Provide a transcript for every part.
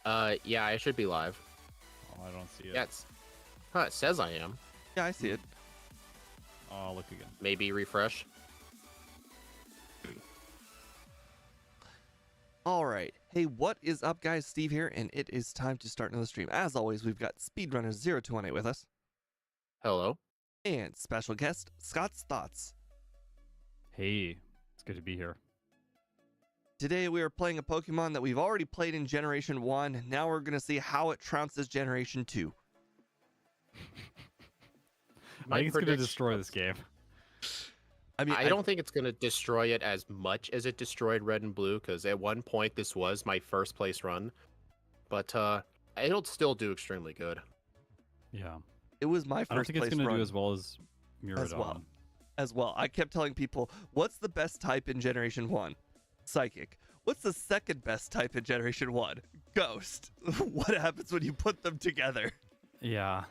Yeah, I should be live. Oh, I don't see it. Yeah, it says I am. Yeah, I see it. Oh, look again. Maybe refresh. All right. Hey, what is up, guys? Steve here, and it is time to start another stream. As always, we've got Speedrunner0218 with us, Hello. and special guest, Scott's Thoughts. Hey, it's good to be here. Today, we are playing a Pokemon that we've already played in Generation 1. Now we're going to see how it trounces Generation 2. I think it's going to destroy this game. I mean, I don't think it's going to destroy it as much as it destroyed Red and Blue, because at one point this was my first place run. But it'll still do extremely good. Yeah. It was my I don't first think it's place going to run do as well as Miraidon. as well. I kept telling people, what's the best type in Generation 1? Psychic. What's the second best type in Generation 1? Ghost. What happens when you put them together? Yeah.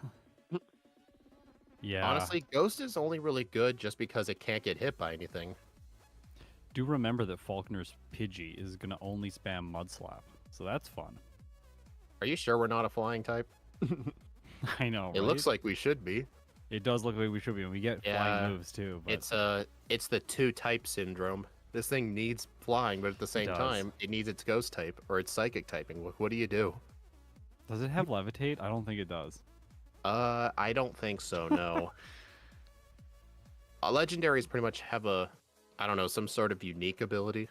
Yeah. Honestly, Ghost is only really good just because it can't get hit by anything. Do remember that Faulkner's Pidgey is going to only spam Mud Slap. So that's fun. Are you sure we're not a flying type? I know, It right? looks like we should be. It does look like we should be. And we get flying moves, too. But... It's the two type syndrome. This thing needs flying, but at the same time, it needs its ghost type or its psychic typing. What do you do? Does it have Levitate? I don't think it does. I don't think so, no. Legendaries pretty much have I don't know, some sort of unique ability.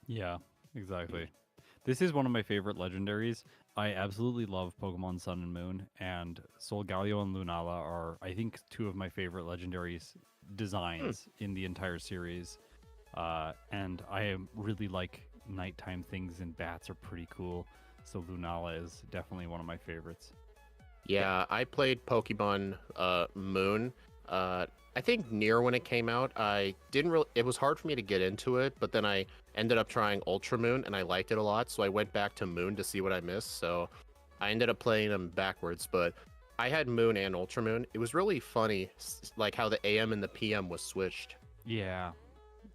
Yeah, exactly. This is one of my favorite legendaries. I absolutely love Pokemon Sun and Moon, and Solgaleo and Lunala are, I think, two of my favorite legendaries designs in the entire series. And I really like nighttime things, and bats are pretty cool. So Lunala is definitely one of my favorites. Yeah, I played Pokemon Moon. I think near when it came out, I didn't really. It was hard for me to get into it, but then I ended up trying Ultra Moon, and I liked it a lot. So I went back to Moon to see what I missed. So I ended up playing them backwards. But I had Moon and Ultra Moon. It was really funny, like how the AM and the PM was switched. Yeah,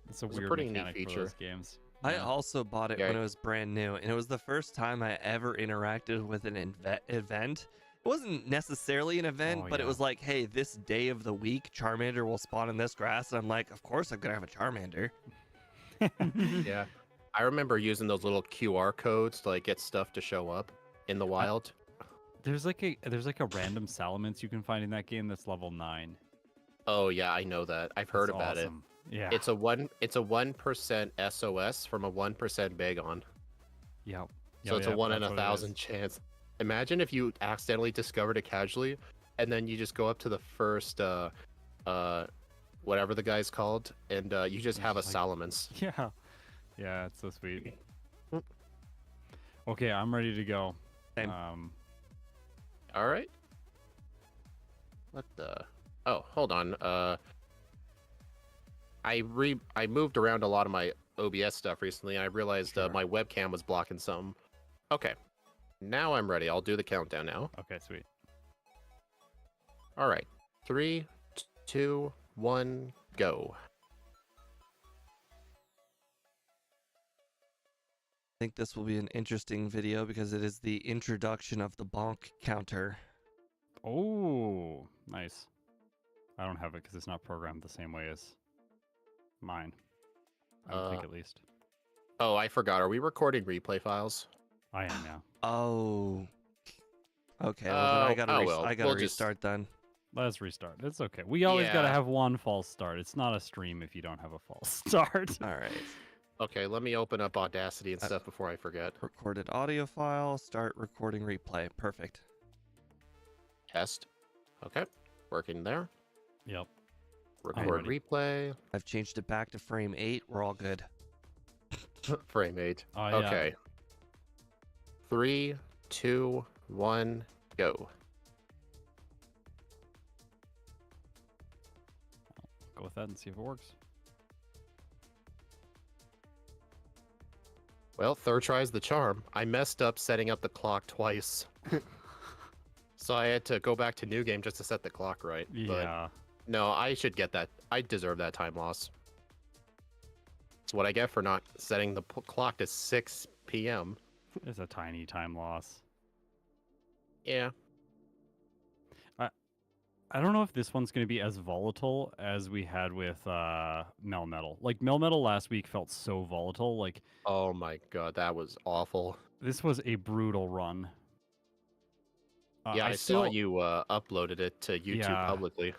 it's a weird pretty neat mechanic for feature. those games. I Yeah. also bought it when it was brand new, and it was the first time I ever interacted with an event. It wasn't necessarily an event, but it was like, hey, this day of the week, Charmander will spawn in this grass. And I'm like, of course I'm going to have a Charmander. Yeah. I remember using those little QR codes to like get stuff to show up in the wild. There's like a random Salamence you can find in that game that's level 9. Oh yeah, I know that. I've heard about it. Yeah. It's a 1% SOS from a 1% Bagon. Yep. So it's a 1 in 1,000 chance. Imagine if you accidentally discovered it casually, and then you just go up to the first, whatever the guy's called, and you just have a Salamence. Yeah. Yeah, it's so sweet. Okay, I'm ready to go. Same. All right. What the? Oh, hold on. I moved around a lot of my OBS stuff recently. And I realized my webcam was blocking some. Okay. Now I'm ready. I'll do the countdown now. Okay, sweet. All right. 3, 2, 1, go. I think this will be an interesting video because it is the introduction of the bonk counter. Oh, nice. I don't have it because it's not programmed the same way as mine. I don't think, at least. Oh, I forgot. Are we recording replay files? I am now. Oh. Okay, well, then I gotta restart then. Let's restart. It's okay. We always gotta have one false start. It's not a stream if you don't have a false start. All right. Okay, let me open up Audacity and stuff before I forget. Recorded audio file, start recording replay. Perfect. Test. Okay, working there. Yep. Record replay. I've changed it back to frame 8. We're all good. Frame 8. Oh, yeah. Okay. 3, 2, 1, go. Go with that and see if it works. Well, third try's the charm. I messed up setting up the clock twice. So I had to go back to New Game just to set the clock right. Yeah. But no, I should get that. I deserve that time loss. It's what I get for not setting the clock to 6 p.m. It's a tiny time loss. Yeah. I don't know if this one's going to be as volatile as we had with Melmetal. Like Melmetal last week felt so volatile. Like Oh my god, that was awful. this was a brutal run. Yeah, I saw still, you uploaded it to YouTube yeah, publicly.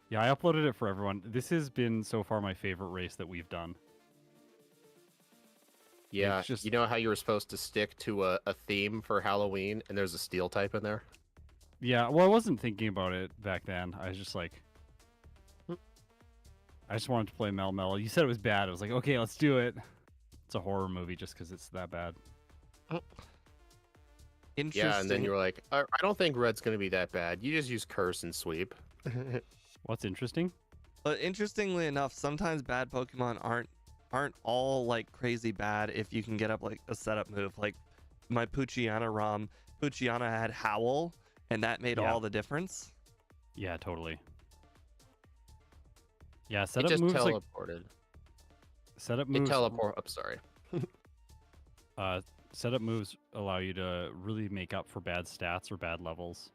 yeah, I uploaded it for everyone. This has been so far my favorite race that we've done. Yeah, It's just, you know how you were supposed to stick to a theme for Halloween, and there's a steel type in there? yeah. Well, I wasn't thinking about it back then. I was just like, Hmm. I just wanted to play Melmetal. You said it was bad. I was like, okay, let's do it. It's a horror movie just because it's that bad. Interesting. Yeah, and then you were like, I don't think red's gonna be that bad. You just use curse and sweep. What's interesting? But interestingly enough, sometimes bad Pokemon aren't all like crazy bad if you can get up like a setup move. Like my Puchiana had Howl, and that made Yeah. all the difference. Yeah, totally. Yeah, It setup just moves like teleported. setup It moves. teleport. I'm sorry. Setup moves allow you to really make up for bad stats or bad levels.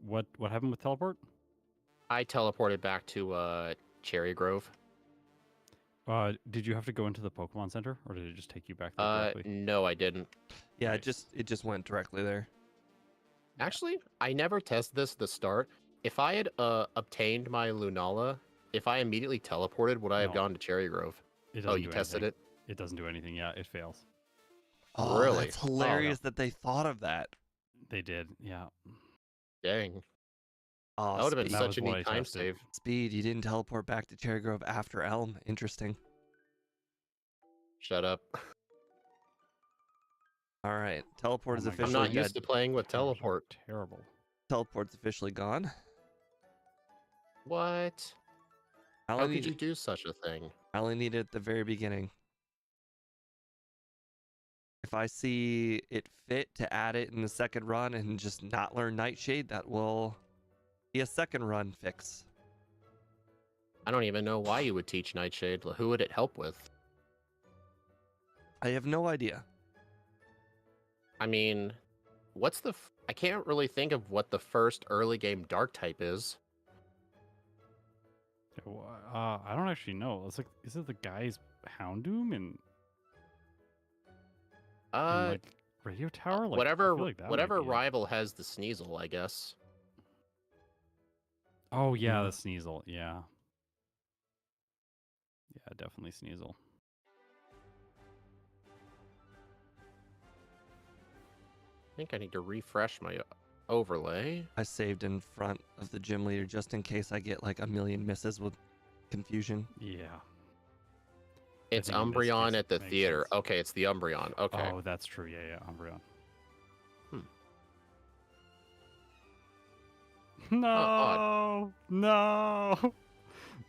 What happened with teleport? I teleported back to Cherry Grove. Did you have to go into the Pokemon Center, or did it just take you back there directly? No, I didn't. Yeah, Nice. it just went directly there. Actually, I never tested this at the start. If I had obtained my Lunala, if I immediately teleported, would I have No. gone to Cherry Grove? It Oh, doesn't you do tested anything. it? It doesn't do anything. Yeah, it fails. Oh, Really? that's hilarious that they thought of that. They did. Yeah. Dang. Oh, That would have been Speed, That such was a what I neat time tested. save. Speed, you didn't teleport back to Cherry Grove after Elm. Interesting. Shut up. All right, teleport is Oh my God. I'm officially not used to playing with Towers are teleport. Terrible. Teleport's officially gone. What? I How only could need you do such a thing? I only need it at the very beginning. If I see it fit to add it in the second run and just not learn Nightshade, that will be a second run fix. I don't even know why you would teach Nightshade. Who would it help with? I have no idea. I mean, I can't really think of what the first early game dark type is. I don't actually know. It's like, is it the guy's Houndoom and like Radio Tower? Like, I feel like that might whatever be it. rival has the Sneasel, I guess. Oh yeah, the Sneasel. Yeah. Yeah, definitely Sneasel. I think I need to refresh my overlay. I saved in front of the gym leader just in case I get like a million misses with confusion. Yeah. It's think in this Umbreon case at the it makes theater. sense. Okay, it's the Umbreon. Okay. Oh, that's true. Yeah, Umbreon. No, odd. no.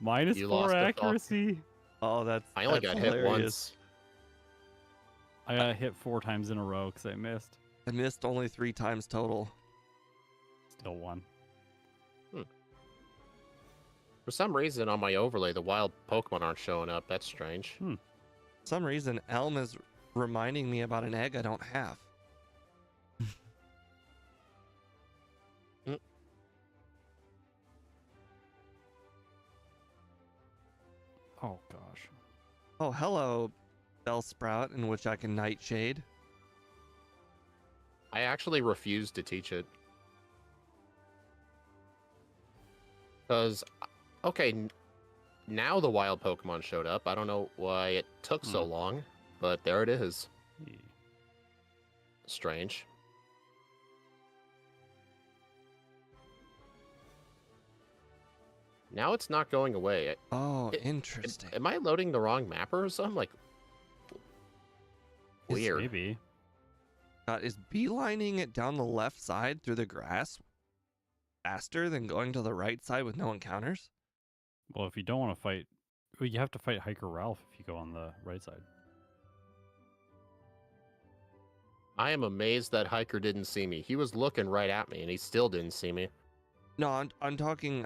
Minus You 4 lost a thought. I accuracy. only got hit once. I got hit 4 times in a row because I missed. I missed only 3 times total. Still won. For some reason, on my overlay, the wild Pokemon aren't showing up. That's strange. For some reason, Elm is reminding me about an egg I don't have. Oh gosh. Oh, hello, Bellsprout, in which I can Nightshade. I actually refuse to teach it. Because, okay, now the wild Pokemon showed up. I don't know why it took so long, but there it is. Yeah. Strange. Now it's not going away. Oh, interesting. Am I loading the wrong map or something? Like, weird. Maybe. God, is beelining it down the left side through the grass faster than going to the right side with no encounters? Well, if you don't want to fight, well, you have to fight Hiker Ralph if you go on the right side. I am amazed that Hiker didn't see me. He was looking right at me, and he still didn't see me. No, I'm talking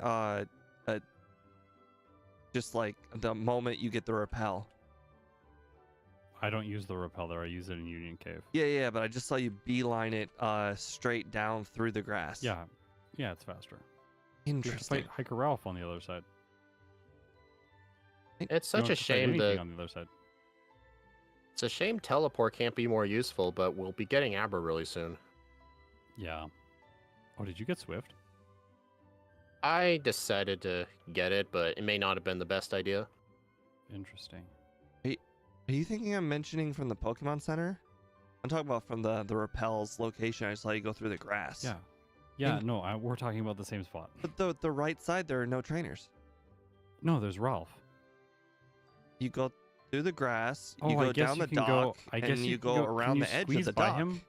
just like the moment you get the repel. I don't use the repeller. I use it in Union Cave. Yeah, but I just saw you beeline it straight down through the grass. Yeah, it's faster. You have to Interesting. fight Hiker Ralph on the other side. It's You don't such a have to fight shame anything that on the other side. it's a shame teleport can't be more useful, but we'll be getting Aber really soon. Yeah. Oh, did you get Swift? I decided to get it, but it may not have been the best idea. Interesting. Are you thinking I'm mentioning from the Pokemon Center? I'm talking about from the Repel's location. I saw you go through the grass. Yeah. Yeah, no, we're talking about the same spot. But the right side, there are no trainers. No, there's Ralph. You go through the grass, Oh, you go I guess down you the can go. dock, I guess and you can go around can you the edge of squeeze the by dock. him.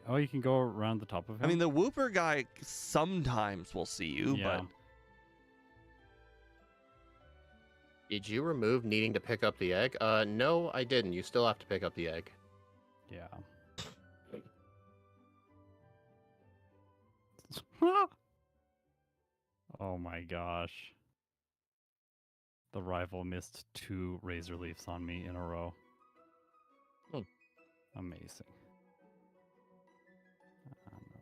Oh, you can go around the top of him. I mean, the Whooper guy sometimes will see you, yeah. but Did you remove needing to pick up the egg? No, I didn't. You still have to pick up the egg. Yeah. Oh my gosh. The rival missed 2 Razor Leafs on me in a row. Hmm. Amazing. I don't know.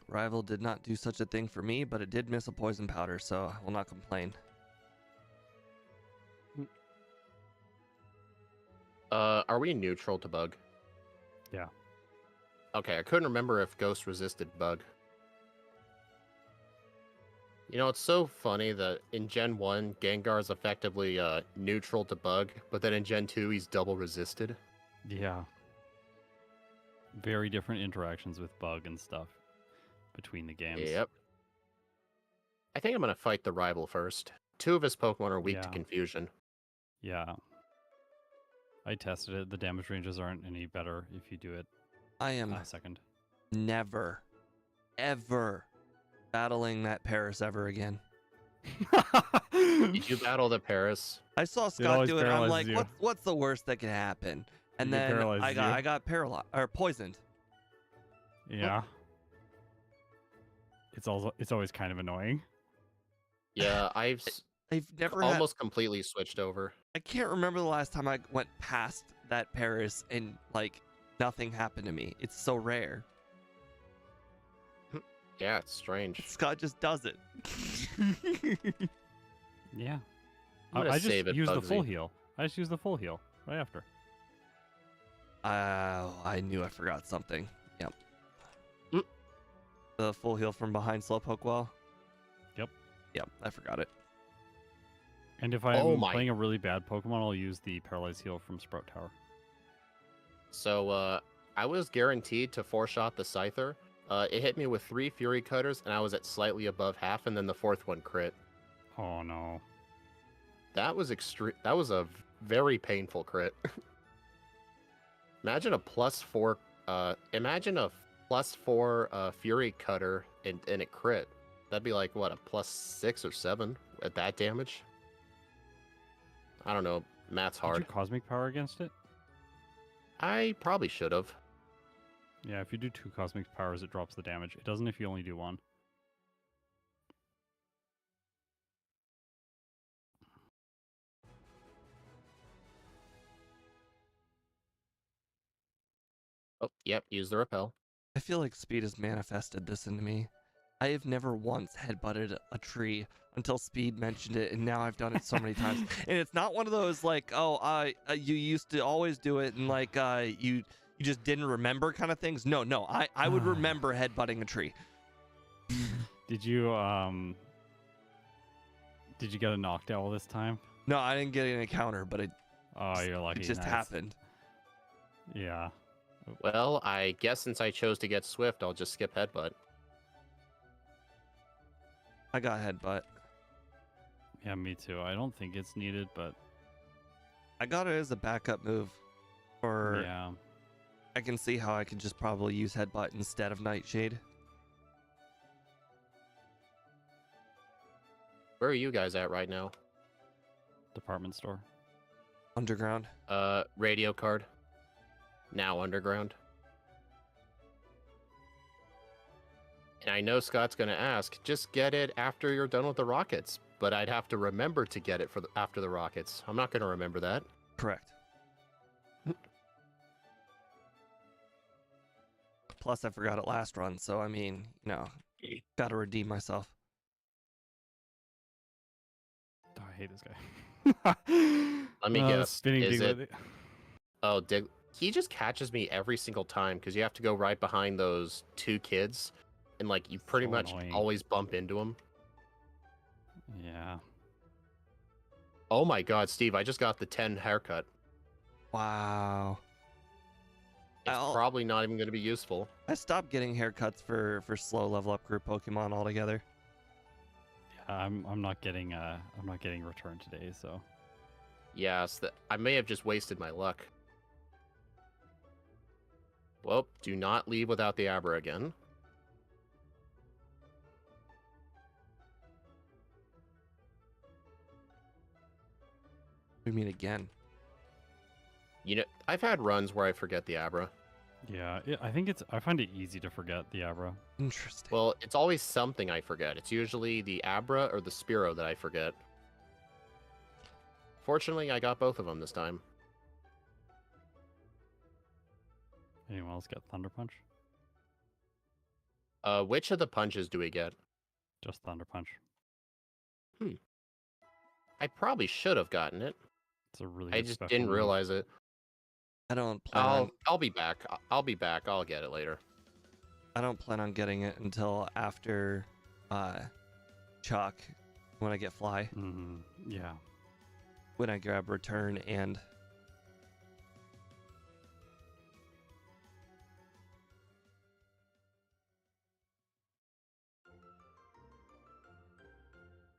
Rival did not do such a thing for me, but it did miss a poison powder, so I will not complain. Are we neutral to bug? Yeah. Okay, I couldn't remember if Ghost resisted bug. You know, it's so funny that in Gen 1, Gengar's effectively neutral to bug, but then in Gen 2, he's double resisted. Yeah. Very different interactions with bug and stuff between the games. Yep. I think I'm going to fight the rival first. 2 of his Pokemon are weak to Yeah. confusion. Yeah. I tested it. The damage ranges aren't any better if you do it I am second. never, ever battling that Paris ever again. Did you battle the Paris? I saw Scott always do it. And I'm paralyzes like, you. what's the worst that can happen? And It then paralyzes you. I got paralyzed or poisoned. Yeah. It's always kind of annoying. Yeah, I've Never had, almost completely switched over. I can't remember the last time I went past that Paris and like nothing happened to me. It's so rare. Yeah, it's strange. Scott just does it. Yeah. I'm gonna I just save it, use the Bugsy. full heal. I just use the full heal right after. I knew I forgot something. Yep. Mm. The full heal from behind Slowpoke Well. Yep. I forgot it. And if I'm Oh my- playing a really bad Pokemon, I'll use the Paralyzed Heal from Sprout Tower. So, I was guaranteed to 4-shot the Scyther. It hit me with 3 Fury Cutters, and I was at slightly above half, and then the 4th one crit. Oh no. That was That was a very painful crit. Imagine a +4. Imagine a +4 Fury Cutter and a crit. That'd be like what, a +6 or 7 at that damage. I don't know. Math's Did you hard. Cosmic Power against it? I probably should have. Yeah, if you do 2 Cosmic Powers, it drops the damage. It doesn't if you only do 1. Oh, yep. Use the repel. I feel like Speed has manifested this into me. I have never once headbutted a tree until Speed mentioned it, and now I've done it so many times. And it's not one of those like, oh, you used to always do it, and like you just didn't remember kind of things. No, I would remember headbutting a tree. Did you get a Noctowl this time? No, I didn't get an encounter, but it Oh, you're lucky. just Nice. happened. Yeah. Well, I guess since I chose to get Swift, I'll just skip Headbutt. I got headbutt. Yeah, me too. I don't think it's needed, but I got it as a backup move. Or yeah. I can see how I could just probably use headbutt instead of Nightshade. Where are you guys at right now? Department store. Underground. Radio card. Now underground. And I know Scott's gonna ask, just get it after you're done with the rockets. but I'd have to remember to get it after the rockets. I'm not going to remember that. Correct. Plus, I forgot it last run, so I mean, gotta redeem myself. Oh, I hate this guy. Let me guess. Spinning Is Diglett. it? Oh, he just catches me every single time because you have to go right behind those two kids, and like you pretty So much annoying. always bump into them. Yeah. Oh my God, Steve! I just got the 10 haircut. Wow. It's probably not even going to be useful. I stopped getting haircuts for slow level up group Pokemon altogether. Yeah, I'm not getting return today, so. Yes, I may have just wasted my luck. Well, do not leave without the Abra again. We meet again. You know, I've had runs where I forget the Abra. Yeah, I find it easy to forget the Abra. Interesting. Well, it's always something I forget. It's usually the Abra or the Spearow that I forget. Fortunately, I got both of them this time. Anyone else get Thunder Punch? Which of the punches do we get? Just Thunder Punch. I probably should have gotten it. It's a really. I good just special didn't move. realize it. I don't plan on. I'll be back. I'll be back. I'll get it later. I don't plan on getting it until after Chalk, when I get Fly. Mm-hmm. Yeah. When I grab Return and.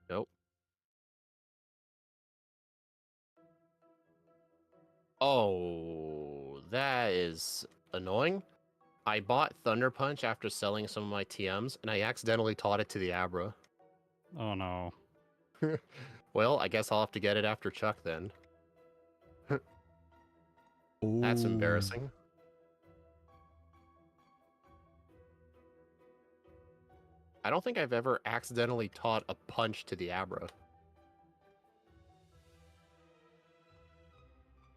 Nope. Oh, that is annoying. I bought Thunder Punch after selling some of my TMs, and I accidentally taught it to the Abra. Oh no. Well, I guess I'll have to get it after Chuck then. That's embarrassing. I don't think I've ever accidentally taught a punch to the Abra.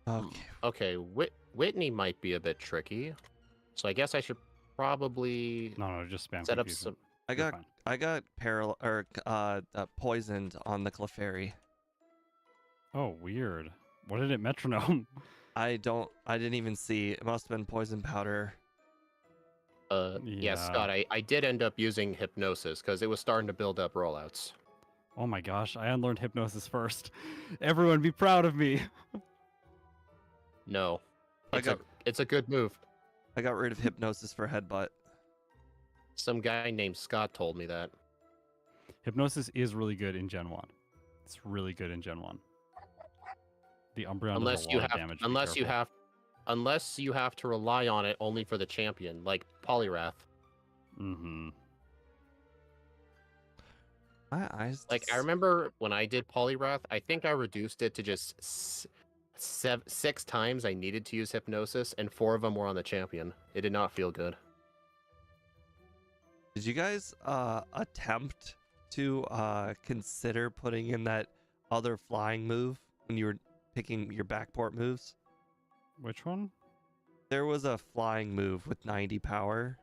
Okay. Okay, Whitney might be a bit tricky, so I guess I should probably No, just spam set up Confuse some. I got poisoned on the Clefairy. Oh, weird. What did it metronome? I didn't even see. It must have been poison powder. Yeah, Scott, I did end up using Hypnosis because it was starting to build up rollouts. Oh my gosh, I unlearned Hypnosis first. Everyone be proud of me. No, it's a good move. I got rid of Hypnosis for Headbutt. Some guy named Scott told me that. Hypnosis is really good in Gen 1. It's really good in Gen 1. The Umbreon does a lot of damage. Unless you have to rely on it only for the champion, like Poliwrath. Mm-hmm. I remember when I did Poliwrath, I think I reduced it to just 6 times I needed to use Hypnosis, and 4 of them were on the champion. It did not feel good. Did you guys attempt to consider putting in that other flying move when you were picking your backport moves? Which one? There was a flying move with 90 power.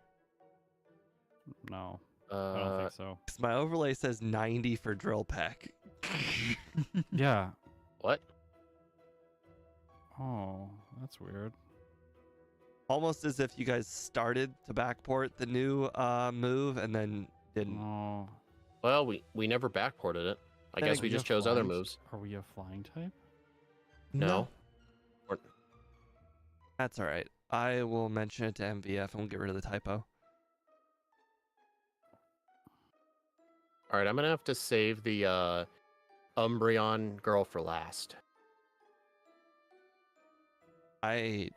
No, I don't think so. My overlay says 90 for Drill Peck. Yeah. What? Oh, that's weird. Almost as if you guys started to backport the new move and then didn't. Oh. Well, we never backported it. I guess we just chose other moves. Are we a flying type? No. That's all right. I will mention it to MVF and we'll get rid of the typo. All right, I'm going to have to save the Umbreon girl for last. I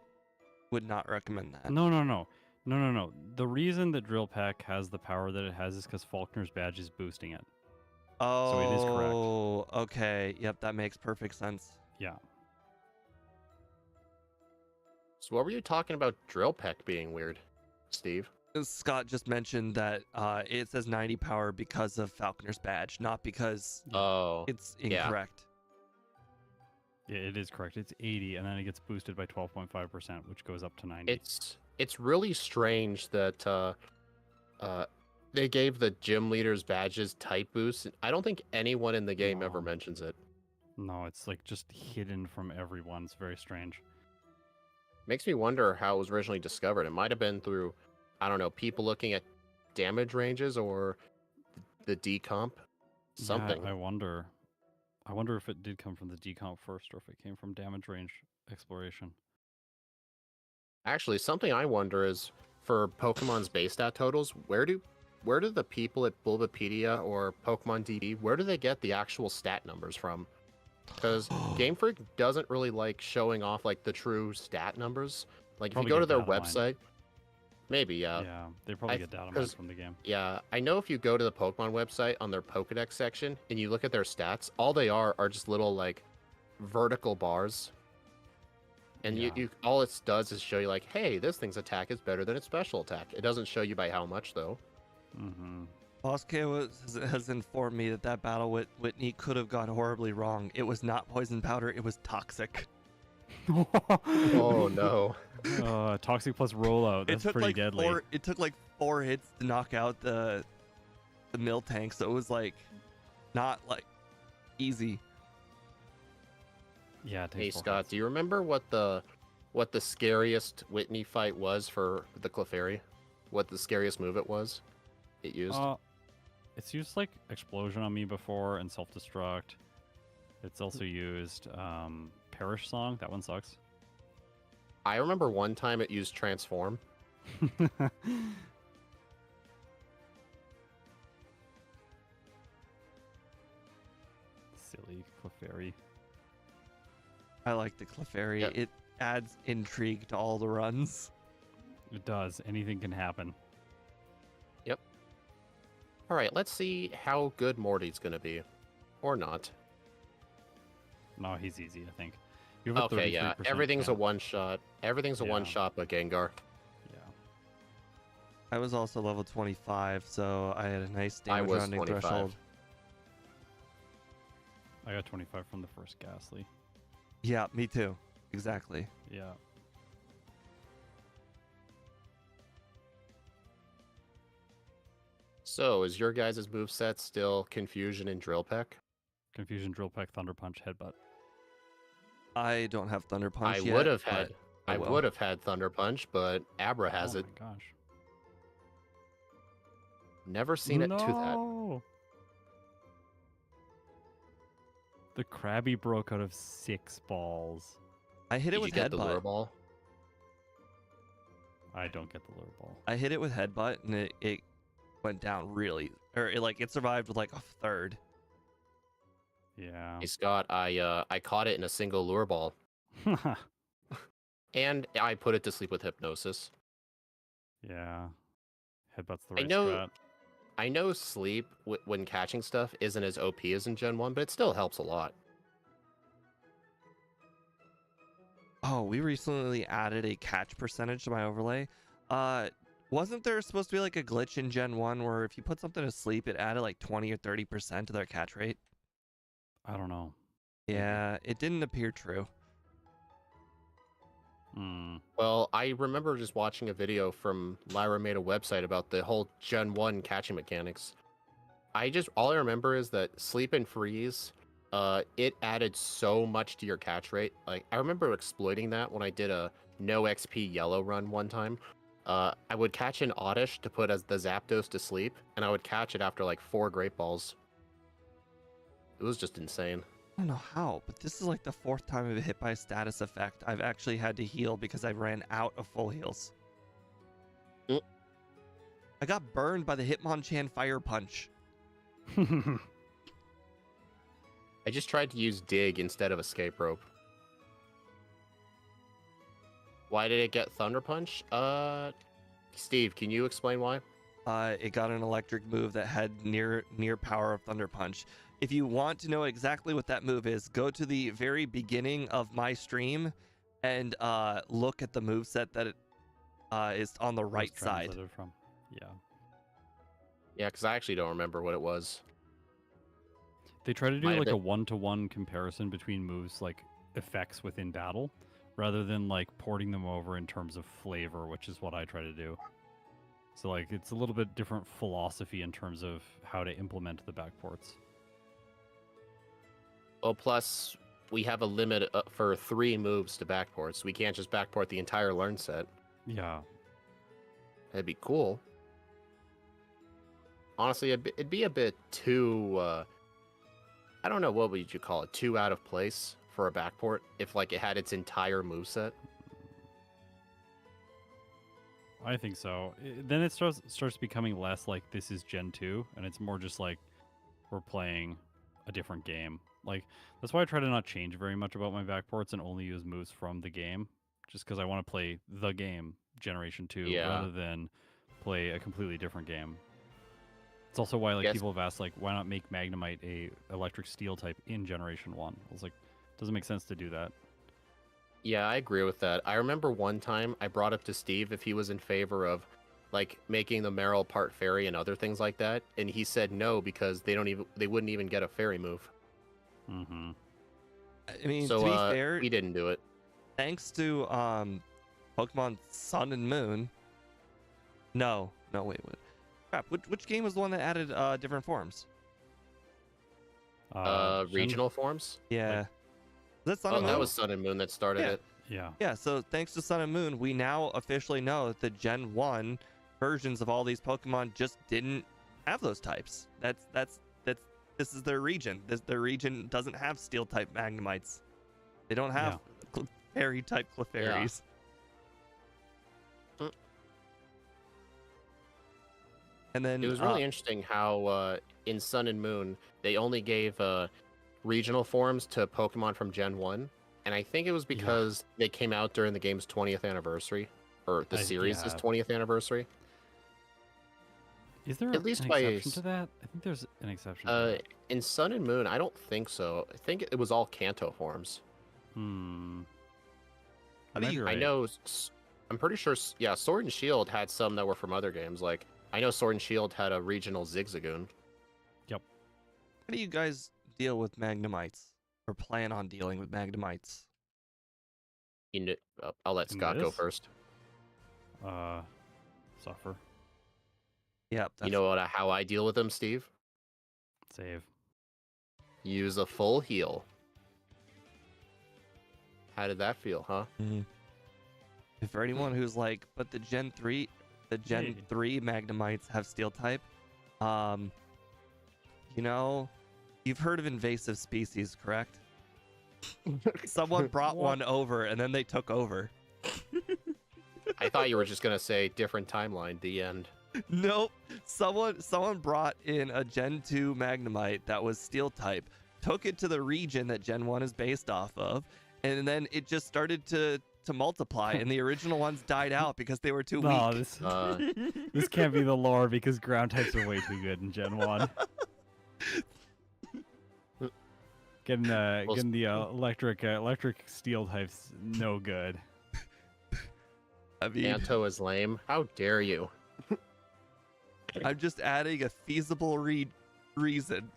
would not recommend that. No. The reason that Drill Peck has the power that it has is because Faulkner's badge is boosting it. Oh, so it is correct. Oh, okay. Yep, that makes perfect sense. Yeah. So what were you talking about Drill Peck being weird, Steve? Scott just mentioned that it says 90 power because of Falconer's badge, not because Oh, it's yeah. incorrect. Yeah, it is correct. It's 80, and then it gets boosted by 12.5%, which goes up to 90. It's really strange that they gave the gym leaders badges type boosts. I don't think anyone in the game ever No. mentions it. No, it's like just hidden from everyone. It's very strange. Makes me wonder how it was originally discovered. It might have been through, I don't know, people looking at damage ranges or the decomp. Something. Yeah, I wonder. I wonder if it did come from the decomp first, or if it came from damage range exploration. Actually, something I wonder is for Pokemon's base stat totals, where do the people at Bulbapedia or Pokemon DB, where do they get the actual stat numbers from? Because Game Freak doesn't really like showing off like the true stat numbers. Like if Probably you go to get their data mined. website, maybe yeah. Yeah, they probably I- get data mined 'cause- from the game. Yeah, I know if you go to the Pokemon website on their Pokedex section and you look at their stats, all they are just little like vertical bars. And Yeah. you all it does is show you like, hey, this thing's attack is better than its special attack. It doesn't show you by how much though. Mm-hmm. Boss K has informed me that that battle with Whitney could have gone horribly wrong. It was not poison powder, it was toxic. Oh no. Toxic plus rollout. That's pretty like deadly. It took like 4 hits to knock out the mill tank, so it was like not like easy. Yeah. It takes Hey 4 Scott, hits. do you remember what the scariest Whitney fight was for the Clefairy? What the scariest move it was? It used? It's used like explosion on me before and self-destruct. It's also used Perish Song. That one sucks. I remember one time it used transform. Silly Clefairy. I like the Clefairy. Yep. It adds intrigue to all the runs. It does. Anything can happen. All right, let's see how good Morty's gonna be, or not. No, he's easy, I think. You have a Okay, yeah, 33% everything's a chance. one shot. Everything's a Yeah. one shot, but Gengar. Yeah. I was also level 25, so I had a nice I damage was rounding 25. threshold. I got 25 from the first Ghastly. Yeah, me too. Exactly. Yeah. So, is your guys' moveset still Confusion and Drill Peck? Confusion, Drill Peck, Thunder Punch, Headbutt. I don't have Thunder Punch I yet. would have but had I I will. would have had Thunder Punch, but Abra has oh it. my gosh. Never seen it to that. No! The Krabby broke out of 6 balls. I hit Did it you with get the lure Headbutt. ball? I don't get the lure ball. I hit it with Headbutt, and it went down really, or it survived with like a third. Yeah. Hey Scott, I caught it in a single lure ball, and I put it to sleep with hypnosis. Yeah. Headbutt's the I right know- strat. I know sleep when catching stuff isn't as OP as in Gen 1, but it still helps a lot. Oh, we recently added a catch percentage to my overlay. Wasn't there supposed to be like a glitch in Gen 1 where if you put something to sleep, it added like 20 or 30% to their catch rate? I don't know. Yeah, it didn't appear true. Hmm. Well, I remember just watching a video from Lyra made a website about the whole Gen 1 catching mechanics. All I remember is that sleep and freeze, it added so much to your catch rate. Like I remember exploiting that when I did a no XP yellow run one time. I would catch an Oddish to put as the Zapdos to sleep, and I would catch it after like 4 Great Balls. It was just insane. I don't know how, but this is like the 4th time I've been hit by a status effect. I've actually had to heal because I ran out of full heals. Mm. I got burned by the Hitmonchan Fire Punch. I just tried to use Dig instead of Escape Rope. Why did it get Thunder Punch? Steve, can you explain why? It got an electric move that had near power of Thunder Punch. If you want to know exactly what that move is, go to the very beginning of my stream and look at the moveset that it is on the right side. Translated from. Yeah. Yeah, because I actually don't remember what it was. They try to do Might have like a been- one-to-one comparison between moves like effects within battle, rather than like porting them over in terms of flavor, which is what I try to do. So like it's a little bit different philosophy in terms of how to implement the backports. Well, plus we have a limit for 3 moves to backport, so we can't just backport the entire learn set. Yeah. That'd be cool. Honestly, it'd be a bit too. I don't know, what would you call it? Too out of place for a backport if like it had its entire moveset. I think so. Then it starts becoming less like this is Gen 2, and it's more just like we're playing a different game. Like that's why I try to not change very much about my backports and only use moves from the game, just because I want to play the game Generation 2 Yeah. rather than play a completely different game. It's also why like Yes. people have asked like why not make Magnemite a electric steel type in Generation 1? I was like, doesn't make sense to do that. Yeah, I agree with that. I remember one time I brought up to Steve if he was in favor of like making the Meryl part fairy and other things like that, and he said no because they wouldn't even get a fairy move. Mm-hmm. I mean, So to be fair, we didn't do it. thanks to Pokemon Sun and Moon. No, wait, what? Crap, which game was the one that added different forms? Regional forms? Yeah. Like- Is that Sun Oh, and Moon? that was Sun and Moon that started Yeah. it. Yeah. Yeah, so thanks to Sun and Moon, we now officially know that the Gen 1 versions of all these Pokemon just didn't have those types. This is their region. Their region doesn't have steel type Magnemites. They don't have fairy type Clefairies. Mm. And then It was really interesting how in Sun and Moon they only gave regional forms to Pokemon from Gen 1, and I think it was because they came out during the game's 20th anniversary, or the series' yeah. 20th anniversary. Is there At least an by exception to that? I think there's an exception. To that. In Sun and Moon, I don't think so. I think it was all Kanto forms. How do Might be you- I right. know, I'm pretty sure, yeah, Sword and Shield had some that were from other games. Like, I know Sword and Shield had a regional Zigzagoon. How do you guys deal with Magnemites? Or plan on dealing with Magnemites? I'll let In Scott go this? first. Suffer. Yep. You know how I deal with them, Steve? Save. Use a full heal. How did that feel, huh? And for anyone who's like, but the Gen 3 Magnemites have steel type, you've heard of invasive species, correct? Someone brought one over and then they took over. I thought you were just gonna say different timeline, the end. Nope. Someone brought in a Gen 2 Magnemite that was steel type, took it to the region that Gen 1 is based off of, and then it just started to multiply, and the original ones died out because they were too No, weak. this Uh, this can't be the lore because ground types are way too good in Gen 1. Getting the electric steel types no good. I mean, Kanto is lame. How dare you? I'm just adding a feasible reason.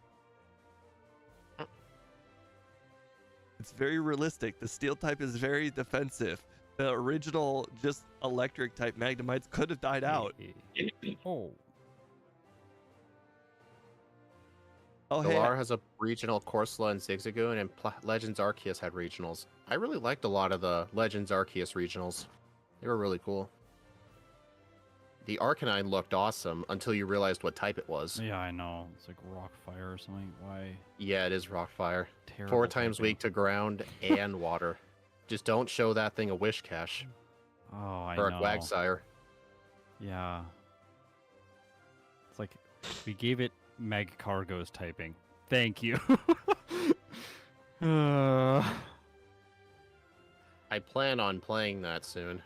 It's very realistic. The steel type is very defensive. The original just electric type Magnemites could have died out. Oh. Oh, hey, Galar has a regional Corsola and Zigzagoon, and Legends Arceus had regionals. I really liked a lot of the Legends Arceus regionals. They were really cool. The Arcanine looked awesome until you realized what type it was. Yeah, I know. It's like rock fire or something. Why? Yeah, it is Rockfire. Terrible 4 times typing. weak to ground and water. Just don't show that thing a Wish Cache Oh, I or a know. Quagsire. Yeah. It's like we gave it Meg Cargo's typing. Thank you. I plan on playing that soon.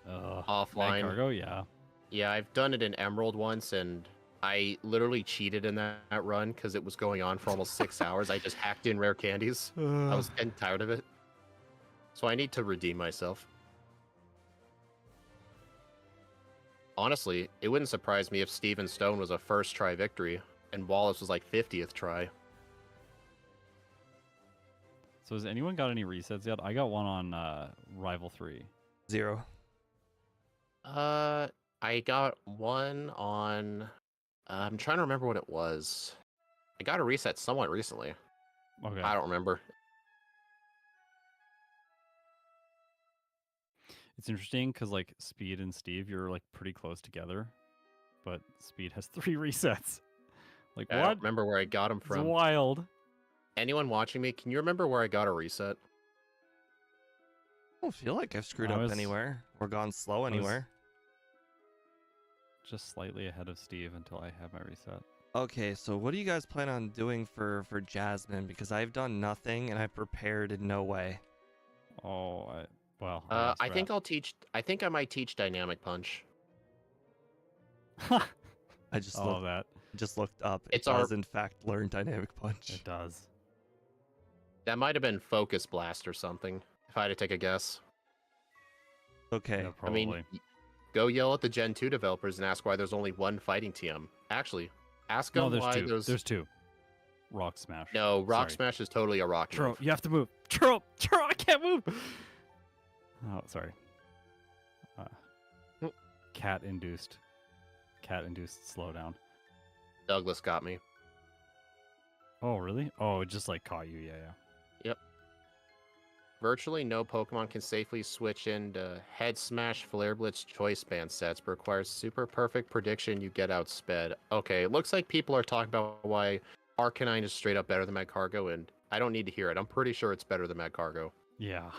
Meg Offline. Cargo, yeah. Yeah, I've done it in Emerald once, and I literally cheated in that run because it was going on for almost 6 hours. I just hacked in rare candies. I was getting tired of it. So I need to redeem myself. Honestly, it wouldn't surprise me if Steven Stone was a first try victory and Wallace was like 50th try. So has anyone got any resets yet? I got one on Rival 3. 0. I got one on. I'm trying to remember what it was. I got a reset somewhat recently. Okay. I don't remember. It's interesting because like Speed and Steve, you're like pretty close together, but Speed has 3 resets. Like I what? don't remember where I got them It's from. wild. Anyone watching me, can you remember where I got a reset? I don't feel like I've screwed I up was- anywhere or gone slow anywhere. Just slightly ahead of Steve until I have my reset. Okay, so what do you guys plan on doing for Jasmine? Because I've done nothing and I've prepared in no way. Oh, well. I think I'll teach. I think I might teach Dynamic Punch. I just All of that. looked up. It It's our- does in fact learn Dynamic Punch. It does. That might have been Focus Blast or something. If I had to take a guess. Okay. Yeah, I probably. mean, go yell at the Gen 2 developers and ask why there's only one fighting TM. Actually, ask them No, there's why 2. there's. There's 2. Rock Smash. No, Rock Sorry. Smash is totally a rock Churro, move. you have to move. Churro, I can't move. Oh, sorry. Cat-induced slowdown. Douglas got me. Oh, really? Oh, it just like caught you. Yeah. Virtually no Pokemon can safely switch into Head Smash, Flare Blitz, Choice Band sets, but requires super perfect prediction you get outsped. Okay, it looks like people are talking about why Arcanine is straight up better than Magcargo, and I don't need to hear it. I'm pretty sure it's better than Magcargo. Yeah.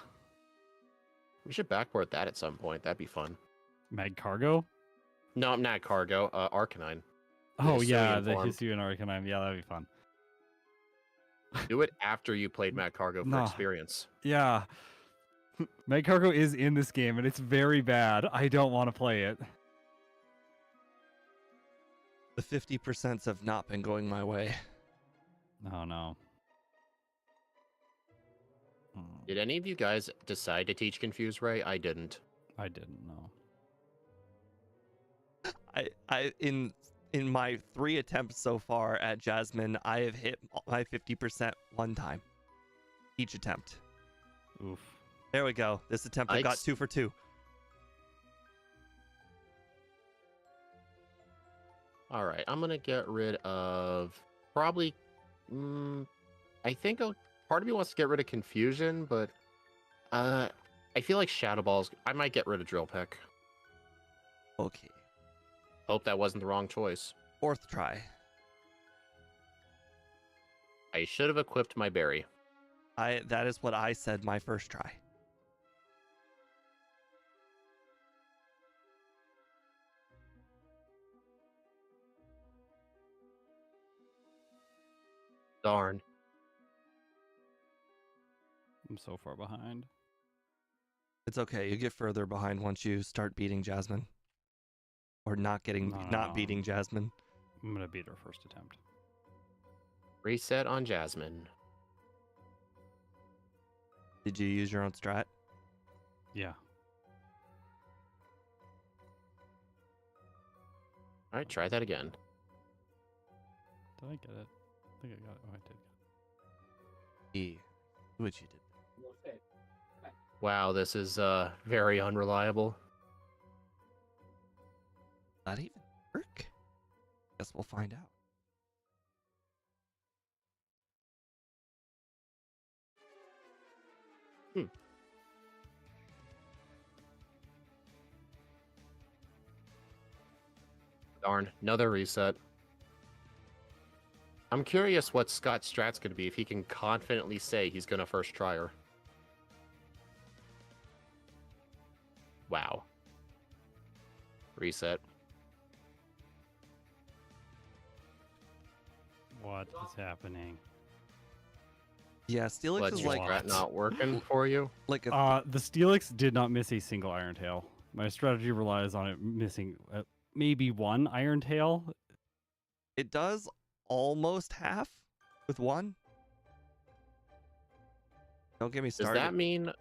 We should backport that at some point. That'd be fun. Magcargo? No, I'm not Cargo. Arcanine. Oh, Hisuian yeah, the form. Hisuian Arcanine. Yeah, that'd be fun. Do it after you played Magcargo for Nah. experience. Yeah. Magcargo is in this game, and it's very bad. I don't want to play it. The 50% have not been going my way. Oh, no. Did any of you guys decide to teach Confuse Ray? I didn't. I didn't know. I in my 3 attempts so far at Jasmine, I have hit my 50% one time. Each attempt. Oof. There we go. This attempt I got Yikes. 2 for 2. All right, I'm gonna get rid of probably. I think part of me wants to get rid of Confusion, but I feel like Shadow Balls. I might get rid of Drill Peck. Okay. Hope that wasn't the wrong choice. 4th try. I should have equipped my berry. That is what I said my first try. Darn. I'm so far behind. It's okay. You get further behind once you start beating Jasmine. Or not No. beating Jasmine. I'm going to beat her first attempt. Reset on Jasmine. Did you use your own strat? Yeah. All right, try that again. Did I get it? I think I got it. Oh, I did. E. Which you did. Wow, this is very unreliable. Not even work? Guess we'll find out. Darn, another reset. I'm curious what Scott's strat's going to be if he can confidently say he's going to first try her. Wow. Reset. What is happening? Yeah, Steelix What's is your like strat not working for you? like a The Steelix did not miss a single Iron Tail. My strategy relies on it missing maybe one Iron Tail. it does almost half with 1. Don't get me Does started. that mean?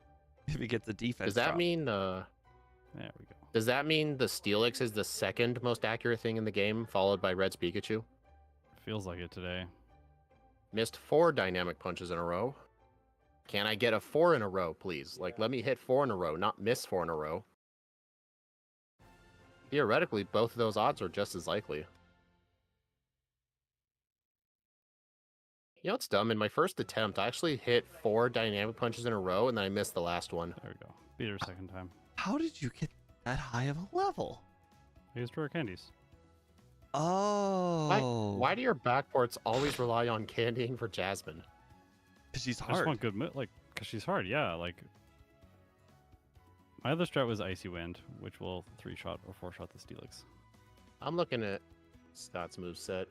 if he gets a defense Does that drop. mean? There we go. Does that mean the Steelix is the second most accurate thing in the game, followed by Red's Pikachu? Feels like it today. Missed 4 dynamic punches in a row. Can I get a 4 in a row, please? Like, let me hit 4 in a row, not miss 4 in a row. Theoretically, both of those odds are just as likely. You know what's dumb? In my first attempt, I actually hit 4 dynamic punches in a row, and then I missed the last one. There we go. Beat her second time. How did you get that high of a level? I used rare candies. Oh. Why do your backports always rely on candying for Jasmine? Because she's I just hard. want good, like, because she's hard. Yeah, like. My other strat was Icy Wind, which will 3-shot or 4-shot the Steelix. I'm looking at Scott's moveset.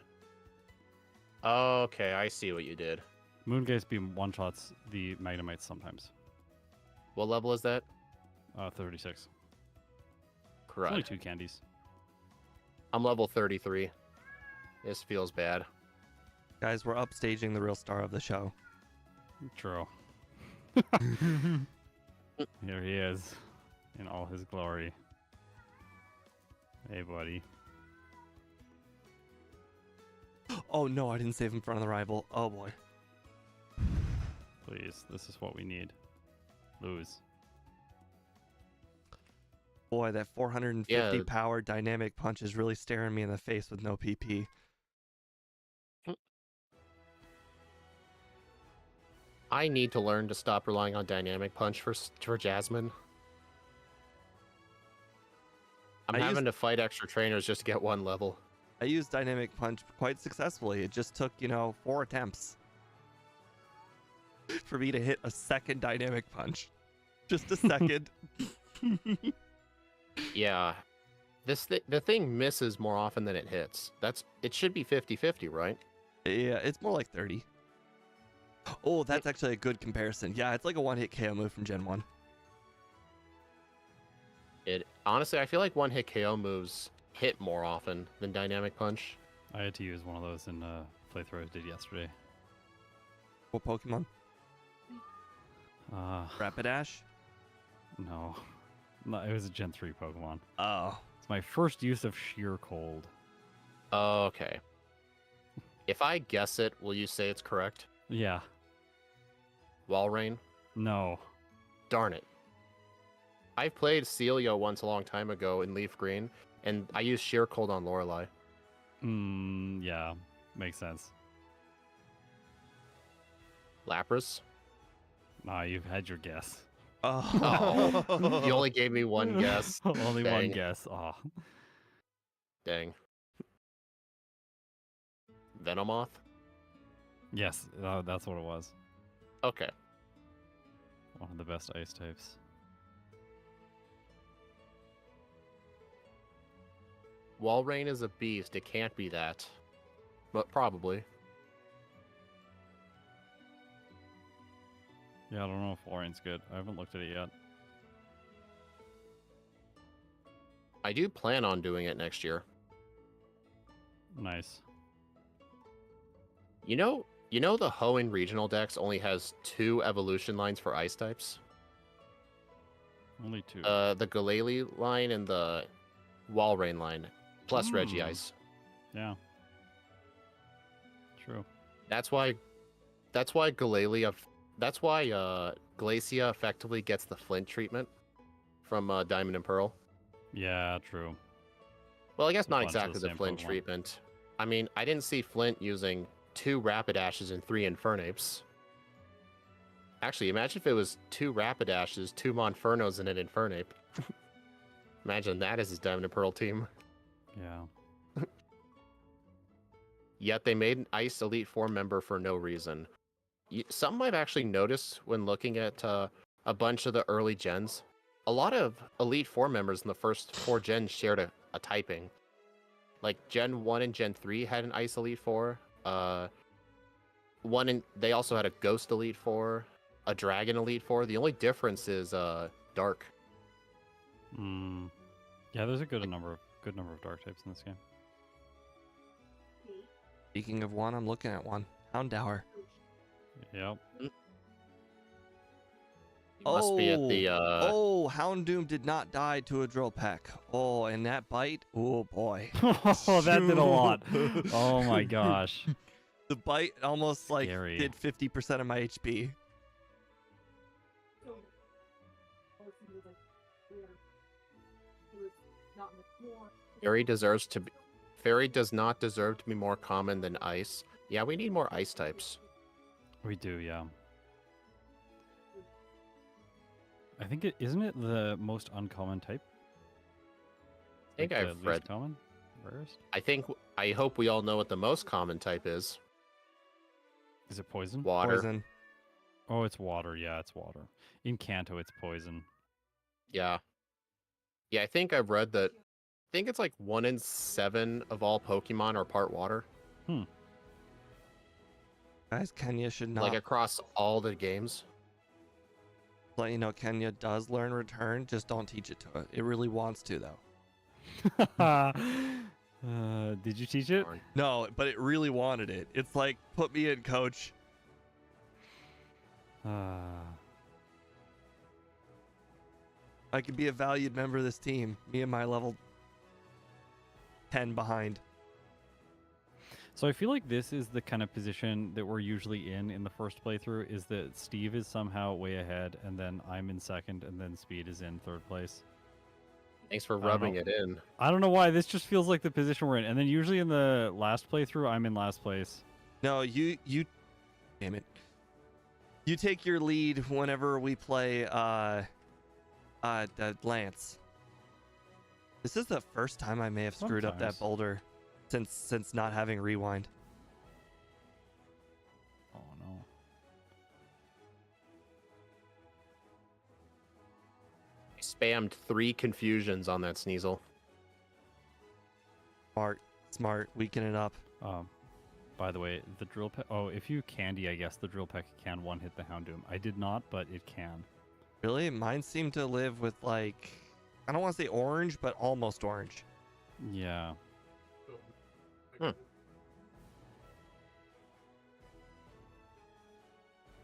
Okay, I see what you did. Moongeist beam 1-shots the Magnemites sometimes. What level is that? 36. It's Correct. only 2 candies. I'm level 33. This feels bad. Guys, we're upstaging the real star of the show. True. Here he is in all his glory. Hey, buddy. Oh no, I didn't save him in front of the rival. Oh boy. Please, this is what we need. Lose. Boy, that 450 Yeah. power dynamic punch is really staring me in the face with no PP. I need to learn to stop relying on dynamic punch for Jasmine. I'm having to fight extra trainers just to get 1 level. I used dynamic punch quite successfully. It just took, 4 attempts for me to hit a second dynamic punch. Just a second. Yeah. The thing misses more often than it hits. It should be 50-50, right? Yeah, it's more like 30. Oh, that's actually a good comparison. Yeah, it's like a one-hit KO move from Gen 1. Honestly, I feel like one-hit KO moves hit more often than dynamic punch. I had to use one of those in playthrough I did yesterday. What Pokemon? Uh, Rapidash? no. No, it was a Gen 3 Pokemon. Oh. It's my first use of Sheer Cold. Okay. If I guess it, will you say it's correct? Yeah. Walrein? No. Darn it. I played Celio once a long time ago in Leaf Green, and I used Sheer Cold on Lorelei. Yeah. Makes sense. Lapras? Nah, you've had your guess. Oh. You only gave me one guess. Only Dang. one guess. Oh. Dang. Venomoth? Yes, that's what it was. Okay. One of the best ice types. Walrein is a beast. It can't be that. But probably. Yeah, I don't know if Walrein's good. I haven't looked at it yet. I do plan on doing it next year. Nice. You know the Hoenn regional dex only has 2 evolution lines for ice types? Only 2. The Glalie line and the Walrein line, plus Reggie Ice. Yeah. True. That's why Glalie Glacia effectively gets the Flint treatment from Diamond and Pearl. Yeah, true. Well, I guess A not bunch of the exactly the same Flint Pokemon. treatment. I mean, I didn't see Flint using 2 Rapidashes and 3 Infernapes. Actually, imagine if it was 2 Rapidashes, 2 Monfernos, and an Infernape. Imagine that as his Diamond and Pearl team. Yeah. Yet they made an Ice Elite Four member for no reason. Something I've actually noticed when looking at a bunch of the early gens, a lot of Elite Four members in the first 4 gens shared a typing. Like Gen 1 and Gen 3 had an Ice Elite Four. They also had a Ghost Elite Four, a Dragon Elite Four. The only difference is Dark. Yeah, there's a good number of dark types in this game. Speaking of one, I'm looking at one. Houndour. Yep. Must be at the Oh, Houndoom did not die to a drill peck. Oh, and that bite. Oh boy. Oh, that did a lot. Oh my gosh. The bite almost like Scary. did 50% of my HP. Fairy does not deserve to be more common than ice. Yeah, we need more ice types. We do, yeah. I think isn't it the most uncommon type? I think Like the I've least read. common, rarest. I hope we all know what the most common type is. Is it poison? Water. Poison. Oh, it's water. Yeah, it's water. In Kanto, it's poison. Yeah. Yeah, I think I've read that. I think it's like 1 in 7 of all Pokemon are part water. Guys, Kenya should not Like across all the games. let you know Kenya does learn return. Just don't teach it to it. It really wants to though. Did you teach it? Darn. No, but it really wanted it. It's like, put me in, coach. I could be a valued member of this team. Me and my level 10 behind. So I feel like this is the kind of position that we're usually in the first playthrough, is that Steve is somehow way ahead, and then I'm in second, and then Speed is in third place. Thanks for I don't rubbing know. it in. I don't know why, this just feels like the position we're in. And then usually in the last playthrough, I'm in last place. No, you damn it. You take your lead whenever we play the Lance. This is the first time I may have screwed up that Sometimes. boulder since not having rewind. Oh no. I spammed 3 confusions on that Sneasel. Smart, weaken it up. By the way, the drill peck. Oh, if you candy, I guess the drill peck can one hit the Houndoom. I did not, but it can. Really? Mine seem to live with like, I don't want to say orange, but almost orange. Yeah.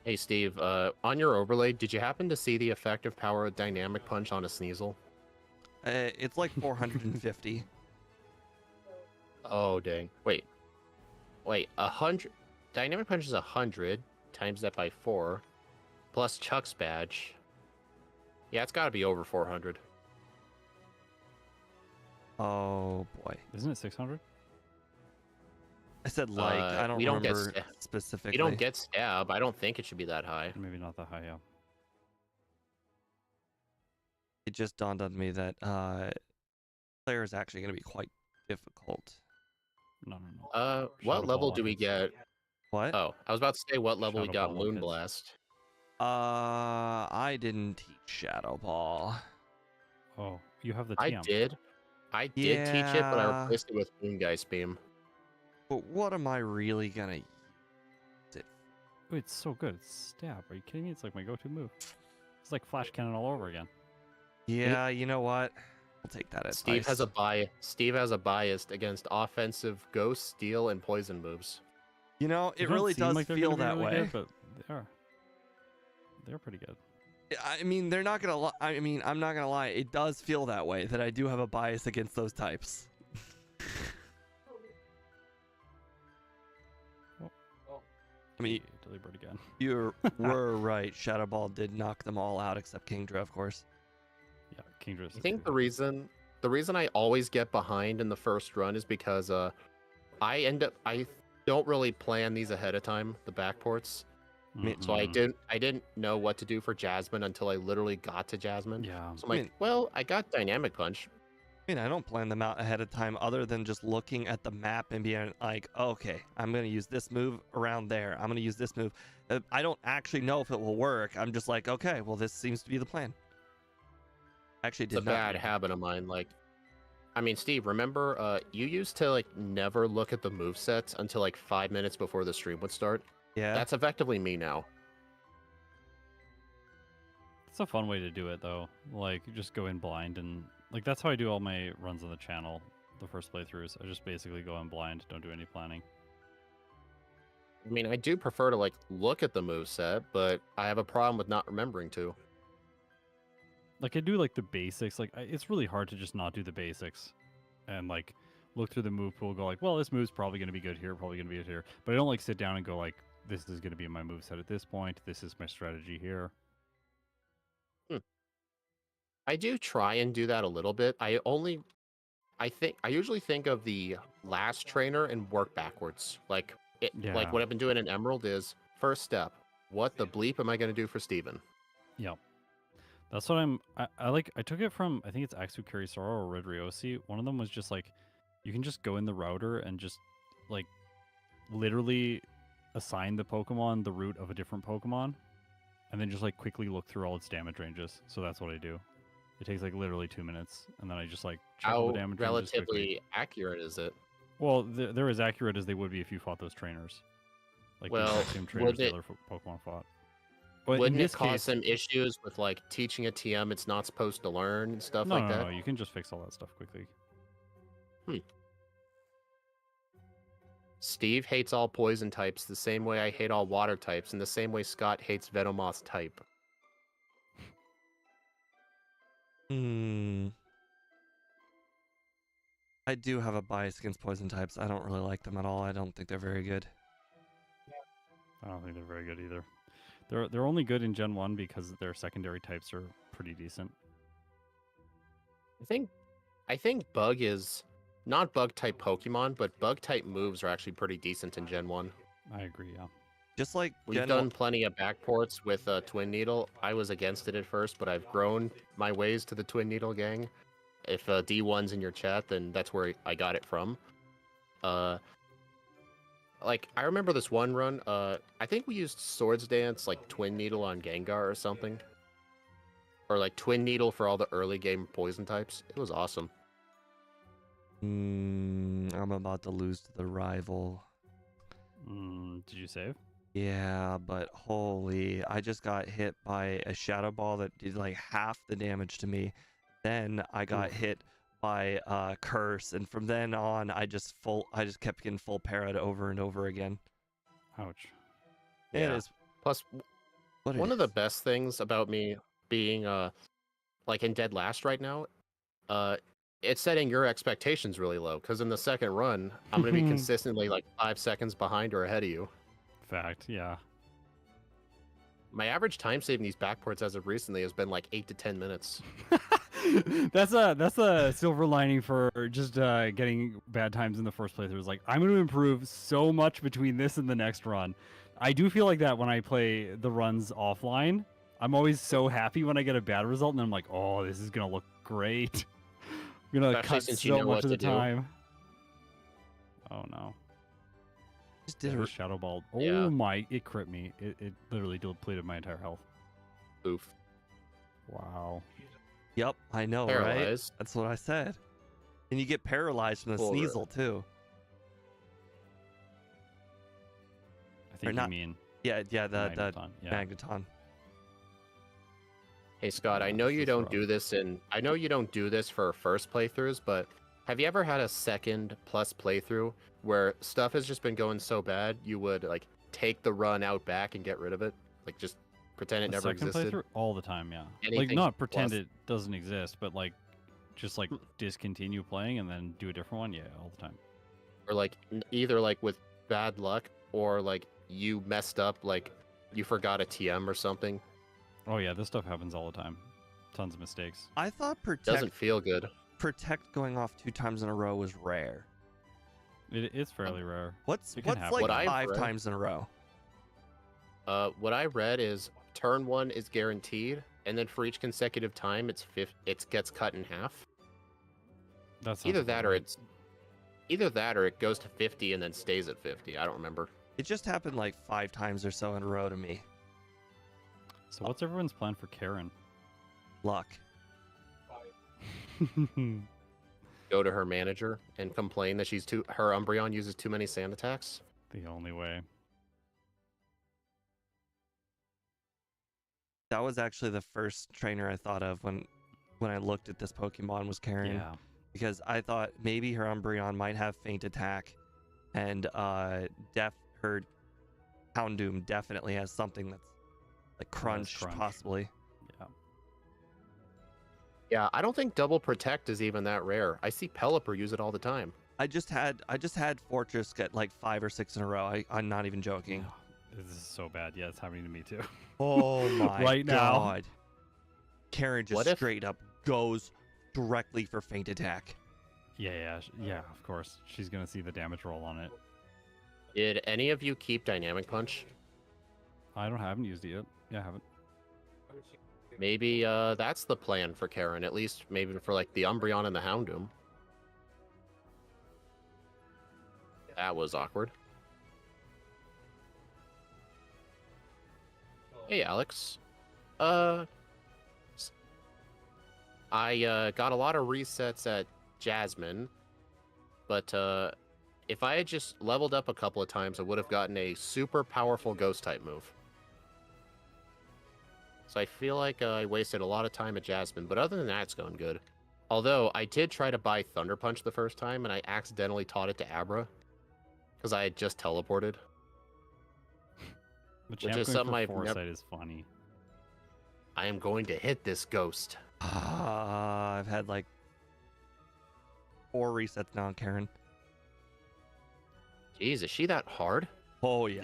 Hey Steve, on your overlay, did you happen to see the effective power of Dynamic Punch on a Sneasel? It's like 450. Oh dang! Wait, 100. Dynamic Punch is 100 times that by 4, plus Chuck's badge. Yeah, it's got to be over 400. Oh boy. Isn't it 600? I said like, I don't we don't get remember sta- specifically. You don't get stab. I don't think it should be that high. Maybe not that high, yeah. It just dawned on me that player is actually going to be quite difficult. No. What Shadow level Ball, do we get? What? Oh, I was about to say what level we Shadow got Ball Moon hits. Blast. I didn't teach Shadow Ball. Oh, you have the I TM. did. I did teach it, but I Yeah. replaced it with Moongeist Beam. But what am I really gonna use it? Oh, it's so good. It's stab. Are you kidding me? It's like my go-to move. It's like Flash Cannon all over again. Yeah, you know what? I'll take that advice. Steve has a bias against offensive Ghost, Steel, and Poison moves. You know, They it don't really seem does like they're feel gonna be that really way. good, but they are. They're pretty good. I mean, they're not gonna. I mean, I'm not gonna lie. It does feel that way. That I do have a bias against those types. I mean, Deliberate again. you were right. Shadow Ball did knock them all out except Kingdra, of course. Yeah, Kingdra's. I think the reason I always get behind in the first run is because I don't really plan these ahead of time, the backports. So I didn't know what to do for Jasmine until I literally got to Jasmine. Yeah. So I'm like, well, I got Dynamic Punch. I mean, I don't plan them out ahead of time other than just looking at the map and being like, okay, I'm going to use this move around there. I'm going to use this move. I don't actually know if it will work. I'm just like, okay, well, this seems to be the plan. Actually, It's a did not. bad habit of mine. Like, I mean, Steve, remember you used to like never look at the movesets until like 5 minutes before the stream would start? Yeah. That's effectively me now. It's a fun way to do it, though. Like, you just go in blind, and like that's how I do all my runs on the channel. The first playthroughs, I just basically go in blind, don't do any planning. I mean, I do prefer to like look at the moveset, but I have a problem with not remembering to. Like I do like the basics. Like it's really hard to just not do the basics, and like look through the move pool, go like, well, this move's probably going to be good here, probably going to be good here. But I don't like sit down and go like, this is going to be my moveset at this point. This is my strategy here. Hmm. I do try and do that a little bit. I usually think of the last trainer and work backwards. Like Yeah. what I've been doing in Emerald is first step. What the bleep am I going to do for Steven? Yep. That's what I like. I took it from, I think it's Axu Karisara or Red Ryosi. One of them was just like, you can just go in the router and just like literally assign the Pokemon the root of a different Pokemon, and then just like quickly look through all its damage ranges. So that's what I do. It takes like literally 2 minutes, and then I just like check all the How damage ranges quickly. relatively accurate is it? Well, they're as accurate as they would be if you fought those trainers. Like the Well, exact same trainers the other Pokemon fought. But in wouldn't it this cause case, some issues with like teaching a TM it's not supposed to learn and stuff no, like no, that? no, you can just fix all that stuff quickly. Steve hates all poison types the same way I hate all water types, and the same way Scott hates Venomoth type. I do have a bias against poison types. I don't really like them at all. I don't think they're very good. I don't think they're very good either. They're only good in Gen 1 because their secondary types are pretty decent. I think Bug is not bug type Pokemon, but bug type moves are actually pretty decent in Gen 1. I agree, yeah. Just like We've done plenty of backports with Twin Needle. I was against it at first, but I've grown my ways to the Twin Needle gang. If D1's in your chat, then that's where I got it from. Like, I remember this one run, I think we used Swords Dance, like Twin Needle on Gengar or something. Or like Twin Needle for all the early game poison types. It was awesome. I'm about to lose to the rival. Did you save? Yeah, but holy, I just got hit by a Shadow Ball that did like half the damage to me. Then I got hit by Curse, and from then on, I just kept getting full parried over and over again. Ouch. Yeah. Plus, one of the best things about me being like in dead last right now, it's setting your expectations really low. Because in the second run, I'm going to be consistently like 5 seconds behind or ahead of you. Fact, yeah. My average time saving these backports as of recently has been like 8 to 10 minutes. That's a silver lining for just getting bad times in the first playthrough. It's like, I'm going to improve so much between this and the next run. I do feel like that when I play the runs offline. I'm always so happy when I get a bad result, and I'm like, oh, this is going to look great. I'm going to cut so much of the time. Oh, no. Just did a Shadow Ball. Oh my, it crit me. It literally depleted my entire health. Oof. Wow. Yep, I know, Paralyzed. Right? That's what I said. And you get paralyzed from the Sneasel, too. I think you mean... Yeah, the Magneton. Hey Scott, I know you don't do this for first playthroughs, but have you ever had a second plus playthrough where stuff has just been going so bad you would like take the run out back and get rid of it? Like just pretend it never existed? Playthrough? All the time, yeah. Anything like not pretend it doesn't exist, but like just like discontinue playing and then do a different one, yeah, all the time. Or like either like with bad luck or like you messed up, like you forgot a TM or something. Oh yeah, this stuff happens all the time. Tons of mistakes. I thought doesn't feel good. Protect going off 2 times in a row was rare. It's fairly rare. What's like 5 times in a row? What I read is turn 1 is guaranteed, and then for each consecutive time, it gets cut in half. That's either that or it goes to 50 and then stays at 50. I don't remember. It just happened like 5 times or so in a row to me. So what's everyone's plan for Karen? Luck. Go to her manager and complain that her Umbreon uses too many sand attacks. The only way. That was actually the first trainer I thought of when I looked at this Pokemon was Karen. Yeah. Because I thought maybe her Umbreon might have Feint Attack, and her Houndoom definitely has something that's like Crunch, possibly. Yeah. Yeah, I don't think double protect is even that rare. I see Pelipper use it all the time. I just had Fortress get like 5 or 6 in a row. I'm not even joking. This is so bad. Yeah, it's happening to me too. Oh my Right now. god. Karen just What if- straight up goes directly for feint attack. Yeah, of course. She's going to see the damage roll on it. Did any of you keep Dynamic Punch? haven't used it yet. Yeah, I haven't. Maybe that's the plan for Karen, at least maybe for like the Umbreon and the Houndoom. That was awkward. Hey, Alex. I got a lot of resets at Jasmine, but if I had just leveled up a couple of times, I would have gotten a super powerful Ghost-type move. So I feel like I wasted a lot of time at Jasmine, but other than that, it's going good. Although, I did try to buy Thunder Punch the first time, and I accidentally taught it to Abra, because I had just teleported. But Which is going something for I've Foresight is funny. I am going to hit this ghost. I've had like 4 resets now, Karen. Jeez, is she that hard? Oh yeah.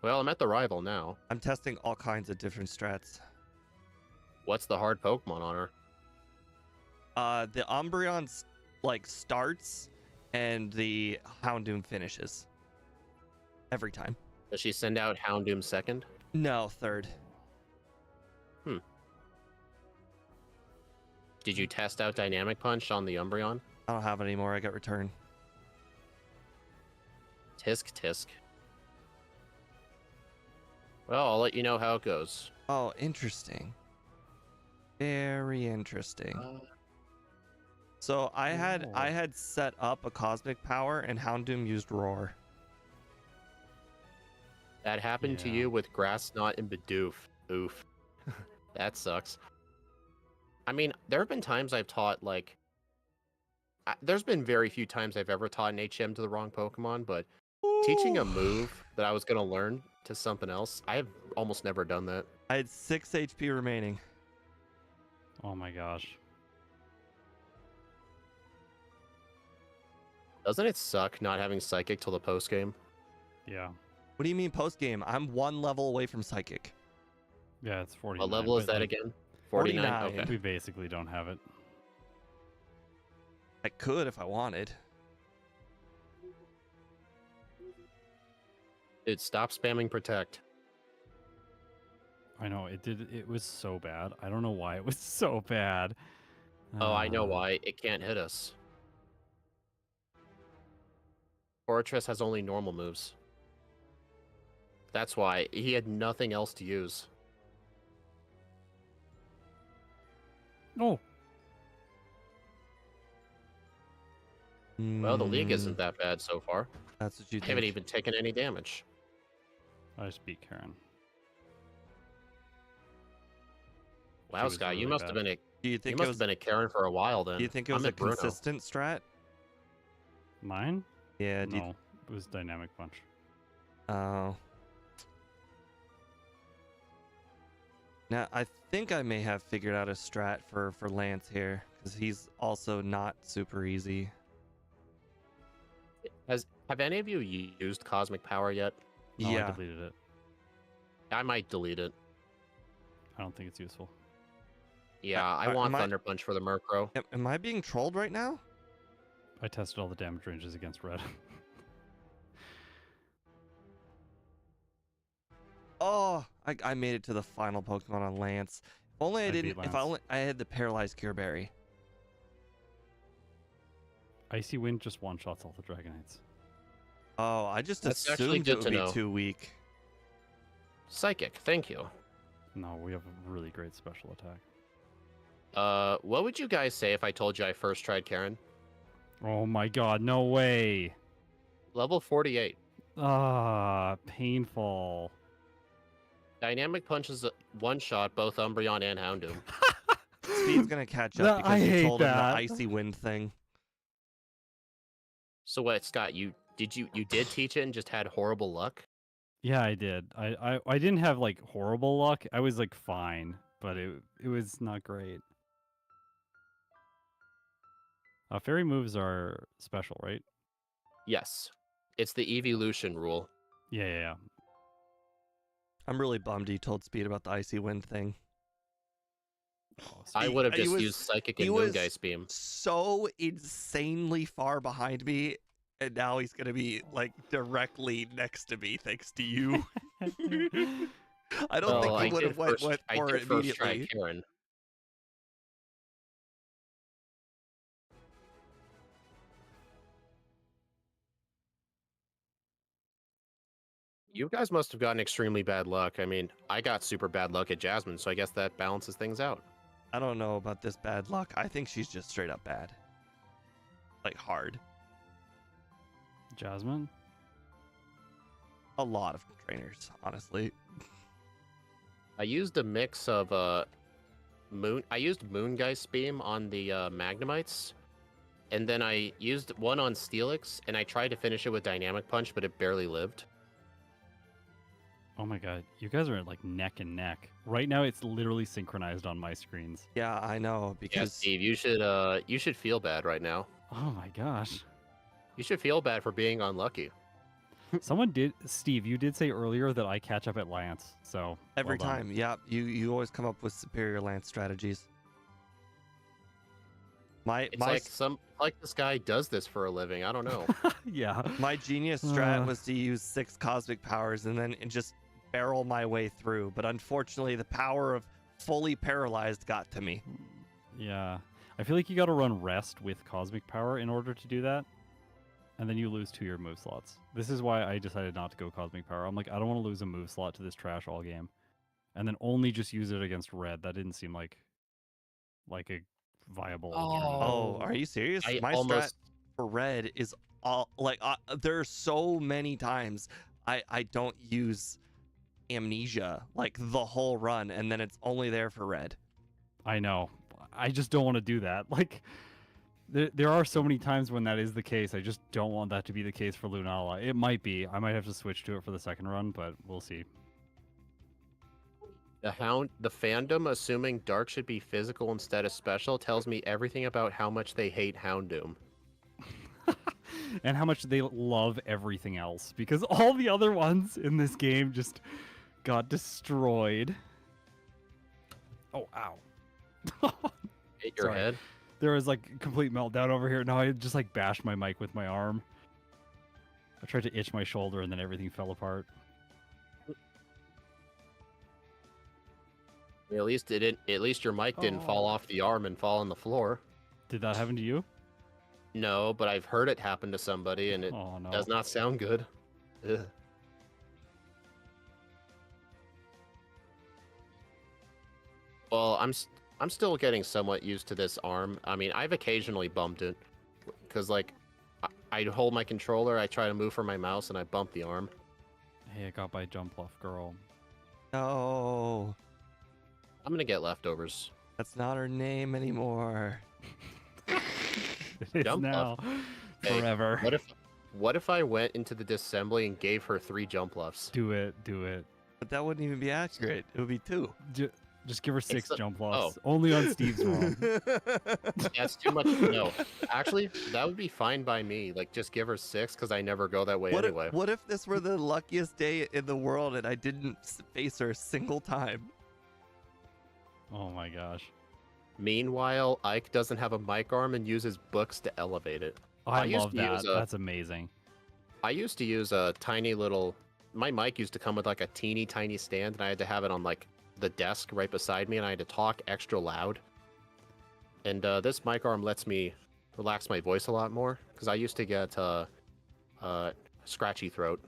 Well, I'm at the rival now. I'm testing all kinds of different strats. What's the hard Pokemon on her? The Umbreon like starts and the Houndoom finishes. Every time. Does she send out Houndoom second? No, third. Did you test out Dynamic Punch on the Umbreon? I don't have it anymore. I got return. Tisk tisk. Well, I'll let you know how it goes. Oh, interesting. Very interesting. So I had set up a Cosmic Power and Houndoom used Roar. That happened to Yeah. you with Grass Knot and Bidoof. Oof. That sucks. I mean, there have been times I've taught, like... there's been very few times I've ever taught an HM to the wrong Pokemon, but teaching a move that I was going to learn to something else, I've almost never done that. I had 6 HP remaining. Oh my gosh. Doesn't it suck not having Psychic till the post-game? Yeah. What do you mean post game? I'm 1 level away from Psychic. Yeah, it's 40. What level is that again? 49? 49. Okay. We basically don't have it. I could if I wanted. Dude, stop spamming Protect. I know, it was so bad. I don't know why it was so bad. Oh, I know why. It can't hit us. Fortress has only normal moves. That's why. He had nothing else to use. Oh, Well, the league isn't that bad so far. That's what you I think. haven't even taken any damage. I just beat Karen. Wow, was Scott, you really must bad. have been a Do you you think must it was? have been a Karen for a while then. Do you think it I'm was a at Bruno. consistent strat? Mine? Yeah. No, it was Dynamic Punch. Oh. Now I think I may have figured out a strat for Lance here because he's also not super easy. Have any of you used Cosmic Power yet? No, I Yeah. deleted it. I might delete it. I don't think it's useful. Yeah, I am want I- Thunder Punch for the Murkrow. Am I being trolled right now? I tested all the damage ranges against red. Oh, I made it to the final Pokemon on Lance. If only I I beat didn't. If Lance. I had the paralyzed Cure Berry. Icy Wind just one-shots all the Dragonites. Oh, I just That's actually assumed good it would to be know. too weak. Psychic, thank you. No, we have a really great special attack. What would you guys say if I told you I first tried Karen? Oh my god, no way! Level 48. Ah, painful. Dynamic Punch is a one-shot both Umbreon and Houndoom. Speed's gonna catch No, up because I you hate told him the that. Icy Wind thing. So what, Scott, you did teach it and just had horrible luck? Yeah, I did. I didn't have like horrible luck. I was like fine, but it was not great. Fairy moves are special, right? Yes. It's the evolution rule. Yeah. I'm really bummed you told Speed about the icy wind thing. I would have just used Psychic and Moongeist Beam. So insanely far behind me, and now he's gonna be like directly next to me thanks to you. I don't think he would have went for it immediately. Karen. You guys must have gotten extremely bad luck. I mean, I got super bad luck at Jasmine, so I guess that balances things out. I don't know about this bad luck. I think she's just straight up bad. Like hard. Jasmine? A lot of trainers, honestly. I used a mix of I used Moongeist Beam on the Magnemites, and then I used one on Steelix, and I tried to finish it with Dynamic Punch, but it barely lived. Oh my god, you guys are like neck and neck. Right now it's literally synchronized on my screens. Yeah, I know, because Yeah, Steve, you should feel bad right now. Oh my gosh. You should feel bad for being unlucky. Steve, you did say earlier that I catch up at Lance, so every well done. time, yeah, you always come up with superior Lance strategies. Like this guy does this for a living. I don't know. Yeah. My genius strat was to use 6 cosmic powers and then just barrel my way through, but unfortunately the power of fully paralyzed got to me. Yeah. I feel like you got to run rest with cosmic power in order to do that. And then you lose 2 of your move slots. This is why I decided not to go cosmic power. I'm like, I don't want to lose a move slot to this trash all game. And then only just use it against red. That didn't seem like a viable alternative. Oh, are you serious? My strat for red is all like there are so many times I don't use amnesia like the whole run, and then it's only there for red. I know. I just don't want to do that. Like, there are so many times when that is the case. I just don't want that to be the case for Lunala. It might be. I might have to switch to it for the second run, but we'll see. The fandom, assuming Dark should be physical instead of special, tells me everything about how much they hate Houndoom. And how much they love everything else, because all the other ones in this game just got destroyed. Oh, ow. Hit your head? There was like a complete meltdown over here. Now I just like bashed my mic with my arm. I tried to itch my shoulder and then everything fell apart. At least your mic didn't fall off the arm and fall on the floor. Did that happen to you? No, but I've heard it happen to somebody, and it does not sound good. Ugh. Well, I'm still getting somewhat used to this arm. I mean, I've occasionally bumped it, because like I hold my controller, I try to move for my mouse, and I bump the arm. Hey, I got by Jump Left Girl. No. I'm gonna get leftovers. That's not her name anymore. It is now. Forever. Hey, what if I went into the disassembly and gave her 3 jump lefts? Do it. But that wouldn't even be accurate. It would be 2. Just give her 6 jump lefts. Only on Steve's ROM. That's too much. No, actually, that would be fine by me. Like, just give her 6 because I never go that way anyway. What if this were the luckiest day in the world and I didn't face her a single time? Oh my gosh. Meanwhile, Ike doesn't have a mic arm and uses books to elevate it. I love that. That's amazing. I used to use a tiny little... My mic used to come with like a teeny tiny stand, and I had to have it on like the desk right beside me, and I had to talk extra loud. And this mic arm lets me relax my voice a lot more, because I used to get scratchy throat.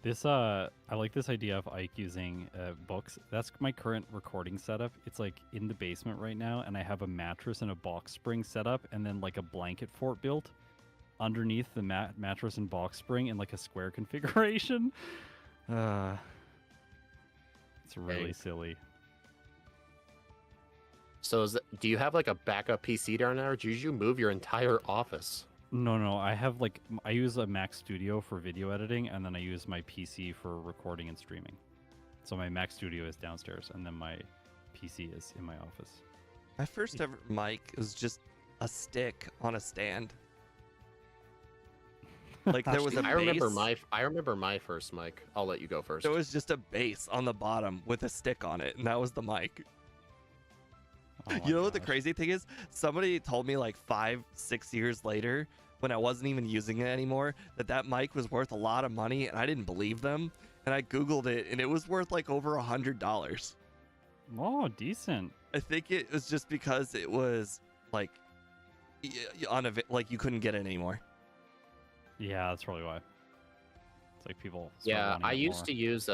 I like this idea of Ike using books. That's my current recording setup. It's like in the basement right now, and I have a mattress and a box spring set up, and then like a blanket fort built underneath the mattress and box spring in like a square configuration. It's really silly. So do you have like a backup PC down there, or did you move your entire office? No. I use a Mac Studio for video editing, and then I use my PC for recording and streaming. So my Mac Studio is downstairs, and then my PC is in my office. My first ever mic was just a stick on a stand. Like there was a I remember base. I remember my first mic. I'll let you go first. There was just a base on the bottom with a stick on it, and that was the mic. Oh my You know what the gosh. crazy thing is? Somebody told me like 5-6 years later, when I wasn't even using it anymore, that mic was worth a lot of money, and I didn't believe them. And I Googled it, and it was worth like over $100. Oh, decent. I think it was just because it was like like you couldn't get it anymore. Yeah, that's probably why. It's like people. start Yeah, wanting I it used more. to use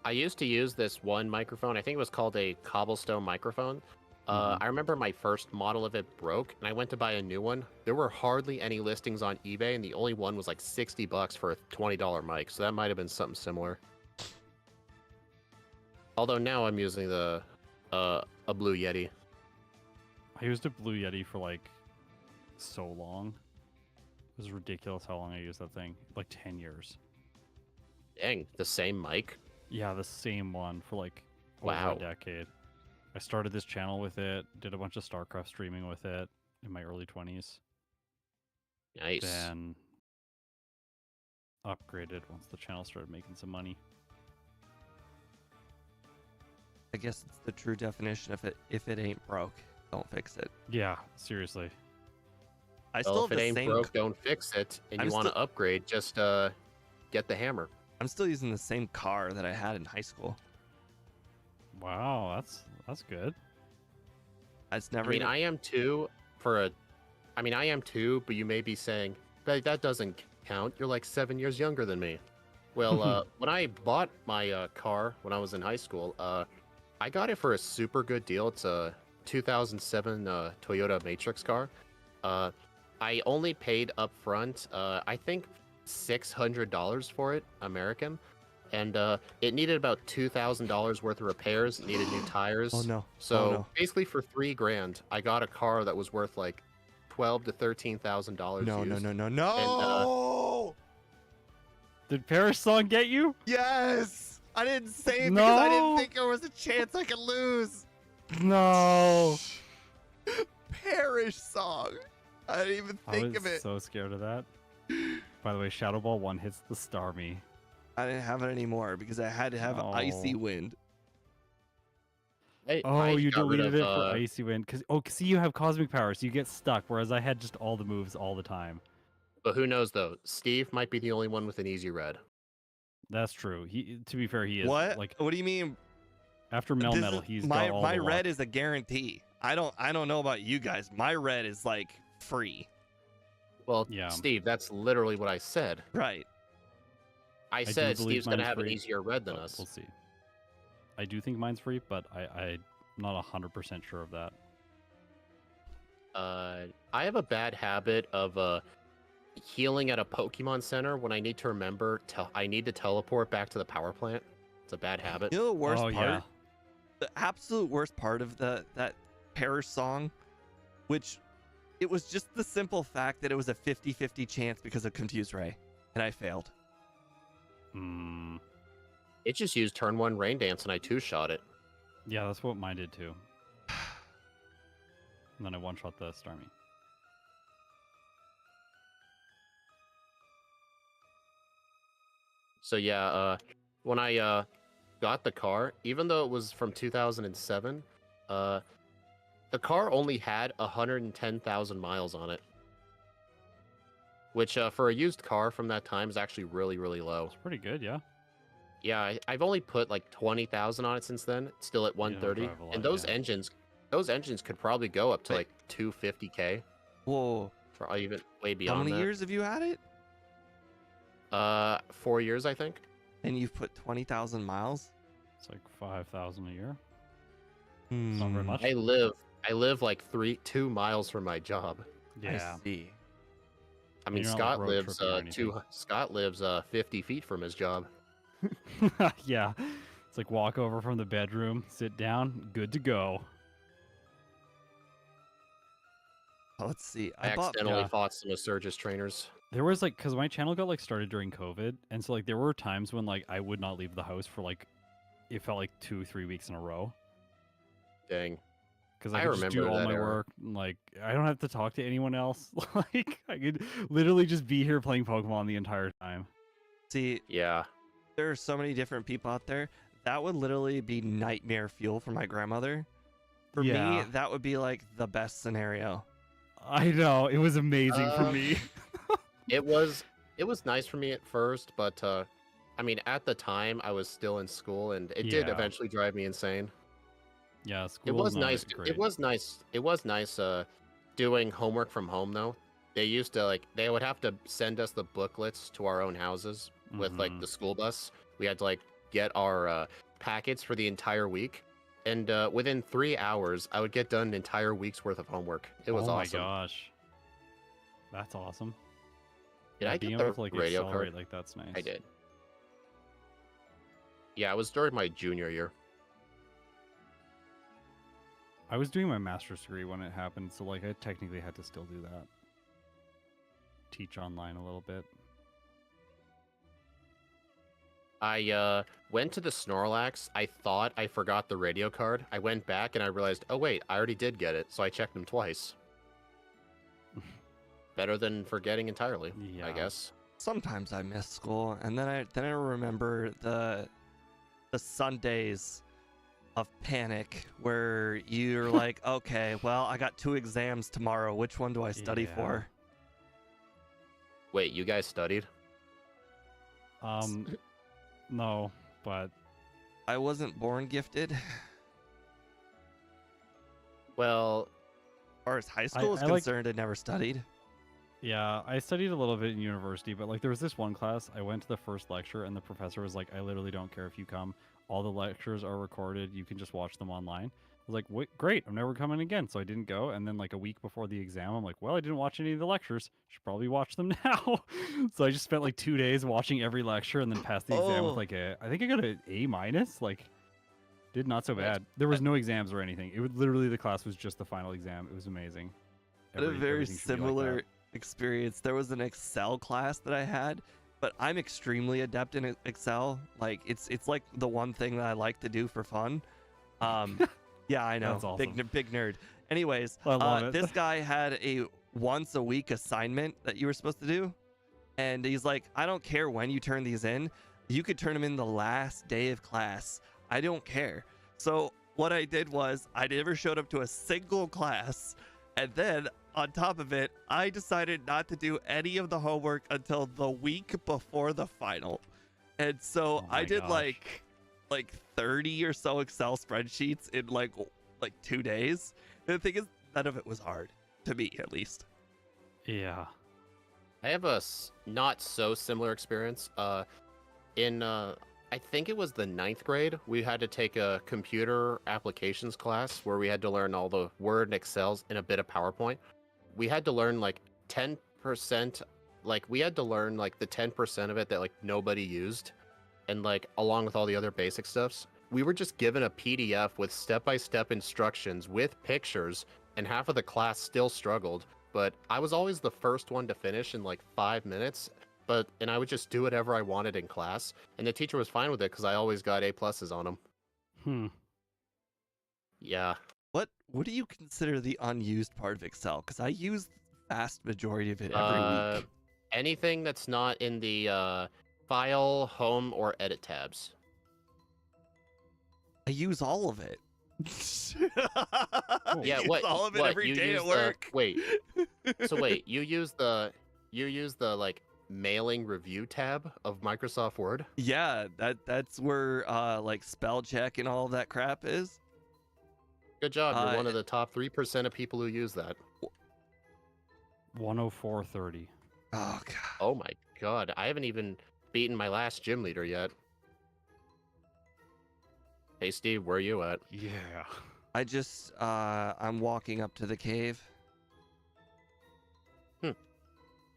I used to use this one microphone. I think it was called a cobblestone microphone. I remember my first model of it broke, and I went to buy a new one. There were hardly any listings on eBay, and the only one was like $60 for a $20 mic. So that might have been something similar. Although now I'm using the a Blue Yeti. I used a Blue Yeti for like so long. It was ridiculous how long I used that thing. Like 10 years. Dang, the same mic. Yeah, the same one for like Wow. over a decade. I started this channel with it, did a bunch of StarCraft streaming with it in my early 20s. Nice. Then upgraded once the channel started making some money. I guess it's the true definition of it. If it ain't broke, don't fix it. Yeah, seriously. I Well, still if have it the ain't same. broke, don't fix it. And I'm you want to still- upgrade, just get the hammer. I'm still using the same car that I had in high school. Wow, that's good. It's I never. mean, even- I am too, but you may be saying, that doesn't count. You're like 7 years younger than me. Well, when I bought my car when I was in high school, I got it for a super good deal. It's a 2007 Toyota Matrix car. I only paid up front, I think $600 for it, American. And it needed about $2,000 worth of repairs. It needed new tires. Oh no. So Oh, no. basically, for $3,000, I got a car that was worth like $12,000 to $13,000 No, no, used. no, no, no. Did Paris song get you? Yes. I didn't say it because I didn't No. think there was a chance I could lose. No. Parish song. I didn't even think I of was it. so scared of that. By the way, Shadow Ball 1 hits the Starmie. I didn't have it anymore because I had to have icy Oh. wind. Oh, you got rid deleted of, it for Icy Wind. See, you have cosmic power, so you get stuck, whereas I had just all the moves all the time. But who knows though? Steve might be the only one with an easy red. That's true. To be fair, he is. What? Like, What do you mean? after Melmetal, he's my got all my the red luck. is a guarantee. I don't know about you guys. My red is like free. Well, Yeah. Steve, that's literally what I said. Right. I do said believe Steve's gonna mine's have an free, easier red than but us. We'll see. I do think mine's free, but I'm not 100% sure of that. I have a bad habit of healing at a Pokemon Center when I need to remember I need to teleport back to the power plant. It's a bad habit. You know the worst Oh, part? yeah. The absolute worst part of that Parish song, which it was just the simple fact that it was a 50-50 chance because of Confuse Ray, and I failed. Hmm. It just used turn 1 Rain Dance and I 2-shot it. Yeah, that's what mine did too. And then I one-shot the Starmie. So yeah, when I got the car, even though it was from 2007, the car only had 110,000 miles on it, which for a used car from that time is actually really, really low. It's pretty good, yeah. Yeah, I've only put like 20,000 on it since then. It's still at You don't 130, drive a lot, and those yeah. engines could probably go up to Wait. like 250K, Whoa. or even way How beyond many that. years have you had it? 4 years, I think. And you've put 20,000 miles? It's like 5,000 a year. Hmm. It's not very much. I live like 2 miles from my job. Yeah. I see. I mean, you're not, like, Scott road lives tripping or anything. Scott lives 50 feet from his job. Yeah. It's like walk over from the bedroom, sit down, good to go. Oh, let's see. I bought accidentally yeah. fought some Surges trainers. There was like, because my channel got like started during COVID, and so like there were times when like I would not leave the house for like it felt like 2-3 weeks in a row. Dang. Because I I could just do remember all that my era. work. Like, I don't have to talk to anyone else. Like, I could literally just be here playing Pokemon the entire time. See, Yeah. there are so many different people out there. That would literally be nightmare fuel for my grandmother. For me, Yeah. that would be like the best scenario. I know. It was amazing for me. It was nice for me at first, but I mean, at the time I was still in school, and it did Yeah. eventually drive me insane. Yeah, It school was is not nice. great. It was nice. It was nice doing homework from home though. They used to they would have to send us the booklets to our own houses with like the school bus. We had to like get our packets for the entire week. And within 3 hours, I would get done an entire week's worth of homework. It was oh awesome. my gosh. That's awesome. Did I being get able the to like radio accelerate card? like that's nice. I did. Yeah, it was during my junior year. I was doing my master's degree when it happened, so like I technically had to still do that. Teach online a little bit. I went to the Snorlax. I thought I forgot the radio card. I went back and I realized, oh wait, I already did get it. So I checked them twice. Better than forgetting entirely, I Yeah. guess. Sometimes I miss school, and then I remember the Sundays of panic where you're like, okay, well, I got 2 exams tomorrow. Which one do I study Yeah. for? Wait, you guys studied? No, but I wasn't born gifted. Well, As far as high school is I like- concerned, I never studied. yeah, I studied a little bit in university, but like there was this one class, I went to the first lecture and the professor was like, I literally don't care if you come. All the lectures are recorded. You can just watch them online. I was like, wait, great, I'm never coming again. So I didn't go. And then like a week before the exam, I'm like, well, I didn't watch any of the lectures. Should probably watch them now. So I just spent like 2 days watching every lecture and then passed the exam with Oh. like I think I got an A minus. Like, did not so Nice. bad. There was no exams or anything. It was literally the class was just the final exam. It was amazing. I had a very Everything should be like similar that. experience. There was an Excel class that I had, but I'm extremely adept in Excel. Like it's like the one thing that I like to do for fun. Yeah, I know. That's awesome. Big nerd. Anyways, I love it. this guy had a once a week assignment that you were supposed to do, and he's like, I don't care when you turn these in. You could turn them in the last day of class. I don't care. So what I did was I never showed up to a single class, and then on top of it, I decided not to do any of the homework until the week before the final. And so Oh my I did gosh. like 30 or so Excel spreadsheets in like 2 days. And the thing is, none of it was hard, to me at least. Yeah. I have a not so similar experience. In I think it was the 9th grade, we had to take a computer applications class where we had to learn all the Word and Excels and a bit of PowerPoint. We had to learn like 10%, like we had to learn like the 10% of it that like nobody used, and like along with all the other basic stuffs. We were just given a PDF with step-by-step instructions with pictures, and half of the class still struggled. But I was always the first one to finish in like 5 minutes. And I would just do whatever I wanted in class, and the teacher was fine with it because I always got A+ on them. Yeah. What do you consider the unused part of Excel? Because I use the vast majority of it every week. Anything that's not in the file, home, or edit tabs. I use all of it. I Yeah, use what? all of it what, every you day use at work. Wait. So wait, you use the like mailing review tab of Microsoft Word? Yeah, that's where like spell check and all of that crap is. Good job. You're one of the top 3% of people who use that. 104.30. Oh god. Oh my god, I haven't even beaten my last gym leader yet. Hey Steve, where are you at? Yeah. I just I'm walking up to the cave.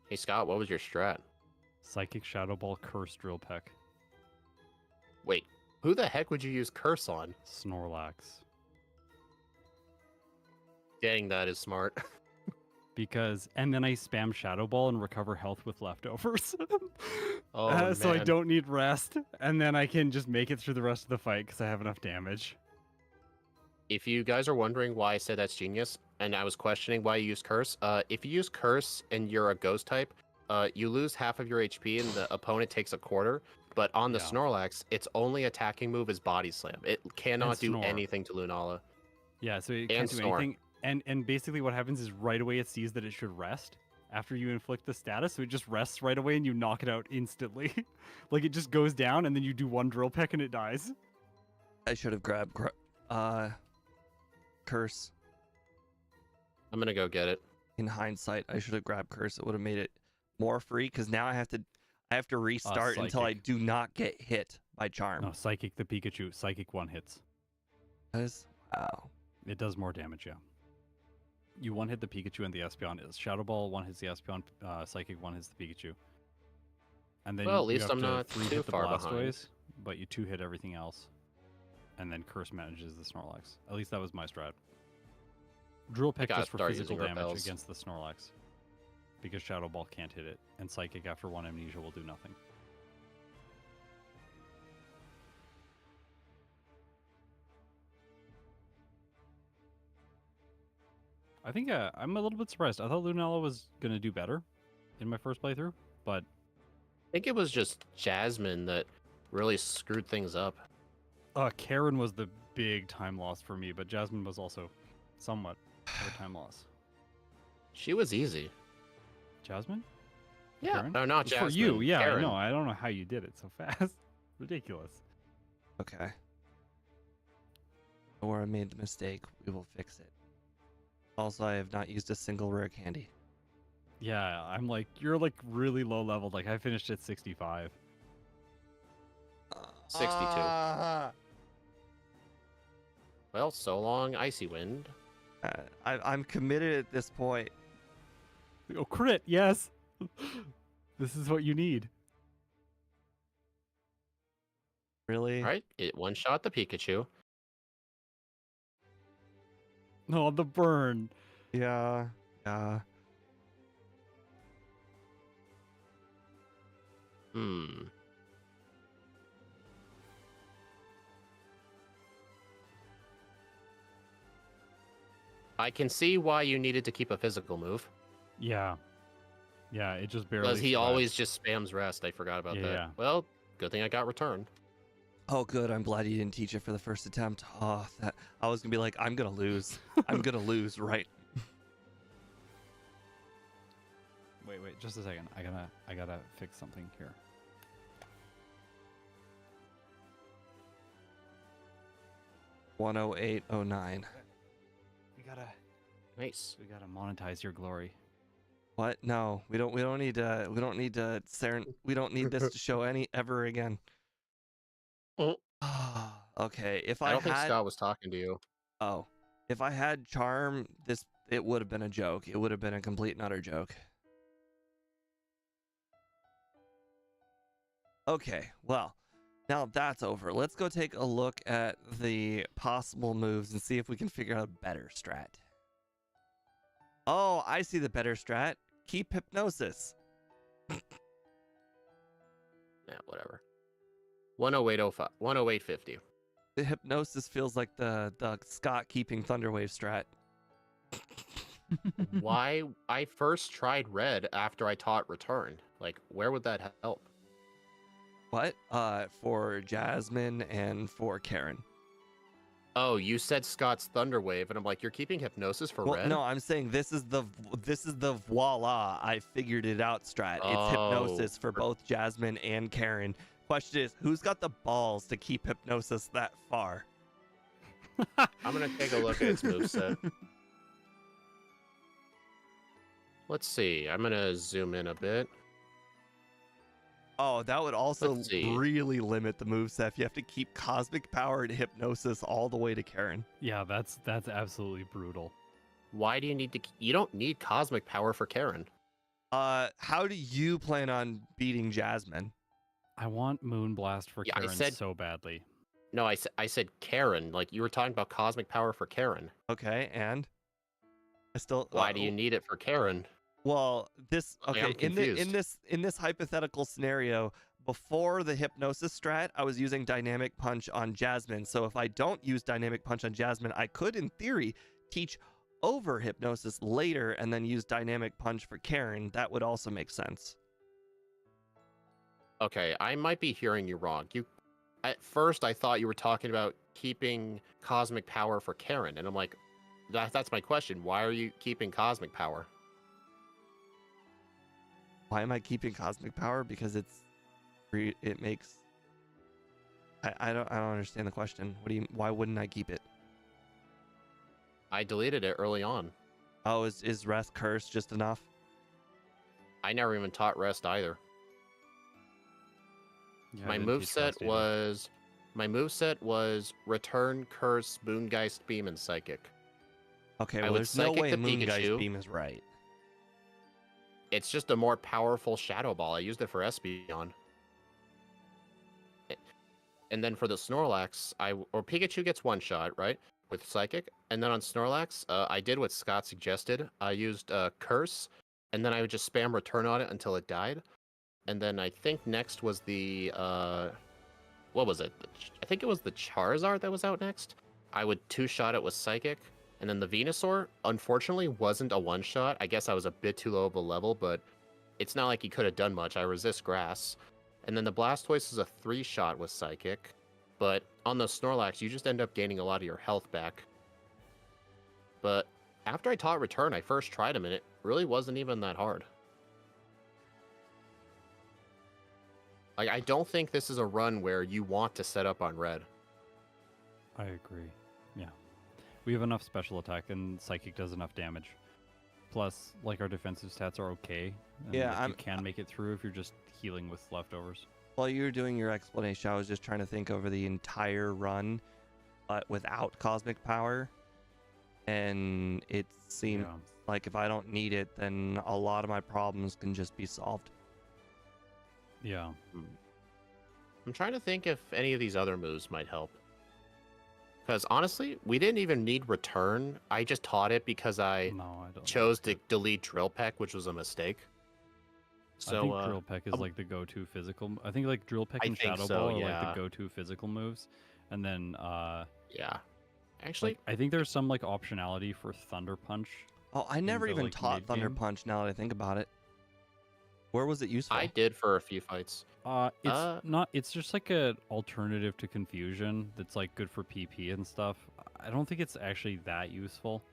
Hey Scott, what was your strat? Psychic Shadow Ball Curse Drill Peck. Wait, who the heck would you use Curse on? Snorlax. Dang, that is smart. and then I spam Shadow Ball and recover health with leftovers. Oh, So I man. don't need rest, and then I can just make it through the rest of the fight because I have enough damage. If you guys are wondering why I said that's genius, and I was questioning why you use Curse, if you use Curse and you're a Ghost type, you lose half of your HP and the opponent takes a quarter. But on the Yeah. Snorlax, its only attacking move is Body Slam. It cannot do Snore. anything to Lunala. Yeah, so it And can't do Snore. anything. And basically what happens is right away it sees that it should rest after you inflict the status, so it just rests right away and you knock it out instantly. Like it just goes down and then you do one drill peck and it dies. I should have grabbed Curse. I'm gonna go get it. In hindsight, I should have grabbed Curse. It would have made it more free because now I have to restart until I Psychic. do not get hit by Charm. No, Psychic the Pikachu. Psychic one hits. That is, wow. It does more damage, yeah. You one hit the Pikachu and the Espeon. Shadow Ball one hits the Espeon, Psychic one hits the Pikachu. And then Well, at you least have I'm to not three too hit the far behind. Blastoise, but you 2-hit everything else. And then Curse manages the Snorlax. At least that was my strat. Drill Peck gotta just for start physical using damage repels. against the Snorlax. Because Shadow Ball can't hit it, and Psychic after 1 Amnesia will do nothing. I think I'm a little bit surprised. I thought Lunala was going to do better in my first playthrough, but I think it was just Jasmine that really screwed things up. Karen was the big time loss for me, but Jasmine was also somewhat of a time loss. She was easy. Jasmine? Yeah. Karen? No, not Jasmine. For you, yeah, Karen. I know. I don't know how you did it so fast. Ridiculous. Okay. Where I made the mistake, we will fix it. Also, I have not used a single rare candy. Yeah, I'm like, you're like really low leveled. Like, I finished at 65. 62. Well, so long, Icy Wind. I'm committed at this point. Oh, crit, yes! This is what you need. Really? All right, it one-shot the Pikachu. No, the burn. Yeah. Yeah. Hmm. I can see why you needed to keep a physical move. Yeah. Yeah, it just barely. Because he survived. always just spams rest. I forgot about that. Yeah. Well, good thing I got return. Oh, good. I'm glad you didn't teach it for the first attempt. Oh, I was gonna be like, I'm gonna lose. I'm gonna lose, right? Wait, just a second. I gotta fix something here. $108.09. Nice. We gotta monetize your glory. What? No, we don't need we don't need this to show any ever again. Oh. Okay, if I I don't think had Scott was talking to you. oh, if I had charm, it would have been a joke. It would have been a complete and utter joke. Okay, well, now that's over. Let's go take a look at the possible moves and see if we can figure out a better strat. Oh, I see the better strat. Keep Hypnosis. Yeah, whatever. 108.05. 108.50. The Hypnosis feels like the Scott keeping Thunderwave strat. Why? I first tried red after I taught return. Like, where would that help? What? For Jasmine and for Karen. Oh, you said Scott's Thunderwave, and I'm like, you're keeping Hypnosis for Well, red? no, I'm saying this is the voila, I figured it out strat. It's Hypnosis for both Jasmine and Karen. Question is, who's got the balls to keep Hypnosis that far? I'm gonna take a look at its moveset. Let's see. I'm gonna zoom in a bit. Oh, that would also Let's see. really limit the moveset if you have to keep Cosmic Power and Hypnosis all the way to Karen. Yeah, that's absolutely brutal. Why do you need to? You don't need Cosmic Power for Karen. How do you plan on beating Jasmine? I want Moonblast for Yeah, I Karen said- so badly. No, I said Karen. Like, you were talking about Cosmic Power for Karen. Okay, and I still. Why do you need it for Karen? Well, this I am okay. confused. In this hypothetical scenario, before the hypnosis strat, I was using dynamic punch on Jasmine. So if I don't use dynamic punch on Jasmine, I could, in theory, teach over hypnosis later and then use dynamic punch for Karen. That would also make sense. Okay, I might be hearing you wrong. At first, I thought you were talking about keeping cosmic power for Karen, and I'm like, that's my question. Why are you keeping cosmic power? Why am I keeping cosmic power? Because it makes. I don't understand the question. What do you? Why wouldn't I keep it? I deleted it early on. Oh, is Wrath Curse just enough? I never even taught rest either. Yeah, I My didn't teach rest either. my moveset was Return, Curse, Moongeist, Beam, and Psychic. Okay, I well, would there's no Psychic way the Moongeist Pikachu. Beam is right. It's just a more powerful Shadow Ball. I used it for Espeon. And then for the Snorlax, or Pikachu gets one shot, right? With Psychic. And then on Snorlax, I did what Scott suggested. I used Curse, and then I would just spam Return on it until it died. And then I think next was the what was it? I think it was the Charizard that was out next. I would two-shot it with Psychic, and then the Venusaur, unfortunately, wasn't a one-shot. I guess I was a bit too low of a level, but it's not like he could have done much. I resist Grass. And then the Blastoise is a three-shot with Psychic, but on the Snorlax, you just end up gaining a lot of your health back. But after I taught Return, I first tried him, and it really wasn't even that hard. Like, I don't think this is a run where you want to set up on red. I agree. Yeah. We have enough special attack and Psychic does enough damage. Plus, like, our defensive stats are okay. And Yeah, you can make it through if you're just healing with leftovers. While you were doing your explanation, I was just trying to think over the entire run, but without cosmic power. And it seemed like if I don't need it, then a lot of my problems can just be solved. Yeah. I'm trying to think if any of these other moves might help. Because honestly, we didn't even need Return. I just taught it because I chose to delete Drill Peck, which was a mistake. So I think Drill Peck is like the go-to physical. I think like Drill Peck and Shadow Ball are like the go-to physical moves. And then yeah. Actually, like, I think there's some like optionality for Thunder Punch. Oh, I never even taught Thunder Punch now that I think about it. Where was it useful? I did for a few fights. It's just like an alternative to Confusion that's like good for PP and stuff. I don't think it's actually that useful.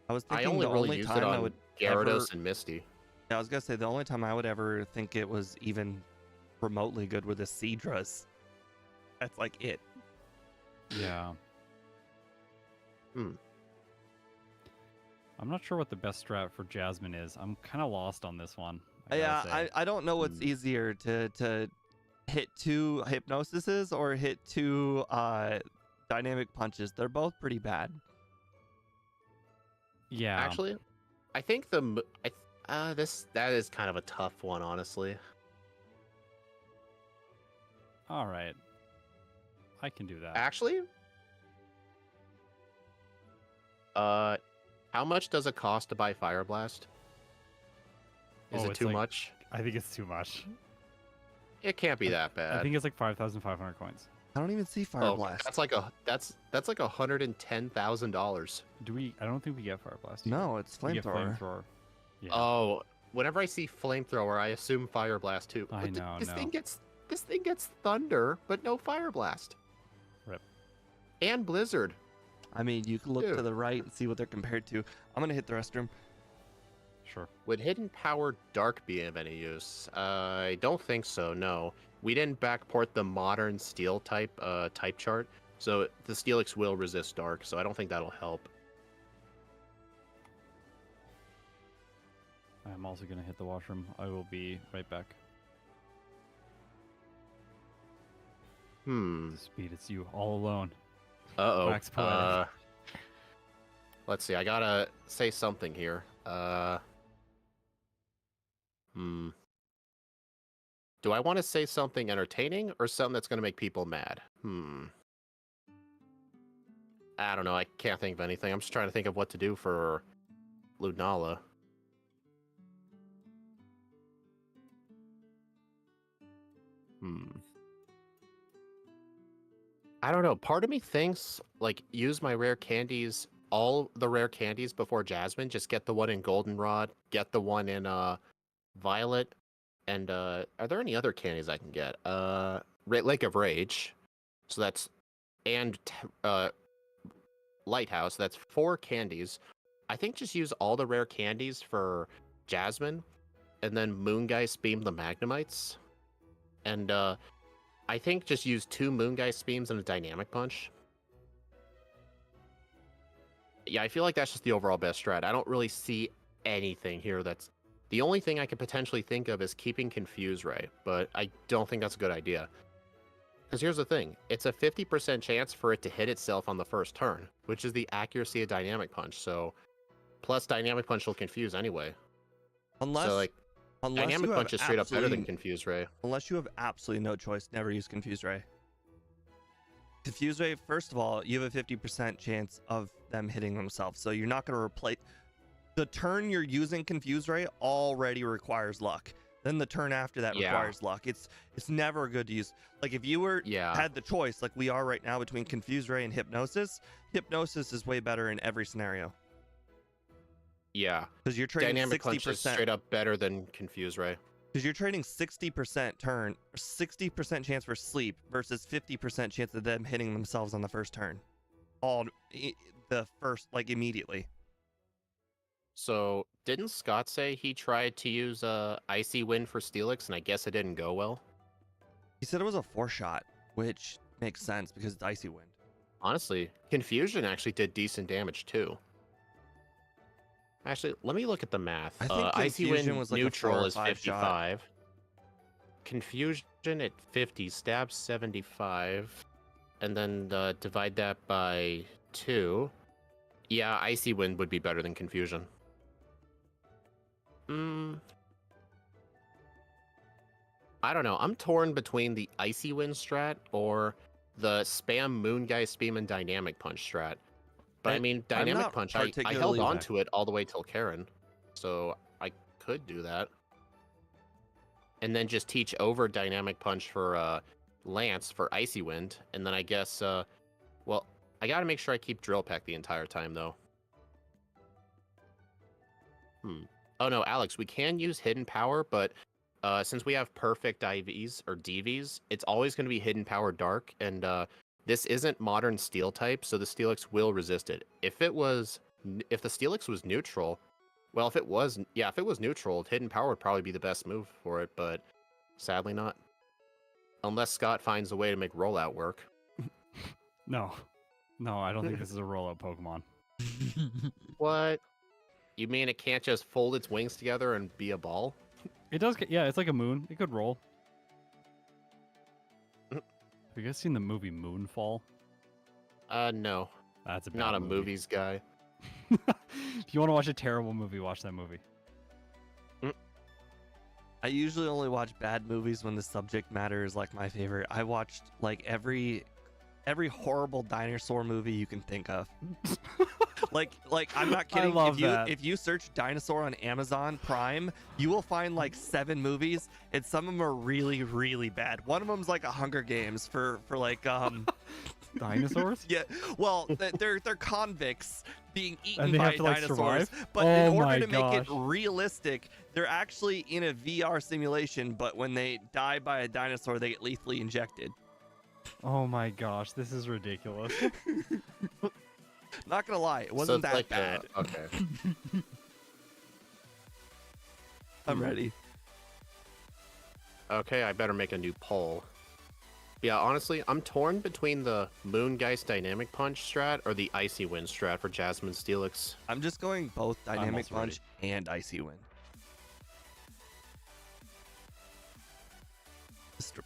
I was thinking only the really only used time it on I would Gyarados and Misty. Yeah, I was gonna say the only time I would ever think it was even remotely good were the Seadras. That's like it. Yeah. I'm not sure what the best strat for Jasmine is. I'm kind of lost on this one. I don't know what's easier to hit two hypnosises or hit two dynamic punches. They're both pretty bad. Yeah. Actually, I think that is kind of a tough one, honestly. All right. I can do that. Actually, how much does it cost to buy Fire Blast? Is it too much? I think it's too much. It can't be that bad. I think it's like 5,500 coins. I don't even see Fire Blast. That's like $110,000. I don't think we get Fire Blast. No, it's Flamethrower. Yeah. Oh, whenever I see Flamethrower, I assume Fire Blast too. I know. This thing gets Thunder, but no Fire Blast. Rip. And Blizzard. I mean, you can look to the right and see what they're compared to. I'm gonna hit the restroom. Sure. Would Hidden Power Dark be of any use? I don't think so, no. We didn't backport the modern Steel type chart, so the Steelix will resist Dark, so I don't think that'll help. I'm also going to hit the washroom. I will be right back. Speed, it's you, all alone. Wax poetic. Let's see, I gotta say something here. Do I want to say something entertaining or something that's going to make people mad? I don't know. I can't think of anything. I'm just trying to think of what to do for Lunala. I don't know. Part of me thinks like use my rare candies, all the rare candies before Jasmine. Just get the one in Goldenrod, get the one in Violet, and are there any other candies I can get? Lake of Rage. So that's and Lighthouse. That's 4 candies. I think just use all the rare candies for Jasmine, and then Moongeist beam the Magnemites, and I think just use 2 Moongeist beams and a Dynamic Punch. Yeah, I feel like that's just the overall best strat. I don't really see anything here that's... The only thing I could potentially think of is keeping Confuse Ray, but I don't think that's a good idea. Because here's the thing, it's a 50% chance for it to hit itself on the first turn, which is the accuracy of Dynamic Punch, so... Plus Dynamic Punch will confuse anyway. Unless, so, like, Dynamic Punch is straight up better than Confuse Ray. Unless you have absolutely no choice, never use Confuse Ray. Confuse Ray, first of all, you have a 50% chance of them hitting themselves, so you're not going to replace... The turn you're using Confuse Ray already requires luck. Then the turn after that requires luck. It's never good to use. Like, if you had the choice, like we are right now, between Confuse Ray and Hypnosis, Hypnosis is way better in every scenario. Yeah. Because you're trading Dynamic 60%. Punch is straight up better than Confuse Ray. Because you're trading 60% turn, 60% chance for sleep versus 50% chance of them hitting themselves on the first turn. Immediately. So, didn't Scott say he tried to use Icy Wind for Steelix, and I guess it didn't go well? He said it was a 4-shot, which makes sense because it's Icy Wind. Honestly, Confusion actually did decent damage too. Actually, let me look at the math. I think Icy Wind was like neutral is 55 55. Confusion at 50, stab 75. And then divide that by 2. Yeah, Icy Wind would be better than Confusion. I don't know. I'm torn between the Icy Wind strat or the spam Moongeist Beam and Dynamic Punch strat. But I mean, Dynamic Punch, I held on to it all the way till Karen. So I could do that. And then just teach over Dynamic Punch for Lance for Icy Wind. And then I guess, well, I gotta make sure I keep Drill Peck the entire time, though. Oh no, Alex, we can use Hidden Power, but since we have perfect IVs or DVs, it's always going to be Hidden Power Dark, and this isn't modern Steel type, so the Steelix will resist it. If the Steelix was neutral, well, if it was neutral, Hidden Power would probably be the best move for it, but sadly not. Unless Scott finds a way to make rollout work. No, I don't think this is a rollout Pokemon. What? You mean it can't just fold its wings together and be a ball? It does. Yeah, it's like a moon. It could roll. Have you guys seen the movie Moonfall? No. That's a bad not a movie. movies guy. If you want to watch a terrible movie, watch that movie. I usually only watch bad movies when the subject matter is like my favorite. I watched like every horrible dinosaur movie you can think of. like I'm not kidding. If you search dinosaur on Amazon Prime, you will find like 7 movies, and some of them are really, really bad. One of them's like a Hunger Games for like dinosaurs. Yeah, well, they're convicts being eaten they by have to, like, dinosaurs. survive? But in Oh order my to make it gosh. realistic, they're actually in a VR simulation. But when they die by a dinosaur, they get lethally injected. Oh my gosh, this is ridiculous. Not gonna lie, it wasn't that like bad. Okay. I'm ready. Okay, I better make a new poll. Yeah, honestly, I'm torn between the Moongeist Dynamic Punch strat or the Icy Wind strat for Jasmine Steelix. I'm just going both Dynamic also Punch and Icy Wind.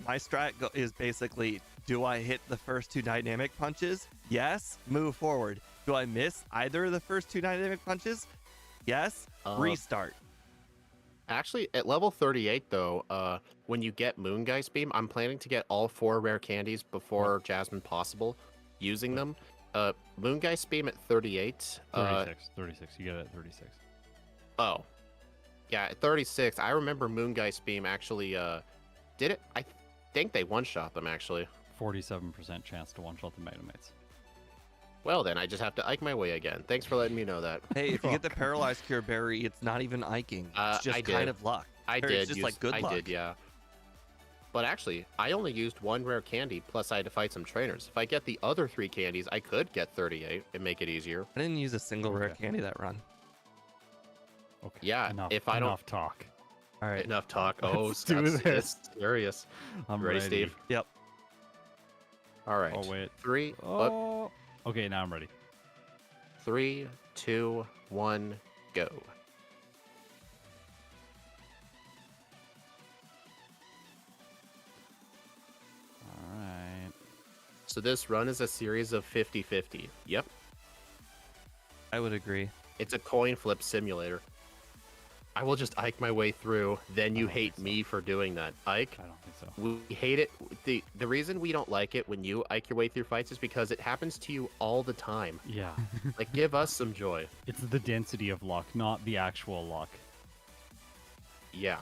My strat is basically, do I hit the first 2 Dynamic Punches? Yes, move forward. Do I miss either of the first 2 Dynamic Punches? Yes, restart. Actually, at level 38, though, when you get Moongeist Beam, I'm planning to get all 4 rare candies before Jasmine possible, using them. Moongeist Beam at 38. 36. You get it at 36. Oh, yeah, at 36. I remember Moongeist Beam actually did it. I think they one-shot them actually. 47% chance to one-shot the Magnemites. Well, then I just have to Ike my way again. Thanks for letting me know that. Hey, if you get the Paralyzed Cure Berry, it's not even iking. It's just I kind did. of luck. I Or did. It's just like good luck. I did, yeah. But actually, I only used one rare candy, plus I had to fight some trainers. If I get the other 3 candies, I could get 38 and make it easier. I didn't use a single rare Okay. candy that run. Okay. Yeah, Enough, if I don't- enough talk. All right. Enough talk. Oh, Let's do Scott's this. it's serious. I'm Ready, ready. Steve? Yep. All right. Oh wait. 3, Oh. Okay, now I'm ready. 3, 2, 1, go. All right. So this run is a series of 50-50. Yep. I would agree. It's a coin flip simulator. I will just Ike my way through, then you don't hate think so. me for doing that. Ike, I don't think so. we hate it. The reason we don't like it when you Ike your way through fights is because it happens to you all the time. Yeah. Like, give us some joy. It's the density of luck, not the actual luck. Yeah.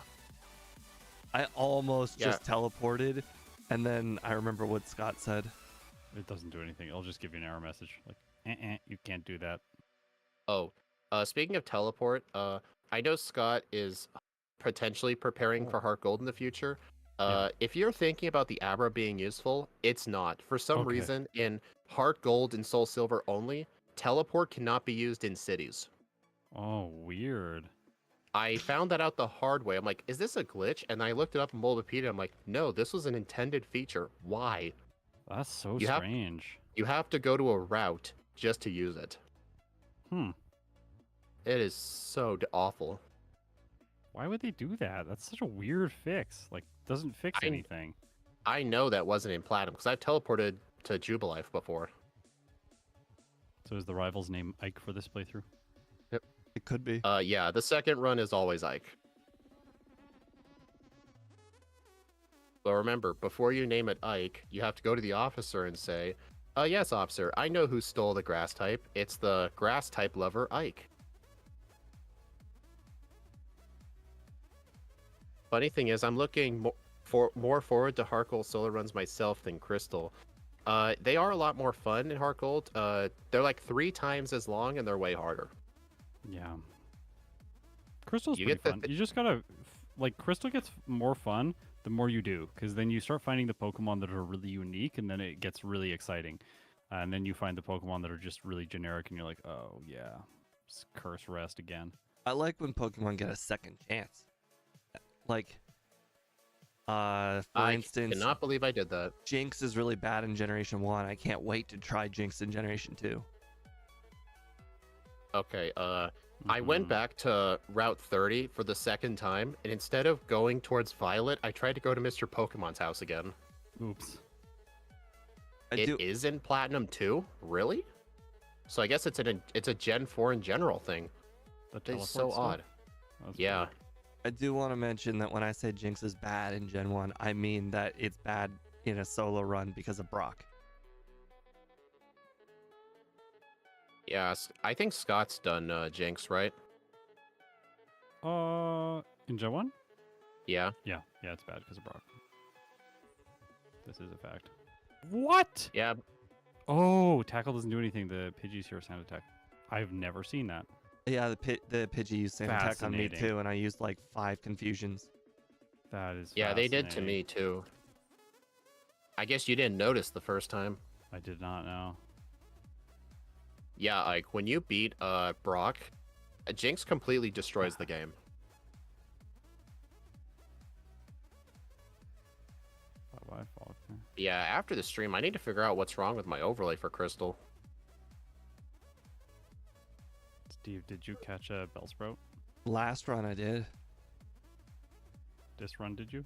I almost Yeah. just teleported, and then I remember what Scott said. It doesn't do anything. It'll just give you an error message. Like, you can't do that. Oh, speaking of teleport, I know Scott is potentially preparing for Heart Gold in the future. If you're thinking about the Abra being useful, it's not. For some Okay. reason, in Heart Gold and Soul Silver only, teleport cannot be used in cities. Oh, weird. I found that out the hard way. I'm like, is this a glitch? And I looked it up in Multiplier. I'm like, no, this was an intended feature. Why? That's so You have- strange. You have to go to a route just to use it. Hmm. It is so awful. Why would they do that? That's such a weird fix. Like, doesn't fix I- anything. I know that wasn't in Platinum because I've teleported to Jubilife before. So is the rival's name Ike for this playthrough? It could be. Yeah, the second run is always Ike. But remember, before you name it Ike, you have to go to the officer and say, yes, officer, I know who stole the grass type. It's the grass type lover, Ike. Funny thing is, I'm looking more forward to Heart Gold solo runs myself than Crystal. They are a lot more fun in Heart Gold. They're like 3 times as long and they're way harder. Yeah. Crystal's You pretty get the fun. You just gotta, like, Crystal gets more fun the more you do, because then you start finding the Pokemon that are really unique, and then it gets really exciting. And then you find the Pokemon that are just really generic, and you're like, oh, yeah, Curse Rest again. I like when Pokemon get a second chance. Like, for I instance, cannot believe I did that. Jinx is really bad in Generation 1. I can't wait to try Jinx in Generation 2. Okay, I went Mhm. back to Route 30 for the second time, and instead of going towards Violet, I tried to go to Mr. Pokemon's house again. Oops. It is in Platinum too? Really? So I guess it's a Gen 4 in general thing. The It's so teleport stuff? odd. That's Yeah. weird. I do want to mention that when I say Jinx is bad in Gen 1, I mean that it's bad in a solo run because of Brock. Yeah, I think Scott's done Jinx, right? In Gen 1? Yeah. Yeah, it's bad because of Brock. This is a fact. What? Yeah. Oh, Tackle doesn't do anything. The Pidgey's Hero Sound Attack. I've never seen that. Yeah, the Pidgey used same attack on me Fascinating. too, and I used like 5 confusions. That is Yeah, they did to fascinating. me too. I guess you didn't notice the first time. I did not know. Yeah, Ike, when you beat Brock, Jinx completely destroys the game. Bye-bye, Faulkner. Yeah, after the stream, I need to figure out what's wrong with my overlay for Crystal. Steve, did you catch a Bellsprout? Last run I did. This run, did you?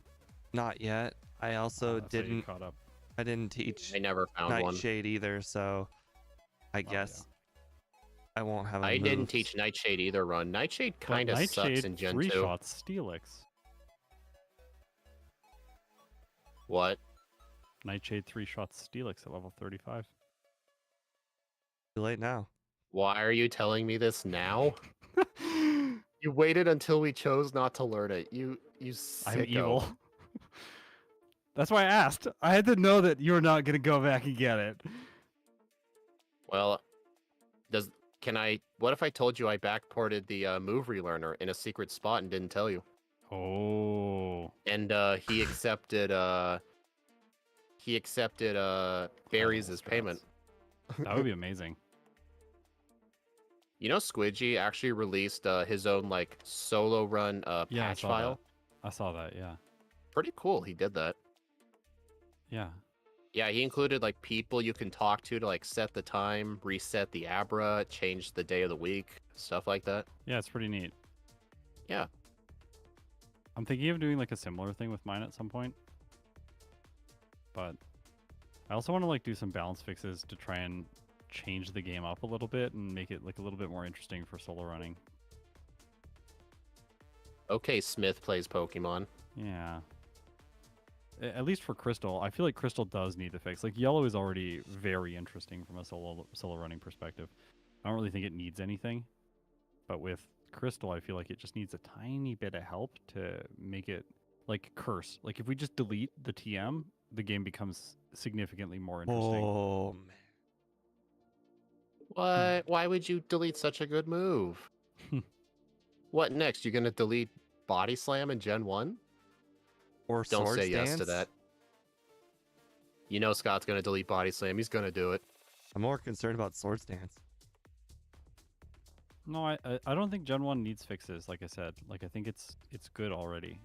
Not yet. I also That's how you didn't caught up. I didn't teach I never found one. Nightshade either, so I guess I won't have a I didn't move. teach Nightshade either run. Nightshade But kind of sucks Nightshade in Gen 2. 3-shots Steelix. What? Nightshade 3-shots Steelix at level 35. Too late now. Why are you telling me this now? You waited until we chose not to learn it. You I'm sicko. evil. That's why I asked. I had to know that you were not going to go back and get it. Well, what if I told you I backported the move relearner in a secret spot and didn't tell you? Oh. And he accepted berries as payment. That would be amazing. You know, Squidgy actually released his own like solo run Yeah, patch file. I saw that, yeah. Pretty cool. He did that. Yeah. Yeah, he included like people you can talk to like set the time, reset the Abra, change the day of the week, stuff like that. Yeah, it's pretty neat. Yeah. I'm thinking of doing like a similar thing with mine at some point. But I also want to like do some balance fixes to try and change the game up a little bit and make it like a little bit more interesting for solo running. Okay, Smith plays Pokemon. Yeah. At least for Crystal, I feel like Crystal does need the fix. Like Yellow is already very interesting from a solo running perspective. I don't really think it needs anything, but with Crystal, I feel like it just needs a tiny bit of help to make it like Curse. Like if we just delete the TM, the game becomes significantly more interesting. Oh man. What? Why would you delete such a good move? What next? You're gonna delete Body Slam in Gen 1? Or Don't Sword say Stance? yes to that. You know Scott's gonna delete Body Slam. He's gonna do it. I'm more concerned about Sword Stance. No, I don't think Gen 1 needs fixes, like I said. Like I think it's good already.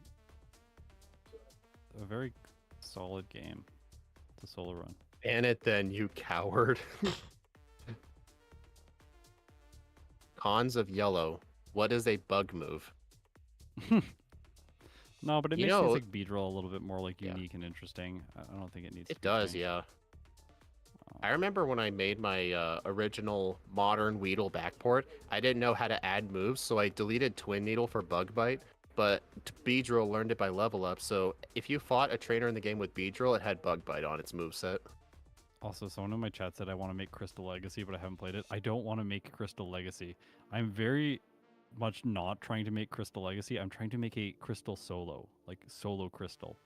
A very solid game to solo run. Ban it then, you coward. Cons of Yellow. What is a bug move? No, but it You makes know- things like Beedrill a little bit more like Yeah. unique and interesting. I don't think it needs. It to be does, changed. yeah. I remember when I made my original modern Weedle backport, I didn't know how to add moves, so I deleted Twin Needle for Bug Bite, but Beedrill learned it by level up, so if you fought a trainer in the game with Beedrill, it had Bug Bite on its moveset. Also, someone in my chat said I want to make Crystal Legacy, but I haven't played it. I don't want to make Crystal Legacy. I'm very much not trying to make Crystal Legacy. I'm trying to make a Crystal Solo, like Solo Crystal.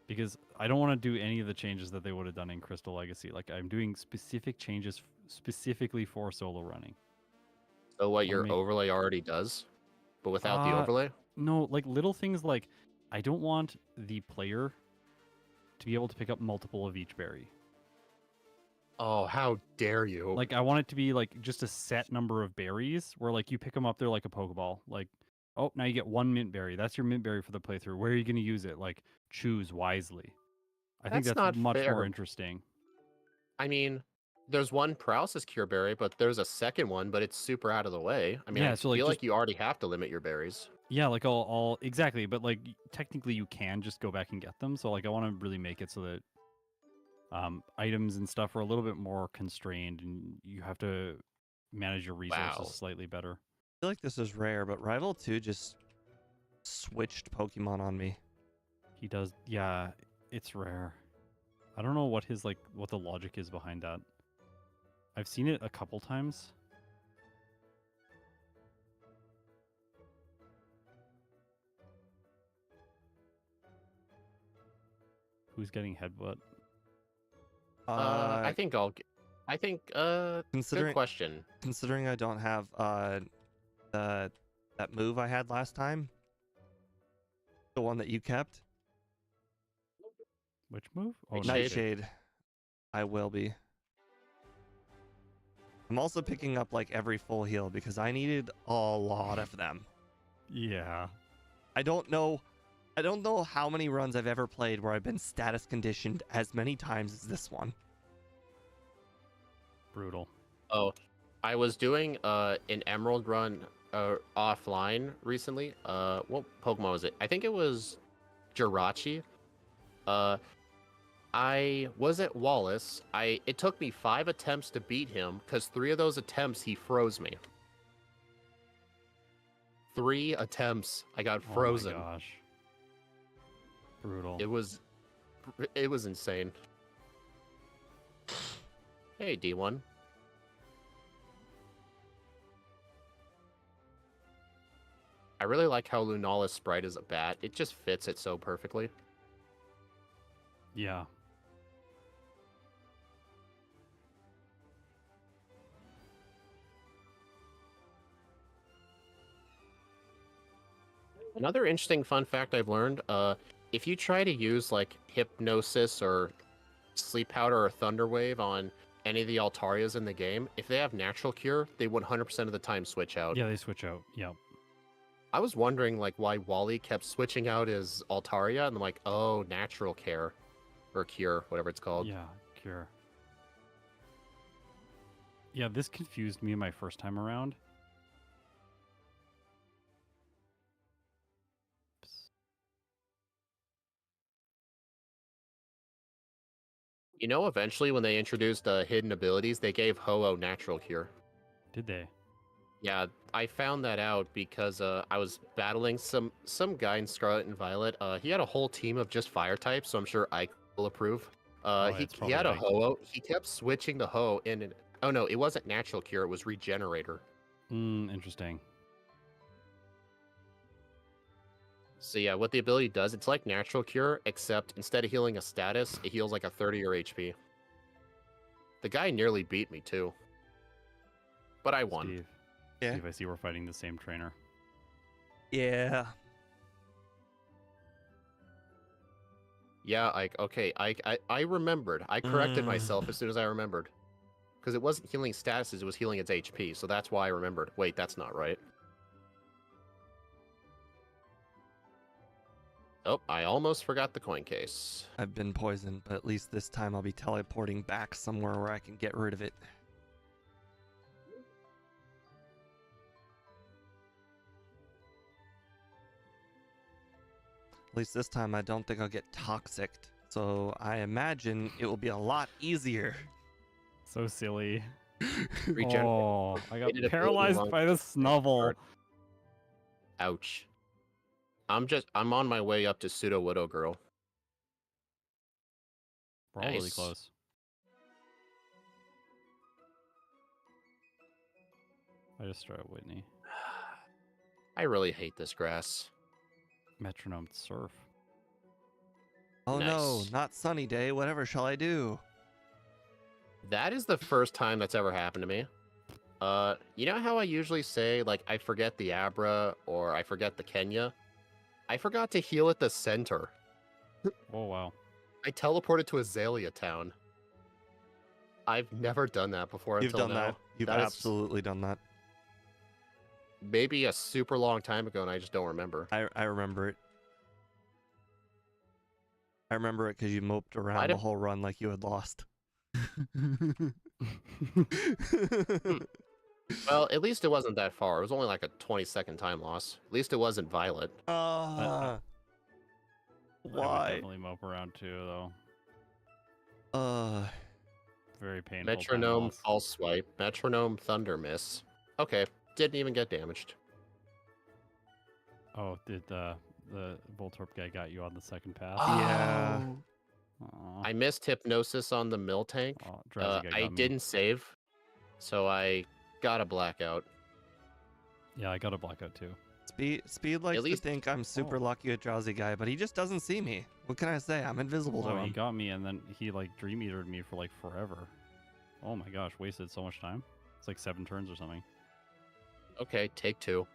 Because I don't want to do any of the changes that they would have done in Crystal Legacy. Like, I'm doing specific changes specifically for solo running. So what Wanna your make- overlay already does, but without the overlay? No, like little things like I don't want the player to be able to pick up multiple of each berry. Oh, how dare you. Like I want it to be like just a set number of berries where like you pick them up, they're like a Pokeball. Like, oh, now you get one mint berry. That's your mint berry for the playthrough. Where are you going to use it? Like, choose wisely. I think That's that's not much fair. more interesting. I mean, there's one paralysis cure berry, but there's a second one, but it's super out of the way. I mean, Yeah, I so, like, feel just- like you already have to limit your berries. Yeah, like all exactly, but like technically you can just go back and get them. So like I want to really make it so that items and stuff are a little bit more constrained, and you have to manage your resources Wow. slightly better. I feel like this is rare, but Rival 2 just switched Pokemon on me. He does, yeah. It's rare. I don't know what what the logic is behind that. I've seen it a couple times. Who's getting headbutt? I think good considering question. considering I don't have that move I had last time, the one that you kept, Which move? Oh, Nightshade. Nightshade, I will be. I'm also picking up like every full heal because I needed a lot of them. Yeah. I don't know how many runs I've ever played where I've been status conditioned as many times as this one. Brutal. Oh, I was doing an Emerald run offline recently. What Pokemon was it? I think it was Jirachi. I was at Wallace. It took me 5 attempts to beat him because 3 of those attempts he froze me. 3 attempts, I got frozen. Oh my gosh. Brutal. It was insane. Hey, D1. I really like how Lunala's sprite is a bat. It just fits it so perfectly. Yeah. Another interesting fun fact I've learned, if you try to use like Hypnosis or Sleep Powder or Thunder Wave on any of the Altarias in the game, if they have Natural Cure, they 100% of the time switch out. Yeah, they switch out. Yep. I was wondering like why Wally kept switching out his Altaria, and I'm like, oh, Natural Care or Cure, whatever it's called. Yeah, cure. Yeah, this confused me my first time around. You know, eventually when they introduced hidden abilities, they gave Ho-Oh Natural Cure. Did they? Yeah, I found that out because I was battling some guy in Scarlet and Violet. He had a whole team of just fire types, so I'm sure Ike will approve. It's He had probably a Ike. Ho-Oh. He kept switching the Ho in. And, oh no, it wasn't Natural Cure. It was Regenerator. Interesting. So yeah, what the ability does, it's like Natural Cure, except instead of healing a status, it heals like a 30 or HP. The guy nearly beat me too, but I won. Steve. Yeah. Steve, I see we're fighting the same trainer. Yeah. Yeah, okay, I remembered. I corrected myself as soon as I remembered. Because it wasn't healing statuses, it was healing its HP, so that's why I remembered. Wait, that's not right. Oh, I almost forgot the coin case. I've been poisoned, but at least this time I'll be teleporting back somewhere where I can get rid of it. At least this time I don't think I'll get toxic, so I imagine it will be a lot easier. So silly. Regen. Oh, I got Waited a paralyzed long by the snubble. Ouch. I'm on my way up to Pseudo Widow Girl. We're all really Nice. close. I just started Whitney. I really hate this grass. Metronome surf. Oh no, Nice. not sunny day. Whatever shall I do? That is the first time that's ever happened to me. You know how I usually say, like, I forget the Abra or I forget the Kenya? I forgot to heal at the center. Oh, wow. I teleported to Azalea Town. I've never done that before You've until done now. that. You've That is absolutely done that. maybe a super long time ago and I just don't remember. I remember it. I remember it because you moped around Might the have- whole run like you had lost. Well, at least it wasn't that far. It was only like a 20-second time loss. At least it wasn't Violet. Ah, I would why? definitely mope around too, though. Very painful. time Metronome loss. False Swipe. Metronome Thunder Miss. Okay, didn't even get damaged. Oh, did the Voltorb guy got you on the second pass? Yeah. Aw. I missed Hypnosis on the Mill Tank. Oh, Drowsy guy I got me. didn't save, so I got a Blackout. Yeah, I got a Blackout too. Speed likes least- to think I'm super lucky with Drowsy Guy, but he just doesn't see me. What can I say? I'm invisible to Oh, he him. got me, and then he like Dream Eatered me for like forever. Oh my gosh, wasted so much time. It's like 7 turns or something. Okay, take 2.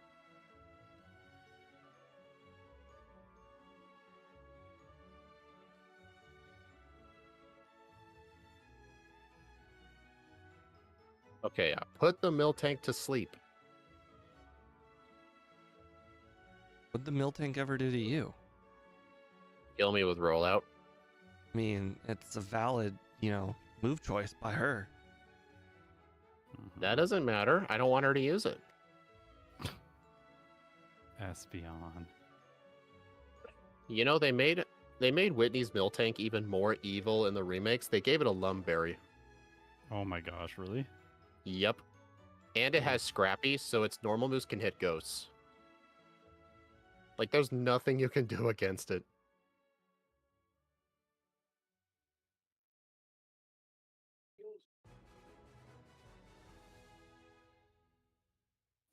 Okay, put the Mill Tank to sleep. What'd the Miltank ever do to you? Kill me with Rollout. I mean, it's a valid, move choice by her. Mhm. That doesn't matter. I don't want her to use it. Espeon. You know, they made Whitney's Mill Tank even more evil in the remakes. They gave it a Lumberry. Oh my gosh, really? Yep. And it has Scrappy, so its normal moves can hit ghosts. Like, there's nothing you can do against it.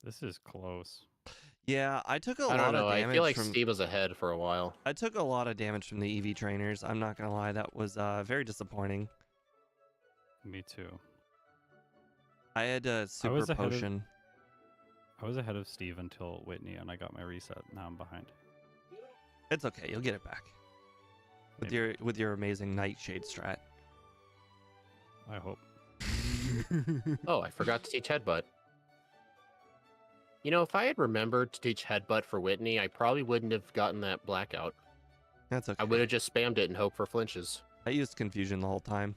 This is close. Yeah, I took a I lot don't of know. I damage feel like from. Steve was ahead for a while. I took a lot of damage from the EV trainers. I'm not gonna lie, that was very disappointing. Me too. I had a super was ahead of- potion. I was ahead of Steve until Whitney, and I got my reset. Now I'm behind. It's okay, you'll get it back. Maybe. With your amazing Nightshade strat. I hope. Oh, I forgot to teach headbutt. You know, if I had remembered to teach headbutt for Whitney, I probably wouldn't have gotten that blackout. That's okay. I would have just spammed it and hoped for flinches. I used confusion the whole time.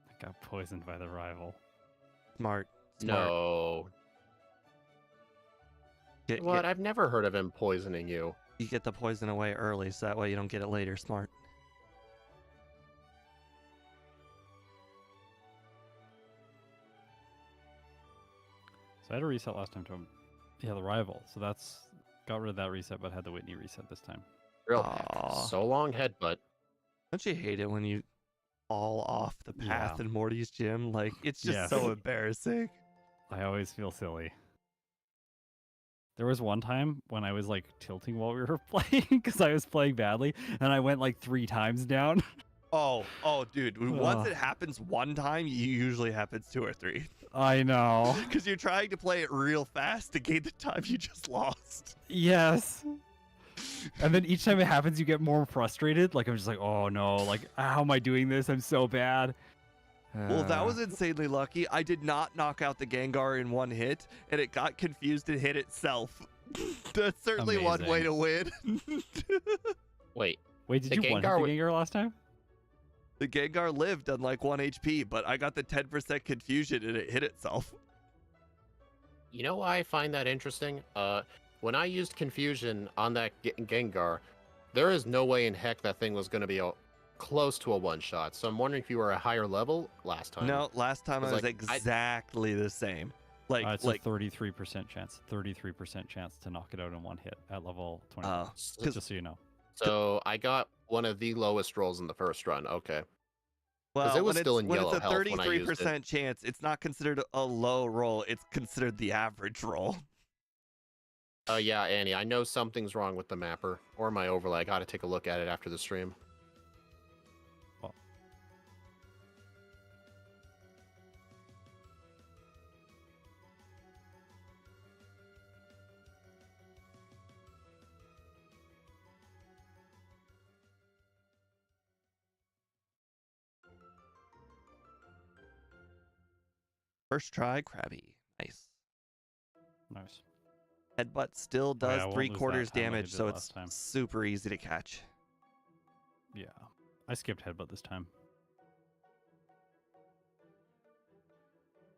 I got poisoned by the rival. Smart. No. What? I've never heard of him poisoning you. You get the poison away early, so that way you don't get it later. Smart. So I had a reset last time to him. Yeah, the rival. So that's got rid of that reset, but had the Whitney reset this time. Real Aw. so long headbutt. Don't you hate it when you fall off the path Yeah. in Morty's gym? Like, it's just Yes. so embarrassing. I always feel silly. There was one time when I was like tilting while we were playing because I was playing badly, and I went like 3 times down. Oh, dude. Once Ugh. it happens one time, it usually happens 2 or 3. I know. Because you're trying to play it real fast to gain the time you just lost. Yes. And then each time it happens, you get more frustrated. Like I'm just like, oh no, like how am I doing this? I'm so bad. Well, that was insanely lucky. I did not knock out the Gengar in one hit, and it got confused and hit itself. That's certainly one way to win. Wait. Wait, did the you one hit Gengar the Gengar last time? The Gengar lived on like 1 HP, but I got the 10% confusion and it hit itself. You know why I find that interesting? When I used confusion on that Gengar, there is no way in heck that thing was going to be close to a one-shot. So I'm wondering if you were a higher level last time. No, last time I was like, exactly the same. It's a 33% chance. 33% chance to knock it out in one hit at level 20. Just so you know. So I got one of the lowest rolls in the first run. Okay. Well, it was still in when yellow it's a health when I used 33% chance, it's not considered a low roll. It's considered the average roll. Yeah, Annie, I know something's wrong with the mapper or my overlay. I got to take a look at it after the stream. Well. First try, Krabby. Nice. Nice. Headbutt still Oh, yeah, does I won't 3 lose that quarters time like I damage, did so last it's time. super easy to catch. Yeah. I skipped headbutt this time.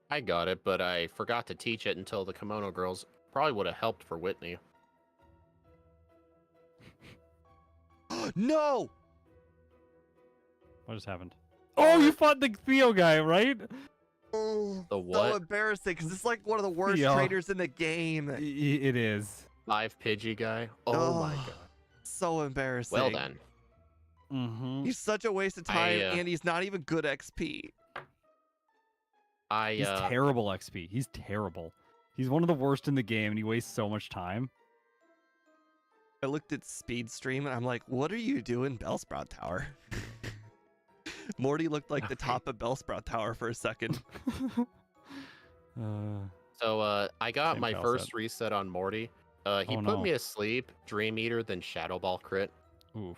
I got it, but I forgot to teach it until the Kimono Girls. Probably would have helped for Whitney. No! What just happened? Oh, you fought the Theo guy, right? Oh, The so what? embarrassing, because it's like one of the worst Yeah. trainers in the game. It is. 5 Pidgey guy. Oh my god. So embarrassing. Well then. Mm-hmm. He's such a waste of time, and he's not even good XP. He's terrible XP. He's terrible. He's one of the worst in the game, and he wastes so much time. I looked at speed stream, and I'm like, what are you doing, Bellsprout Tower? Morty looked like the top of Bellsprout Tower for a second. So I got Same my Cal first said. reset on Morty. He Oh, put no. me asleep, Dream Eater, then Shadow Ball crit. Oof.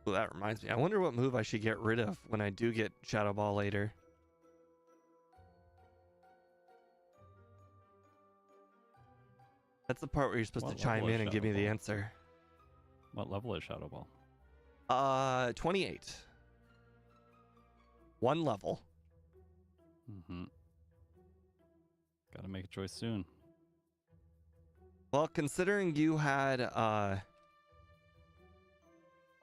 Well, that reminds me. I wonder what move I should get rid of when I do get Shadow Ball later. That's the part where you're supposed What to chime level is in and give me Shadow the Ball? answer. What level is Shadow Ball? 28. 1 level. Mm-hmm. Gotta make a choice soon. Well, considering you had I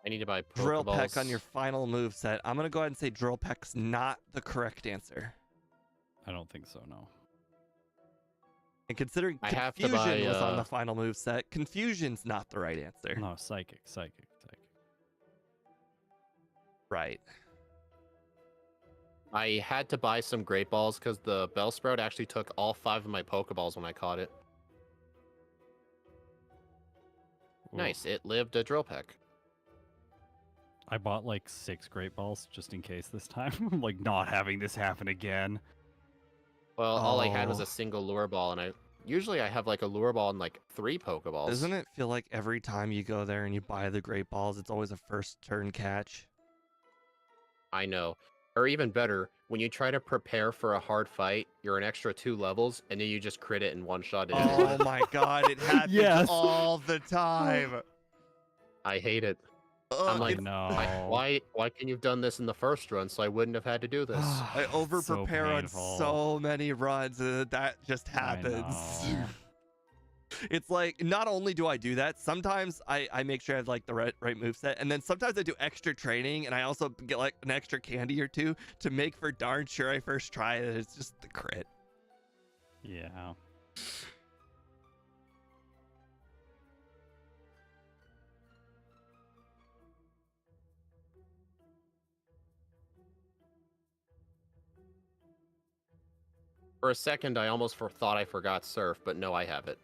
need to buy Drill Peck Pokeballs. on your final move set, I'm gonna go ahead and say Drill Peck's not the correct answer. I don't think so, no. And considering I have to confusion buy, was on the final move set, confusion's not the right answer. No, psychic. Right. I had to buy some Great Balls because the Bellsprout actually took all 5 of my Pokeballs when I caught it. Ooh. Nice, it lived a Drill Peck. I bought like 6 Great Balls just in case this time. I'm like not having this happen again. Well, all I had was Oh. a single Lure Ball, and usually I have like a Lure Ball and like 3 Pokeballs. Doesn't it feel like every time you go there and you buy the Great Balls, it's always a first turn catch? I know. Or even better, when you try to prepare for a hard fight, you're an extra 2 levels, and then you just crit it in one shot. Oh my god, it happens Yes. all the time. I hate it. Ugh, I'm like, no. why can you have done this in the first run so I wouldn't have had to do this? I over So prepare on painful. so many runs, and that just I happens. know. It's like, not only do I do that, sometimes I make sure I have like the right moveset, and then sometimes I do extra training, and I also get like an extra candy or two to make for darn sure I first try it. It's just the crit. Yeah. For a second, I almost thought I forgot Surf, but no, I have it.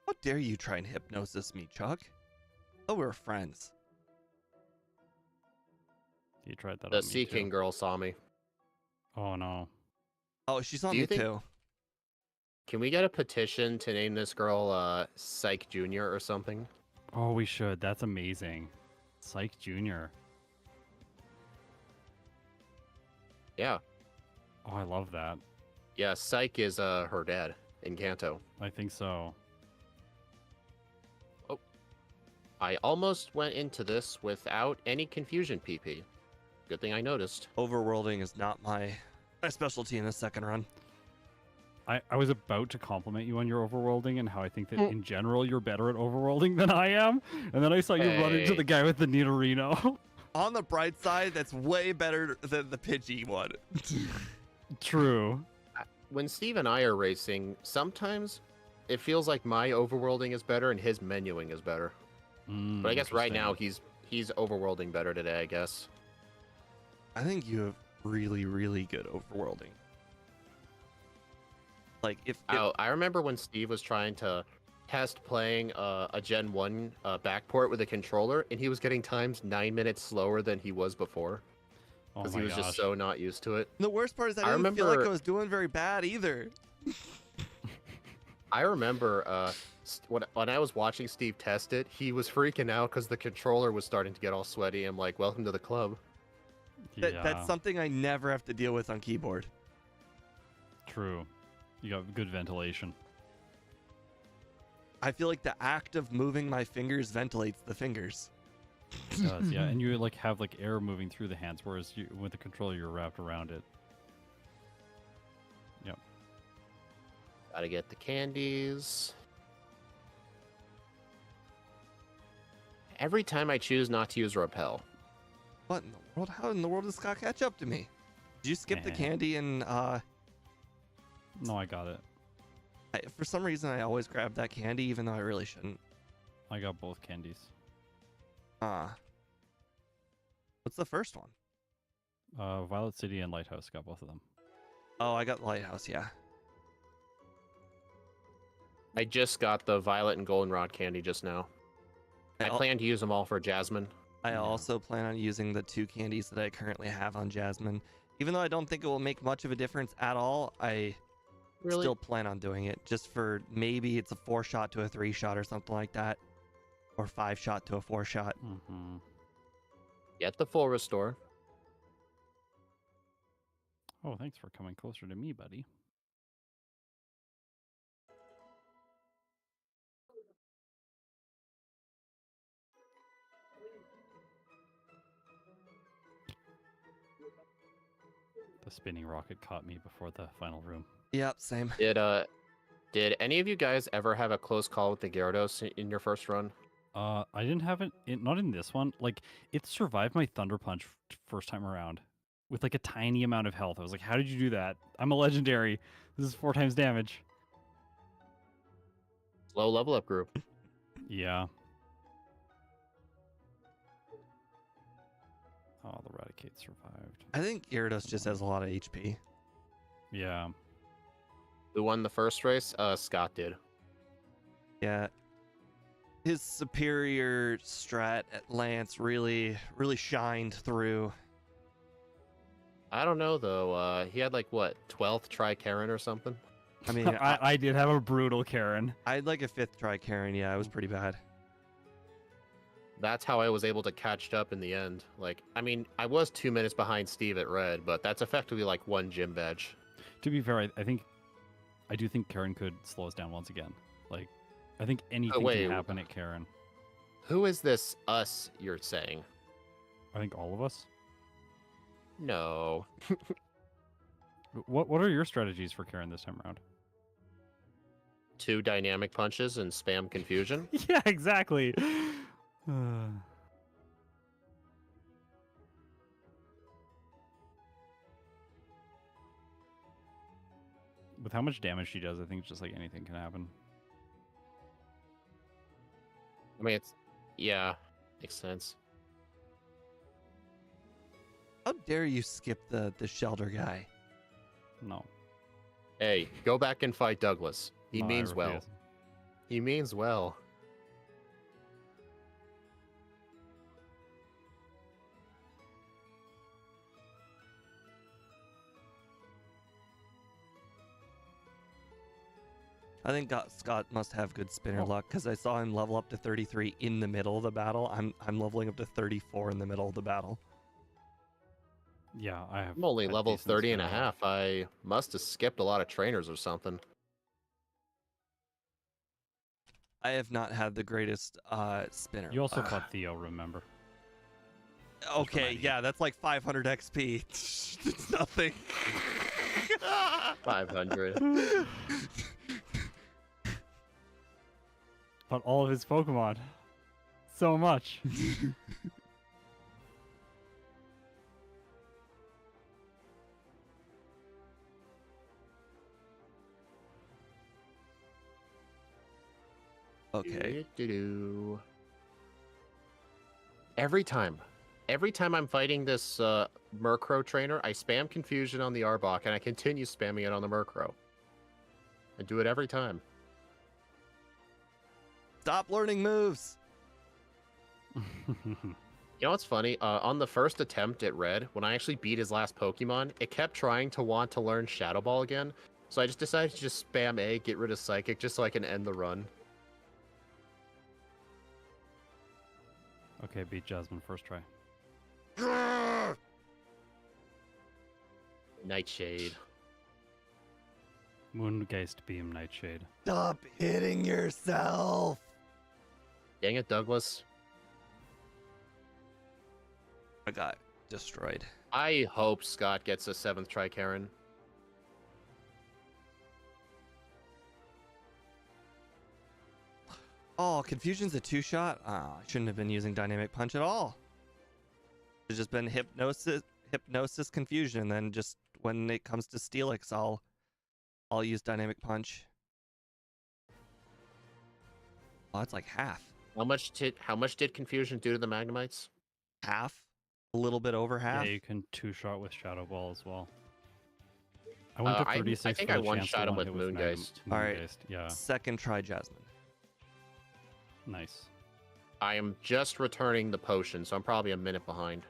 How dare you try and hypnosis me, Chuck? Oh, we're friends. You tried that The on me Sea too. King girl saw me. Oh no. Oh, she's on Do you me think- too. Can we get a petition to name this girl Psych Junior or something? Oh, we should. That's amazing. Psych Junior. Yeah. Oh, I love that. Yeah, Psych is her dad in Kanto. I think so. I almost went into this without any confusion, PP. Good thing I noticed. Overworlding is not my specialty in the second run. I was about to compliment you on your overworlding and how I think that in general you're better at overworlding than I am. And then I saw you run into Hey. the guy with the Nidorino. On the bright side, that's way better than the Pidgey one. True. When Steve and I are racing, sometimes it feels like my overworlding is better and his menuing is better. But I guess right now he's overworlding better today, I guess. I think you have really, really good overworlding. Like, if I remember when Steve was trying to test playing a Gen 1 backport with a controller, and he was getting times 9 minutes slower than he was before. Oh Because my he was gosh. just so not used to it. the worst part is I I didn't feel like I remember- was doing very bad either. I remember when I was watching Steve test it, he was freaking out because the controller was starting to get all sweaty. I'm like, welcome to the club. Yeah, That's something I never have to deal with on keyboard. true. You got good ventilation. I feel like the act of moving my fingers ventilates the fingers. It does, yeah. And you like have like air moving through the hands, whereas with the controller you're wrapped around it. Yep. Gotta get the candies. Every time I choose not to use Repel. What in the world? How in the world does Scott catch up to me? Did you skip the candy and No, I got it. for some reason I always grab that candy even though I really shouldn't. I got both candies. What's the first one? Violet City and Lighthouse got both of them. Oh, I got Lighthouse, yeah. I just got the Violet and Goldenrod candy just now. I plan to use them all for Jasmine. I Yeah. also plan on using the 2 candies that I currently have on Jasmine. Even though I don't think it will make much of a difference at all, I Really? still plan on doing it just for maybe it's a 4-shot to a 3-shot or something like that. Or 5-shot to a 4-shot. Mm-hmm. Get the full restore. Oh, thanks for coming closer to me, buddy. The spinning rocket caught me before the final room. Yep, same. Did any of you guys ever have a close call with the Gyarados in your first run? I didn't have it, not in this one. Like, it survived my Thunder Punch first time around with like a tiny amount of health. I was like, how did you do that? I'm a legendary. This is 4 times damage. Slow level up group. Yeah. Oh, the Raticate survived. I think Gyarados just has a lot of HP. Yeah. Who won the first race? Scott did. Yeah. His superior strat at Lance really shined through. I don't know though. He had like what 12th try Karen or something. I mean, I did have a brutal Karen. I had like a 5th try Karen. Yeah, it was pretty bad. That's how I was able to catch up in the end. Like, I mean, I was 2 minutes behind Steve at red, but that's effectively like one gym badge. To be fair, I do think Karen could slow us down once again. Like, I think anything wait. can happen at Karen. Who is this us you're saying? I think all of us. No. What are your strategies for Karen this time around? 2 dynamic punches and spam confusion. Yeah, exactly. With how much damage she does, I think just like anything can happen. I mean, yeah, makes sense. How dare you skip the shelter guy? No. Hey, go back and fight Douglas. He No, I means well. refuse. He means well. I think Scott must have good spinner Oh. luck because I saw him level up to 33 in the middle of the battle. I'm leveling up to 34 in the middle of the battle. Yeah, I have. I'm only had level decent 30 and a spinner luck. half. I must have skipped a lot of trainers or something. I have not had the greatest spinner. You also luck. fought Theo, remember? Okay, reminding yeah, that's like 500 XP. It's nothing. 500. Fought all of his Pokemon. So much. Okay. Doo-doo-doo. Every time I'm fighting this Murkrow trainer, I spam confusion on the Arbok, and I continue spamming it on the Murkrow. I do it every time. Stop learning moves. You know what's funny? On the first attempt at Red, when I actually beat his last Pokemon, it kept trying to want to learn Shadow Ball again. So I just decided to just spam A, get rid of Psychic, just so I can end the run. Okay, beat Jasmine first try. Nightshade. Moongeist Beam Nightshade. Stop hitting yourself. Dang it, Douglas. I got destroyed. I hope Scott gets a 7th try Karen. Oh, Confusion's a 2-shot? Oh, I shouldn't have been using Dynamic Punch at all. It's just been Hypnosis Confusion, then just when it comes to Steelix, I'll use Dynamic Punch. Oh, it's like half. How much did confusion do to the Magnemites? Half? A little bit over half? Yeah, you can 2-shot with Shadow Ball as well. I went to I 36 think for I the chance to one-shot him with one-hit Moongeist. All right. Moongeist, yeah, Second try Jasmine. nice. I am just returning the potion, so I'm probably a minute behind.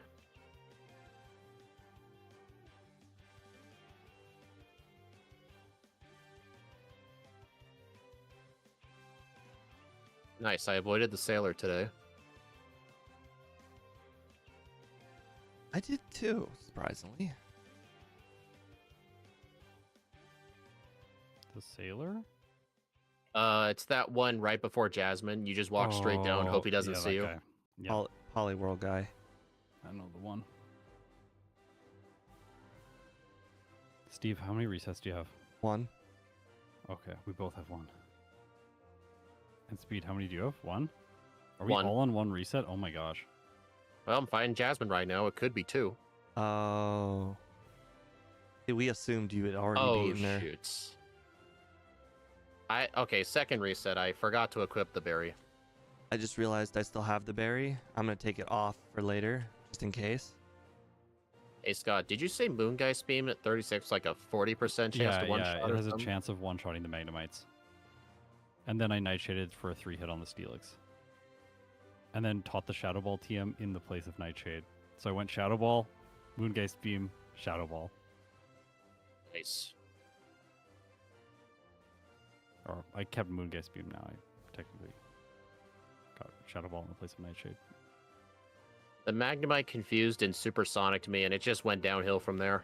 Nice, I avoided the sailor today. I did too, surprisingly. The Sailor? It's that one right before Jasmine. You just walk straight down, hope he doesn't yeah, see that you. guy. Yeah, Polyworld guy. I know the one. Steve, how many resets do you have? 1. Okay, we both have 1. And Speed, how many do you have? 1? Are we 1. all on 1 reset? Oh my gosh. Well, I'm fighting Jasmine right now. It could be 2. Oh. We assumed you had already Oh, beaten her. shoots. Okay, second reset. I forgot to equip the berry. I just realized I still have the berry. I'm gonna take it off for later, just in case. Hey Scott, did you say Moongeist Beam at 36 like a 40% chance Yeah, to one yeah, shot? it Or has a something? chance of one-shotting the Magnemites. And then I Nightshaded for a 3-hit on the Steelix. And then taught the Shadow Ball TM in the place of Nightshade. So I went Shadow Ball, Moongeist Beam, Shadow Ball. Nice. Or I kept Moongeist Beam now. I technically got Shadow Ball in the place of Nightshade. The Magnemite confused and supersonic to me, and it just went downhill from there.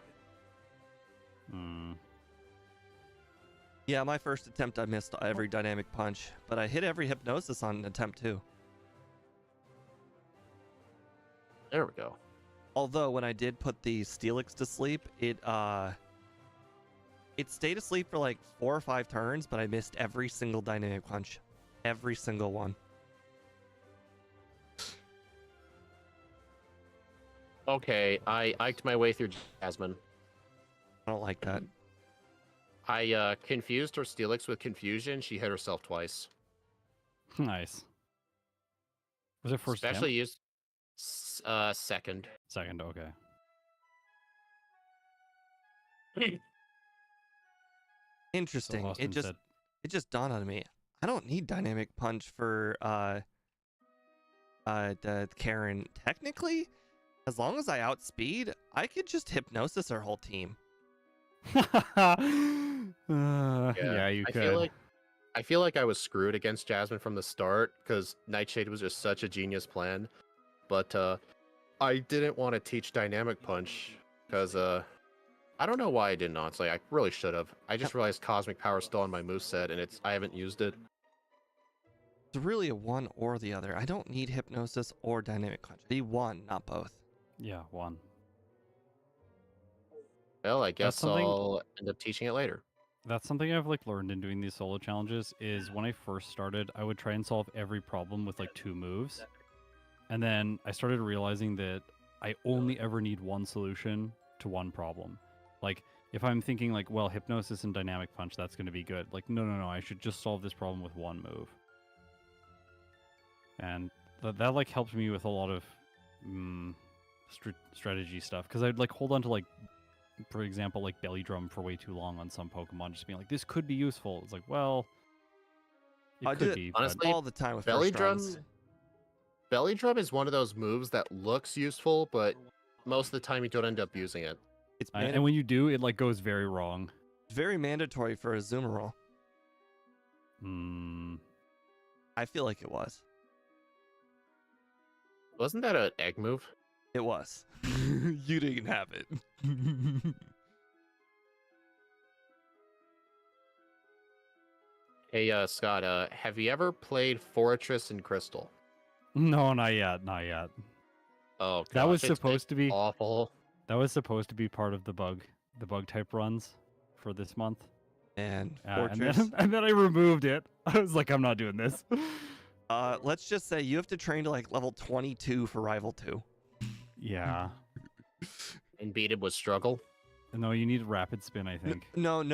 Yeah, my first attempt I missed every dynamic punch, but I hit every hypnosis on attempt 2. There we go. Although when I did put the Steelix to sleep, it stayed asleep for like 4 or 5 turns, but I missed every single dynamic punch. Every single one. Okay, I iked my way through Jasmine. I don't like that. I confused her Steelix with confusion. She hit herself twice. Nice. Was it first Especially attempt? used second. Second, okay. Interesting. So Austin It just dawned on me. I don't need dynamic punch for the Karen. Technically, as long as I outspeed, I could just hypnosis our whole team. Yeah, you could. I feel like I was screwed against Jasmine from the start because Nightshade was just such a genius plan. But I didn't want to teach Dynamic Punch because I don't know why I didn't, honestly. I really should have. I just realized Cosmic Power is still on my moveset and I haven't used it. It's really a one or the other. I don't need hypnosis or dynamic punch. I need one, not both. Yeah, one. Well, I guess something- I'll end up teaching it later. That's something I've learned in doing these solo challenges is when I first started, I would try and solve every problem with 2 moves. And then I started realizing that I only ever need one solution to one problem. If I'm thinking well, hypnosis and dynamic punch, that's going to be good. No, I should just solve this problem with one move. And that helped me with a lot of strategy stuff because I'd hold on to for example, Belly Drum for way too long on some Pokemon, just being this could be useful. It's well, it could be. Honestly, all the time with Belly first Drum. runs. Belly Drum is one of those moves that looks useful, but most of the time you don't end up using it. It's And when you do, it goes very wrong. very mandatory for a Zoomer roll. I feel like it was. Wasn't that an egg move? It was. You didn't have it. Hey, Scott, have you ever played Fortress and Crystal? No, not yet. Not yet. Oh, gosh, That was it's supposed to be awful. That was supposed to be part of the bug type runs for this month. And And Fortress. then I removed it. I was I'm not doing this. Let's just say you have to train to level 22 for Rival 2. Yeah. And beat it with struggle. No, you need rapid spin, I think. No. What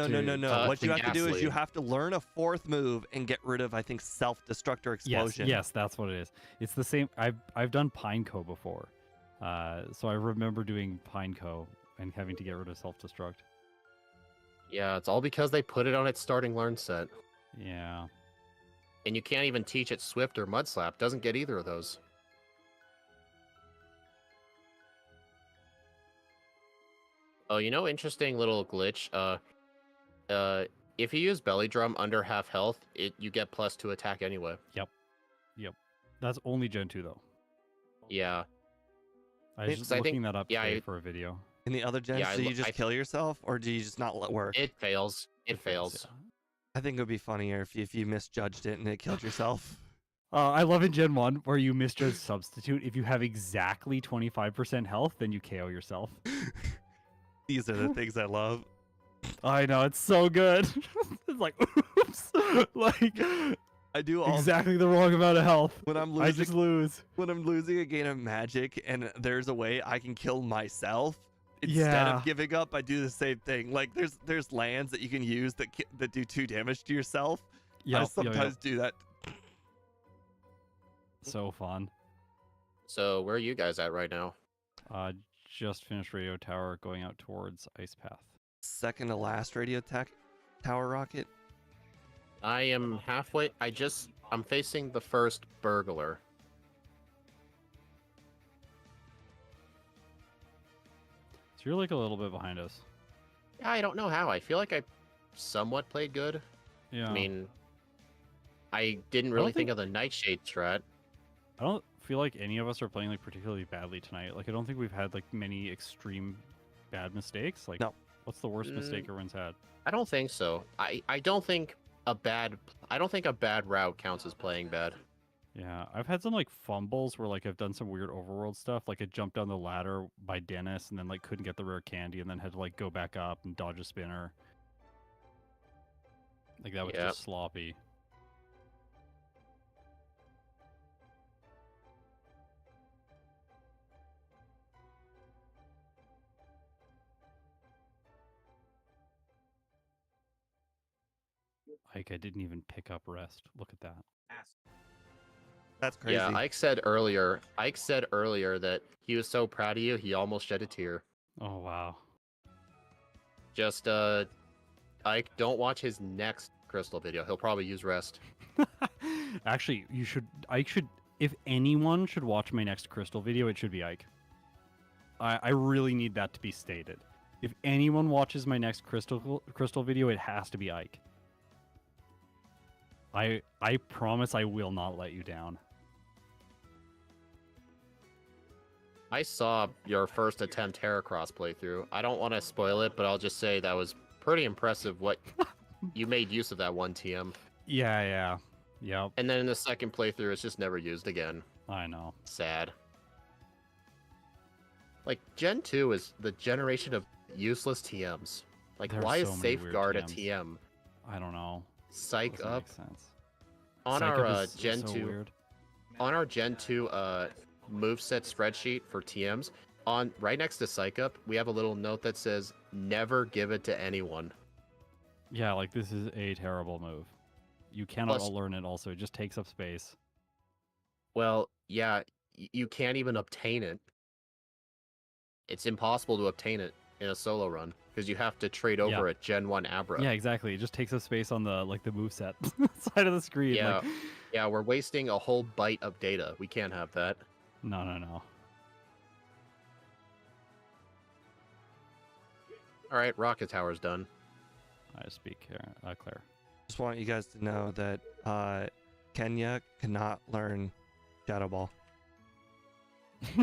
the you have to do is Ghastly. you have to learn a 4th move and get rid of, I think, self-destructor explosion. Yes, that's what it is. It's the same. I've done Pineco before, so I remember doing Pineco and having to get rid of self-destruct. Yeah, it's all because they put it on its starting learn set. Yeah. And you can't even teach it Swift or Mudslap. Doesn't get either of those. Oh, interesting little glitch. If you use Belly Drum under half health, you get +2 attack anyway. Yep. That's only Gen 2 though. Yeah. I was just I looking think- that up yeah, today for a video. In the other gens, Yeah, do you just I- kill yourself, or do you just not let work? It fails. It fails. I think it would be funnier if you misjudged it and it killed yourself. I love in Gen 1 where you misjudge substitute. If you have exactly 25% health, then you KO yourself. These are the things I love. I know, it's so good. It's oops. I do all Exactly the wrong amount of health. when I'm I losing just lose. when I'm losing a game of Magic and there's a way I can kill myself instead Yeah. of giving up. I do the same thing. There's lands that you can use that do 2 damage to yourself. Yeah, I sometimes do that. So fun. So where are you guys at right now? Just finished radio tower, going out towards ice path. Second to last radio tower rocket. I am halfway. I'm facing the first burglar. So you're like a little bit behind us. Yeah, I don't know how. I feel like I somewhat played good. Yeah. I mean, I didn't really think of the Nightshade strat. I don't feel like any of us are playing like particularly badly tonight. Like I don't think we've had like many extreme bad mistakes. Like No. What's the worst mistake everyone's had? I don't think so. I don't think a bad route counts as playing bad. Yeah, I've had some like fumbles where like I've done some weird overworld stuff. Like I jumped down the ladder by Dennis and then like couldn't get the rare candy and then had to like go back up and dodge a spinner. Like that was just sloppy. Like I didn't even pick up rest. Look at that. That's crazy. Yeah, Ike said earlier that he was so proud of you, he almost shed a tear. Oh wow. Just Ike, don't watch his next Crystal video. He'll probably use rest. Actually, Ike should, if anyone should watch my next Crystal video, it should be Ike. I really need that to be stated. If anyone watches my next Crystal video, it has to be Ike. I promise I will not let you down. I saw your first attempt Heracross playthrough. I don't want to spoil it, but I'll just say that was pretty impressive what you made use of that one TM. Yeah. Yep. And then in the second playthrough, it's just never used again. I know. Sad. Like, Gen 2 is the generation of useless TMs. Like, There are why is so many weird Safeguard a TMs. TM? I don't know. Psych Doesn't Up. make sense. On Psych our Up is Gen so 2. weird. On our Gen 2 moveset spreadsheet for TMs, right next to Psych Up, we have a little note that says, never give it to anyone. Yeah, like this is a terrible move. You cannot Plus- learn it also. It just takes up space. Well, yeah, you can't even obtain it. It's impossible to obtain it in a solo run because you have to trade over a Gen 1 Abra. Yeah, exactly. It just takes up space on the like the moveset side of the screen. Yeah. Like, Yeah, we're wasting a whole byte of data. We can't have that. no. All right, Rocket Tower's done. I speak here, Claire. Just want you guys to know that Kenya cannot learn Shadow Ball.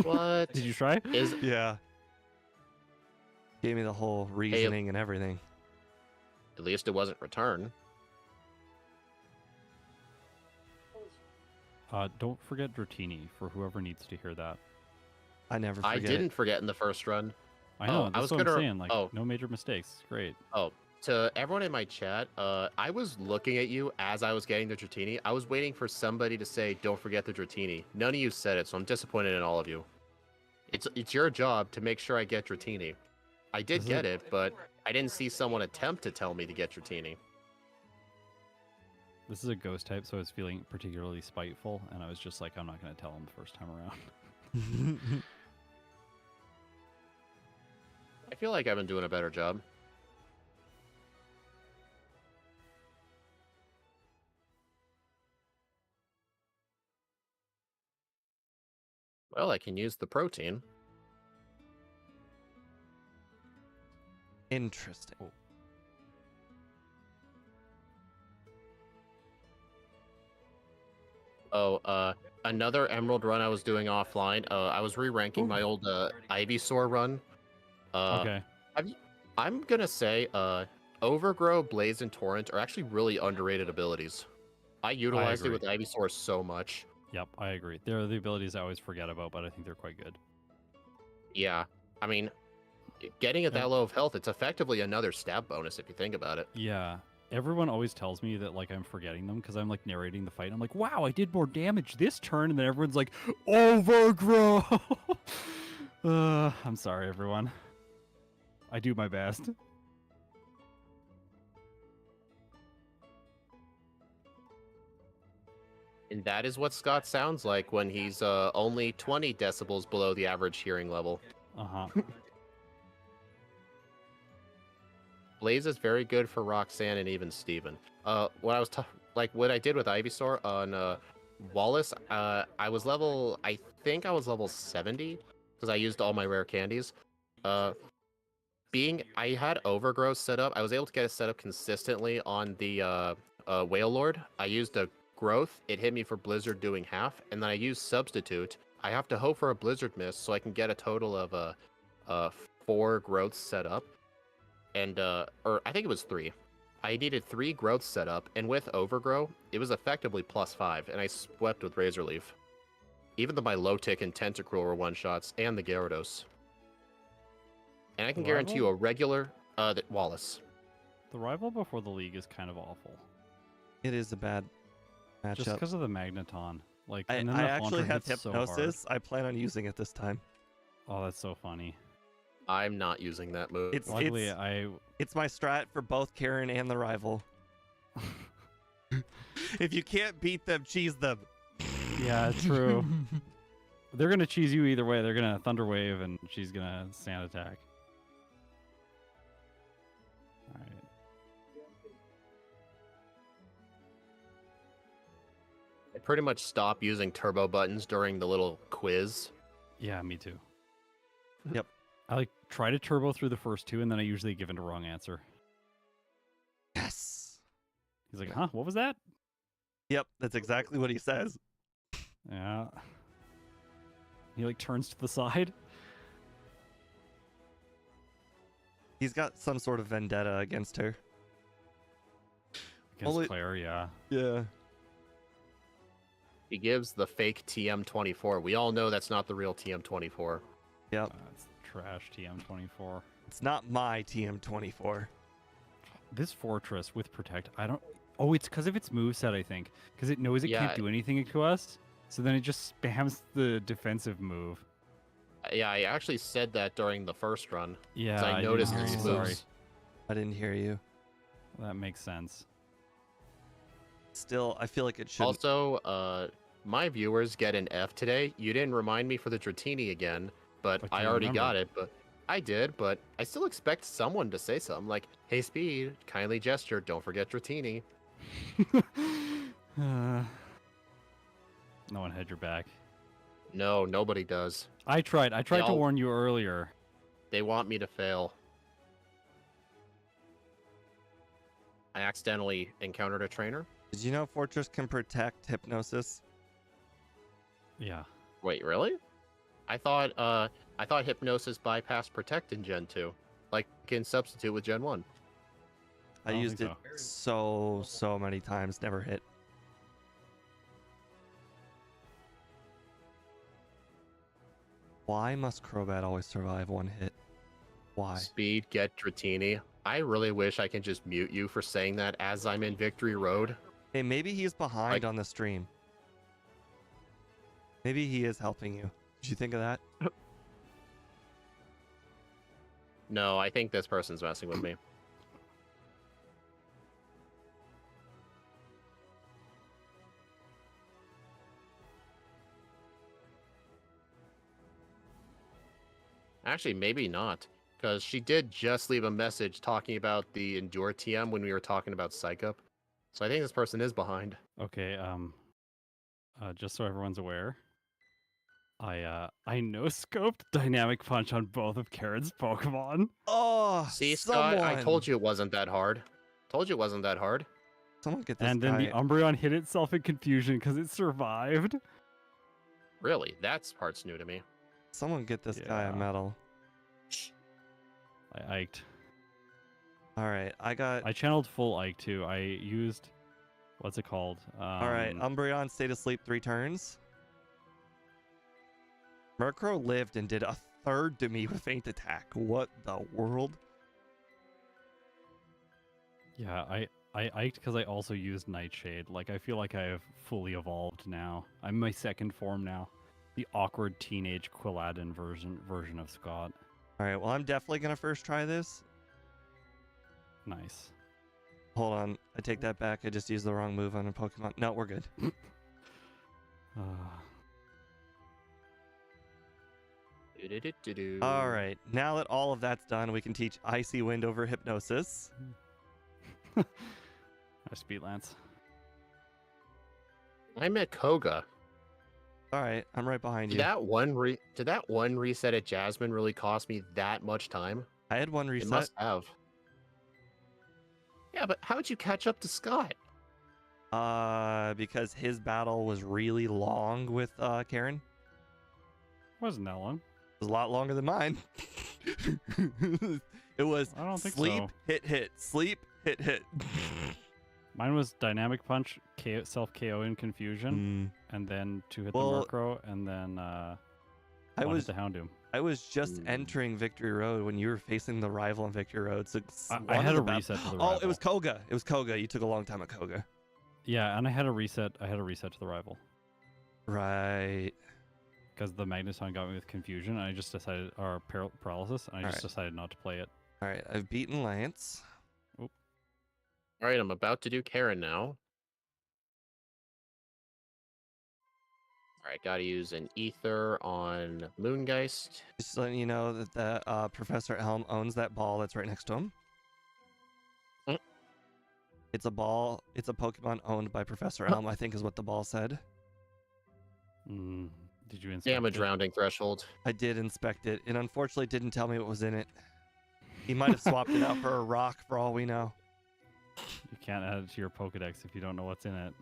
What? Did you try? Yeah. Gave me the whole reasoning and everything. At least it wasn't return. Don't forget Dratini for whoever needs to hear that. I never forget I didn't forget in the first run. I know. I That's was what gonna- I'm saying. Like, oh. no major mistakes. Great. To everyone in my chat, I was looking at you as I was getting the Dratini. I was waiting for somebody to say, don't forget the Dratini. None of you said it, so I'm disappointed in all of you. It's your job to make sure I get Dratini. I did get it, but I didn't see someone attempt to tell me to get Dratini. This is a ghost type, so I was feeling particularly spiteful, and I was just like, I'm not going to tell him the first time around. I feel like I've been doing a better job. Well, I can use the protein. Interesting. Another Emerald run I was doing offline. I was re-ranking my old Ivysaur run. Okay. I'm gonna say, Overgrow, Blaze, and Torrent are actually really underrated abilities. I utilized it with Ivysaur so much. Yep, I agree. They're the abilities I always forget about, but I think they're quite good. Yeah, I mean, getting at that low of health, it's effectively another stab bonus if you think about it. Yeah. Everyone always tells me that like I'm forgetting them because I'm like narrating the fight. I'm like, wow, I did more damage this turn, and then everyone's like, Overgrow. I'm sorry, everyone. I do my best. And that is what Scott sounds like when he's only 20 decibels below the average hearing level. Uh-huh. Blaze is very good for Roxanne and even Steven. What I was like what I did with Ivysaur on Wallace, I think I was level 70 because I used all my rare candies. I had Overgrowth set up. I was able to get it set up consistently on the Whale Lord. I used a Growth. It hit me for Blizzard doing half, and then I used Substitute. I have to hope for a Blizzard miss so I can get a total of 4 growths set up. And or I think it was 3. I needed 3 growths set up, and with Overgrow, it was effectively +5, and I swept with Razor Leaf. Even though my low tick and Tentacruel were one-shots, and the Gyarados. And I can guarantee you a regular Wallace. The rival before the league is kind of awful. It is a bad matchup. Just because of the Magneton. Like, I and then actually have hits Hypnosis. So hard. I plan on using it this time. Oh, that's so funny. I'm not using that move. It's my strat for both Karen and the rival. If you can't beat them, cheese them. Yeah, true. They're gonna cheese you either way. They're gonna Thunder Wave, and she's gonna Sand Attack. All right. I pretty much stopped using turbo buttons during the little quiz. Yeah, me too. Yep. I like try to turbo through the first 2, and then I usually give it a wrong answer. Yes. He's like, huh? What was that? Yep, that's exactly what he says. Yeah. He like turns to the side. He's got some sort of vendetta against her. Against Claire, yeah. Yeah. He gives the fake TM24. We all know that's not the real TM24. Yep. It's trash TM24. It's not my TM24. This Fortress with Protect, I don't... Oh, it's because of its moveset, I think. Because it knows it can't do anything to us. So then it just spams the defensive move. Yeah, I actually said that during the first run. Yeah, I noticed didn't its hear you, moves. sorry. I didn't hear you. That makes sense. Still, I feel like it should. Also, my viewers get an F today. You didn't remind me for the Dratini again, but I already got it. But I did, but I still expect someone to say something like, "Hey, Speed, kindly gesture, don't forget Dratini." No one had your back. No, nobody does. I tried to warn you earlier. They want me to fail. I accidentally encountered a trainer. Did you know Fortress can protect Hypnosis? Yeah. Wait, really? I thought Hypnosis bypassed Protect in Gen 2, like in Substitute with Gen 1. I used it so many times, never hit. Why must Crobat always survive one hit? Why? Speed, get Dratini. I really wish I can just mute you for saying that as I'm in Victory Road. Hey, maybe he's behind on the stream. Maybe he is helping you. Did you think of that? No, I think this person's messing with me. Actually, maybe not. Because she did just leave a message talking about the Endure TM when we were talking about Psych Up. So I think this person is behind. Okay, just so everyone's aware, I no-scoped Dynamic Punch on both of Karen's Pokemon. Oh, see, Scott, I told you it wasn't that hard. Told you it wasn't that hard. Someone get this And then the Umbreon hit itself in confusion because it survived. Really? That part's new to me. Someone get this guy a medal. I Iked. Alright, I channeled full Ike too. I used... What's it called? Alright, Umbreon stayed asleep 3 turns. Murkrow lived and did a third to me with Faint Attack. What the world? Yeah, I Iked because I also used Nightshade. Like, I feel like I have fully evolved now. I'm in my second form now. The awkward teenage Quilladin version of Scott. Alright, well, I'm definitely going to first try this. Nice. Hold on. I take that back. I just used the wrong move on a Pokemon. No, we're good. Do-do-do-do-do. All right, now that all of that's done, we can teach Icy Wind over Hypnosis. I speed Lance. I'm at Koga. All right, I'm right behind Did you. that one reset at Jasmine really cost me that much time? I had one It reset. must have. Yeah, but how'd you catch up to Scott? Because his battle was really long with Karen. Wasn't that long? It was a lot longer than mine. It was I don't think sleep, so. hit, sleep, hit. Mine was dynamic punch, self KO in confusion, and then 2 hit the Murkrow, and then I hit was the Houndoom. I was just entering Victory Road when you were facing the rival in Victory Road. So I had a reset to the rival. Oh, it was Koga. It was Koga. You took a long time at Koga. Yeah, and I had a reset. I had a reset to the rival Right. because the Magneton got me with confusion, and I just decided, or paralysis, and I just decided not to play it. All right. I've beaten Lance. All right, I'm about to do Karen now. All right, gotta use an Ether on Moongeist. Just letting you know that the Professor Elm owns that ball that's right next to him. It's a ball. It's a Pokemon owned by Professor Elm, I think is what the ball said. Did you inspect Damage it? rounding threshold. I did inspect it. It unfortunately didn't tell me what was in it. He might have swapped it out for a rock for all we know. You can't add it to your Pokedex if you don't know what's in it.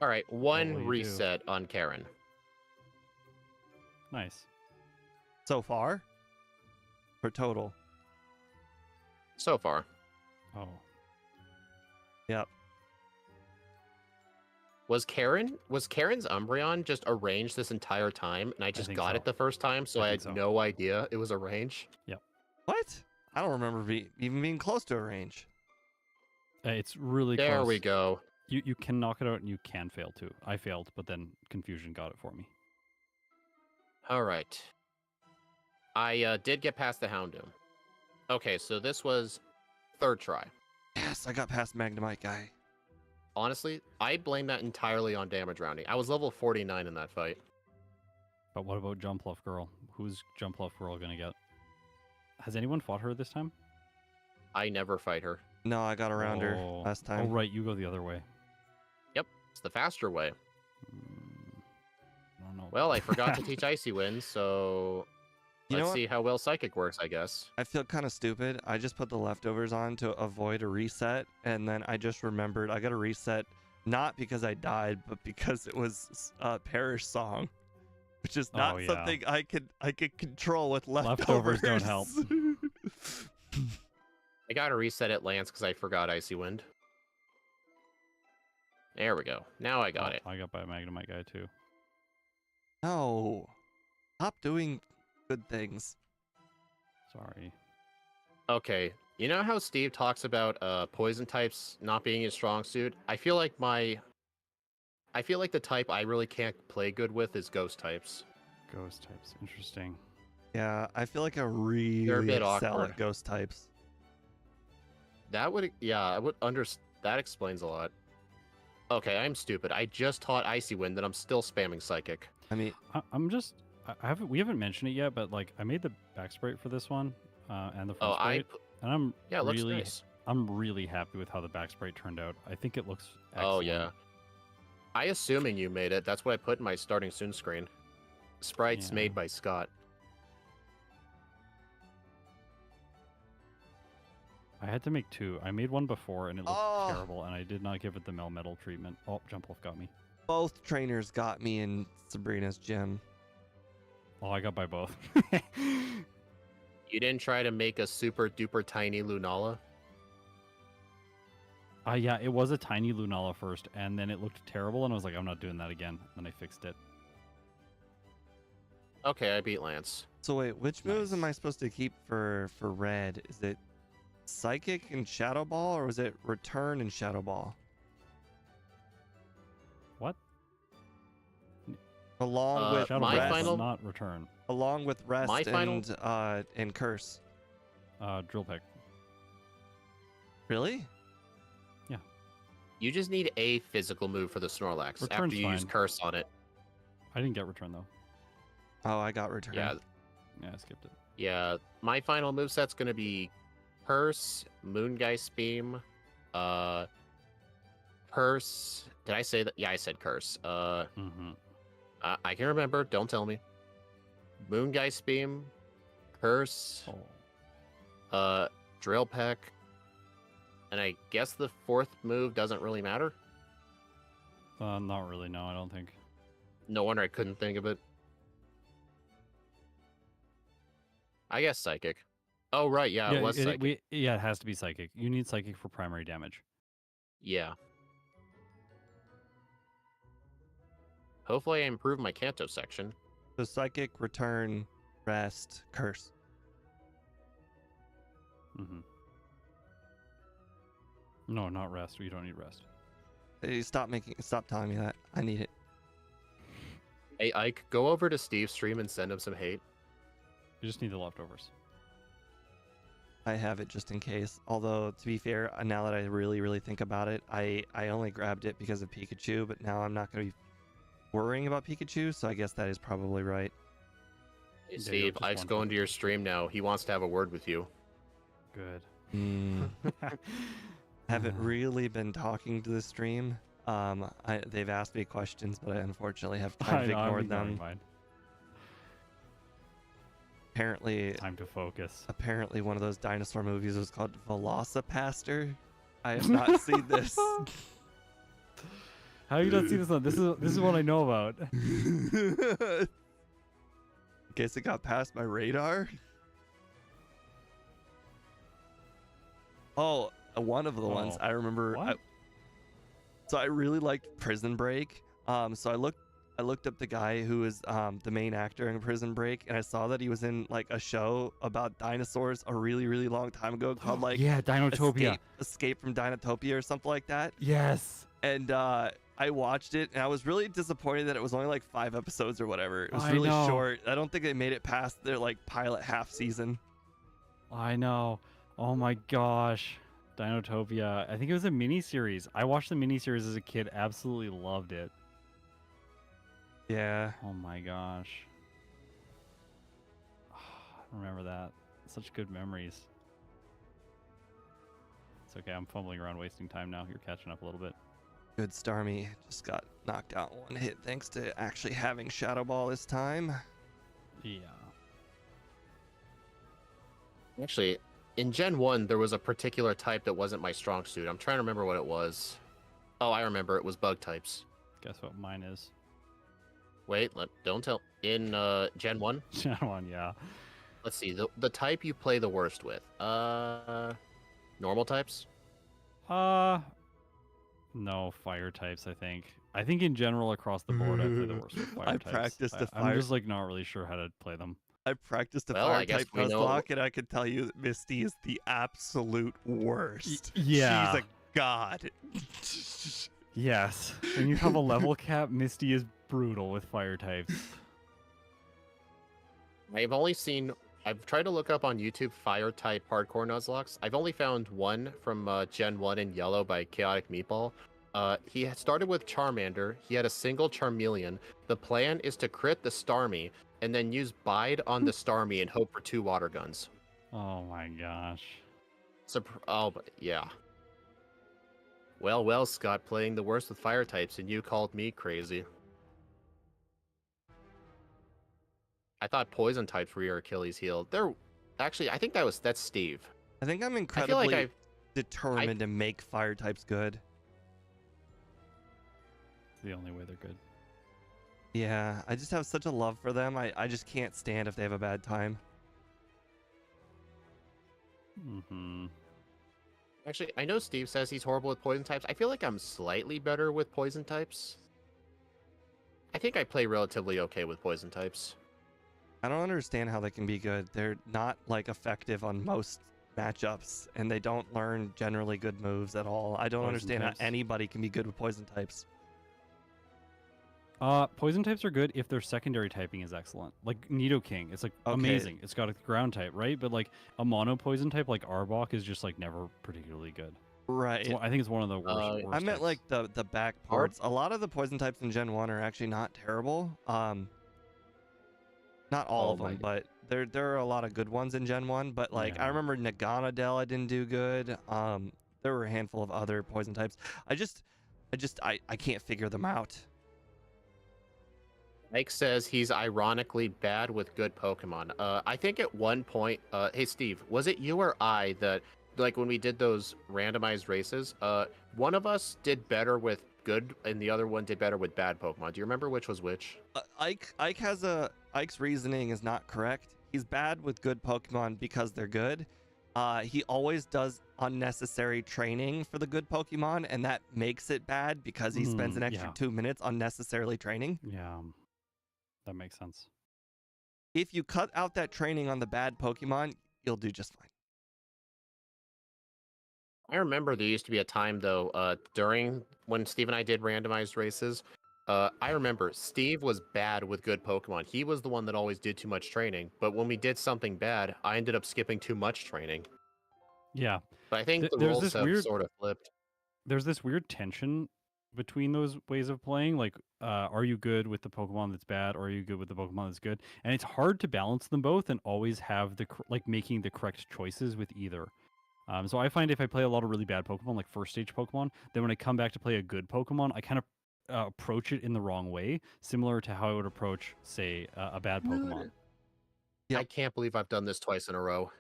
All right, will one you do? reset on Karen. Nice. So far? For total? So far. Oh. Yep. Was Karen's Umbreon just arranged this entire time, and I just think got so. it the first time, so I had think so. no idea it was a range? What? I don't remember even being close to a range. It's really There close. we go. You can knock it out and you can fail too. I failed, but then confusion got it for me. All right. I did get past the Houndoom. Okay, so this was third try. Yes, I got past Magnemite guy. Honestly, I blame that entirely on damage rounding. I was level 49 in that fight. But what about Jumpluff Girl? Who's Jumpluff Girl gonna get? Has anyone fought her this time? I never fight her. No, I got around her last Oh, time. right, you go the other way. Yep, it's the faster way. I don't know. Well, I forgot to teach Icy Wind, so You know let's what? see how well Psychic works, I guess. I feel kind of stupid. I just put the leftovers on to avoid a reset, and then I just remembered I got a reset not because I died, but because it was a Parish song, which is not something I could control with leftovers. Leftovers don't help. I got to reset at Lance because I forgot Icy Wind. There we go. Now I got it. I got by a Magnemite guy too. No, stop doing good things. Sorry. Okay, you know how Steve talks about poison types not being his strong suit? I feel like the type I really can't play good with is ghost types. Ghost types. Interesting. Yeah, I feel like I really They're a bit excel awkward. at ghost types. That would, yeah, I would that explains a lot. Okay, I'm stupid. I just taught Icy Wind, and I'm still spamming Psychic. I mean, we haven't mentioned it yet, but like I made the back sprite for this one, and the front Oh, sprite, and it looks nice. I'm really happy with how the back sprite turned out. I think it looks excellent. Oh yeah. I assuming you made it. That's what I put in my starting soon screen. Sprites Yeah. made by Scott. I had to make 2. I made one before and it looked Oh. terrible, and I did not give it the Melmetal treatment. Oh, Jumpluff got me. both trainers got me in Sabrina's gym. Oh, I got by both. You didn't try to make a super duper tiny Lunala? Yeah, it was a tiny Lunala first, and then it looked terrible, and I was like, I'm not doing that again. Then I fixed it. Okay, I beat Lance. So wait, which moves am Nice. I supposed to keep for red? Is it Psychic and Shadow Ball, or was it Return and Shadow Ball? What? Along with Shadow my Ball rest, does final- not return. along with rest My final- and curse. Drill Peck. Really? You just need a physical move for the Snorlax Return's after you use fine. Curse on it. I didn't get return though. Oh, I got return. Yeah, Yeah, I skipped it. yeah. My final moveset's gonna be Curse, Moongeist Beam, Curse. Did I say that? Yeah, I said Curse. I can remember. Don't tell me. Moongeist Beam, Curse, Drill Peck, and I guess the fourth move doesn't really matter. Not really. No, I don't think. No wonder I couldn't think of it. I guess Psychic. Oh, right. Yeah, it was Psychic. Yeah, it has to be Psychic. You need Psychic for primary damage. Yeah. Hopefully I improve my Kanto section. So Psychic, return, rest, curse. No, not rest. You don't need rest. Hey, stop telling me that. I need it. Hey, Ike, go over to Steve's stream and send him some hate. You just need the leftovers. I have it just in case. Although, to be fair, now that I really think about it, I only grabbed it because of Pikachu, but now I'm not going to be worrying about Pikachu, so I guess that is probably right. Hey, Steve, Ike's going to your stream now. He wants to have a word with you. Good. Haven't really been talking to the stream. They've asked me questions, but I unfortunately have kind of ignored them. Apparently, time to focus. Apparently, one of those dinosaur movies was called Velocipaster. I have not seen this. How you not seen this one? This is what I know about. Guess it got past my radar. Oh, one of the ones I remember. So I really liked Prison Break. So I looked up the guy who is the main actor in Prison Break, and I saw that he was in like a show about dinosaurs a really long time ago called like Dinotopia. Escape from Dinotopia or something like that. Yes. And I watched it, and I was really disappointed that it was only like 5 episodes or whatever. It was really short. I don't think they made it past their like pilot half season. I know. Oh my gosh. Dinotopia. I think it was a mini-series. I watched the mini-series as a kid. Absolutely loved it. Yeah. Oh my gosh. I remember that. Such good memories. It's okay. I'm fumbling around wasting time now. You're catching up a little bit. Good Starmie. Just got knocked out one hit thanks to actually having Shadow Ball this time. Yeah. Actually, in Gen 1, there was a particular type that wasn't my strong suit. I'm trying to remember what it was. Oh, I remember. It was bug types. Guess what mine is? Wait, don't tell. In Gen 1? Gen 1, yeah. Let's see. The type you play the worst with. Normal types? No, fire types, I think. I think in general across the board I play the worst with fire types. I'm just like not really sure how to play them. I practiced a fire type Nuzlocke, and I can tell you that Misty is the absolute worst. Yeah. She's a god. Yes. When you have a level cap, Misty is brutal with fire types. I've tried to look up on YouTube fire type hardcore Nuzlocks. I've only found one from Gen 1 in yellow by Chaotic Meatball. He had started with Charmander. He had a single Charmeleon. The plan is to crit the Starmie and then use Bide on the Starmie and hope for 2 water guns. Oh my gosh. But yeah. Well, Scott, playing the worst with fire types, and you called me crazy. I thought poison types were your Achilles heel. Actually, I think that's Steve. I think I'm incredibly determined to make fire types good. It's the only way they're good. Yeah, I just have such a love for them. I just can't stand if they have a bad time. Actually, I know Steve says he's horrible with poison types. I feel like I'm slightly better with poison types. I think I play relatively okay with poison types. I don't understand how they can be good. They're not like effective on most matchups, and they don't learn generally good moves at all. I don't understand how anybody can be good with poison types. Poison types are good if their secondary typing is excellent. Like Nidoking, it's like amazing. It's got a ground type, right? But like a mono poison type like Arbok is just like never particularly good. Right. I think it's one of the worst. Uh, worst I meant types. like the back Or- parts. A lot of the poison types in Gen 1 are actually not terrible. Not all Oh of my them, God. but there are a lot of good ones in Gen 1. But like I Yeah. remember Naganadel I didn't do good. There were a handful of other poison types. I can't figure them out. Mike says he's ironically bad with good Pokemon. I think at one point, hey Steve, was it you or I that, like when we did those randomized races, one of us did better with good and the other one did better with bad Pokemon. Do you remember which was which? Ike's reasoning is not correct. He's bad with good Pokemon because they're good. He always does unnecessary training for the good Pokemon, and that makes it bad because he spends an extra Yeah. 2 minutes unnecessarily training. Yeah, that makes sense. If you cut out that training on the bad Pokemon, you'll do just fine. I remember there used to be a time though, during when Steve and I did randomized races. I remember Steve was bad with good Pokemon. He was the one that always did too much training. But when we did something bad, I ended up skipping too much training. Yeah, But I think the there's roles this have weird sort of flipped. there's this weird tension between those ways of playing. Like, are you good with the Pokemon that's bad, or are you good with the Pokemon that's good? And it's hard to balance them both and always have like making the correct choices with either. So I find if I play a lot of really bad Pokemon, like first stage Pokemon, then when I come back to play a good Pokemon, I kind of approach it in the wrong way, similar to how I would approach, say, a bad Pokemon. Yep. I can't believe I've done this twice in a row.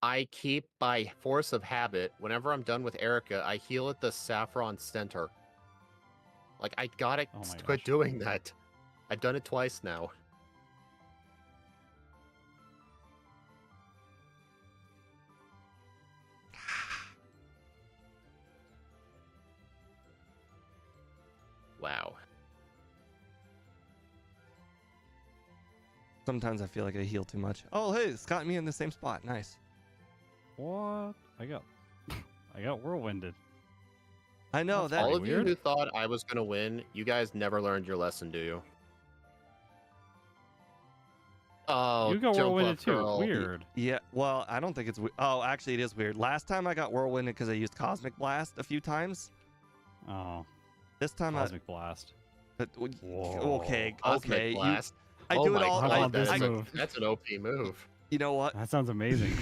I keep, by force of habit, whenever I'm done with Erica, I heal at the Saffron Center. Like, I gotta Oh my quit gosh. doing that. I've done it twice now. Wow. Sometimes I feel like I heal too much. Oh, hey, it's got me in the same spot. Nice. What? I got whirlwinded. I know That's that. All of weird. you who thought I was gonna win, you guys never learned your lesson, do you? Oh, You got Jump whirlwinded Up too. Girl. Weird. Yeah, well, I don't think it's. Oh, actually, it is weird. Last time I got whirlwinded because I used Cosmic Blast a few times. Oh, This time Cosmic Blast. Whoa. Okay, Cosmic okay. Blast. I Oh do it my all. I God, want this that is a- move. that's an OP move. You know what? That sounds amazing.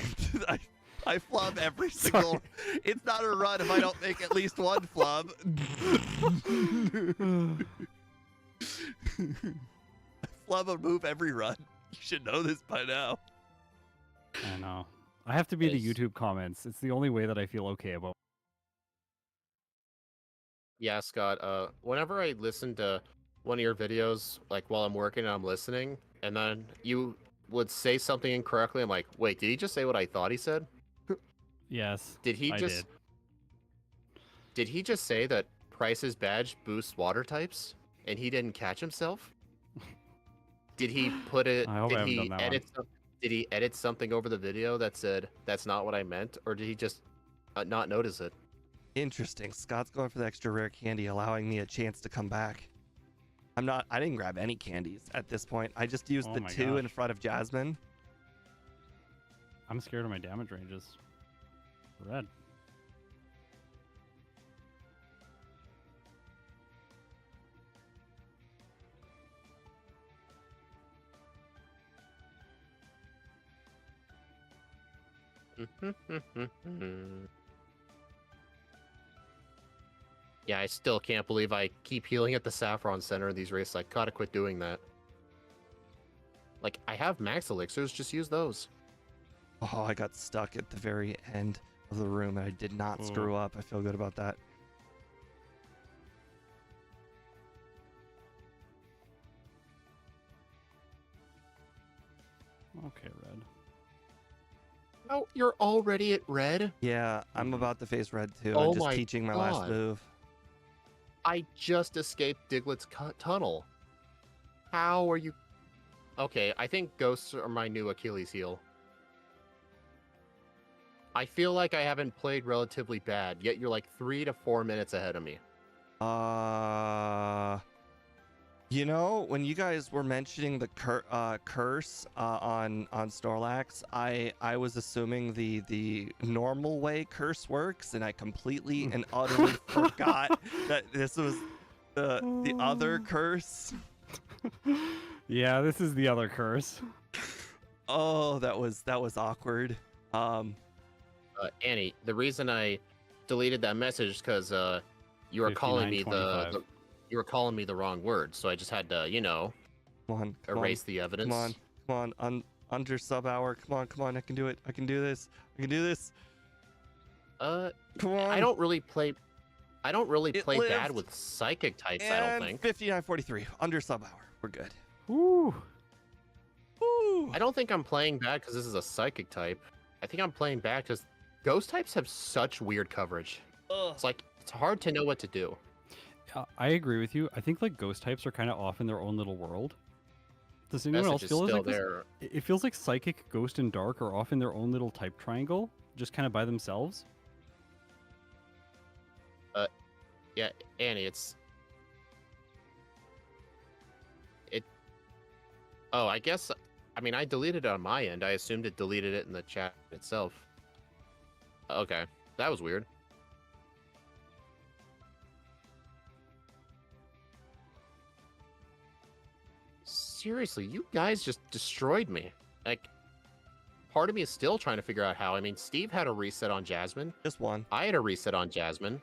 I flub every single. It's not a run if I don't make at least one flub. I flub a move every run. You should know this by now. I know. I have to be the Yes. YouTube comments. It's the only way that I feel okay about. Yeah, Scott. Whenever I listen to one of your videos, like while I'm working and I'm listening, and then you would say something incorrectly, I'm like, wait, did he just say what I thought he said? Yes. Did he I just did he just say that Price's badge boosts water types and he didn't catch himself? Did he put it I hope I did haven't he done that edit did he edit something over the video that said that's not what I meant, or did he just not notice it? Interesting. Scott's going for the extra rare candy, allowing me a chance to come back. I didn't grab any candies at this point. I just used Oh the my 2 in gosh. front of Jasmine. I'm scared of my damage ranges. Red. Yeah, I still can't believe I keep healing at the Saffron Center in these races. I gotta quit doing that. Like, I have max elixirs, just use those. Oh, I got stuck at the very end of the room and I did not Ooh. screw up. I feel good about that. Okay, red. Oh, you're already at red? Yeah, I'm about to face red too. Oh I'm just my teaching my last God. move. I just escaped Diglett's tunnel. How are you? Okay, I think ghosts are my new Achilles heel. I feel like I haven't played relatively bad, yet you're like 3 to 4 minutes ahead of me. You know, when you guys were mentioning the curse on Snorlax, I was assuming the normal way curse works, and I completely and utterly forgot that this was the other curse. Yeah, this is the other curse. Oh, that was awkward. Annie, the reason I deleted that message is because you were calling me you were calling me the wrong word, so I just had to, Come erase the evidence. Come on, under sub hour. Come on, I can do it. I can do this. Come on. I don't really play lived. bad with psychic types, I don't think. 59:43, under sub hour. We're good. Woo. I don't think I'm playing bad because this is a psychic type. I think I'm playing bad because ghost types have such weird coverage. Ugh. It's like, it's hard to know what to do. I agree with you. I think like ghost types are kind of off in their own little world. Does anyone else Message is feel still like this? there. It feels like psychic, ghost, and dark are off in their own little type triangle, just kind of by themselves. Yeah, Annie, Oh, I guess. I mean, I deleted it on my end. I assumed it deleted it in the chat itself. Okay, that was weird. Seriously, you guys just destroyed me. Like, part of me is still trying to figure out how. I mean, Steve had a reset on Jasmine. Just one. I had a reset on Jasmine.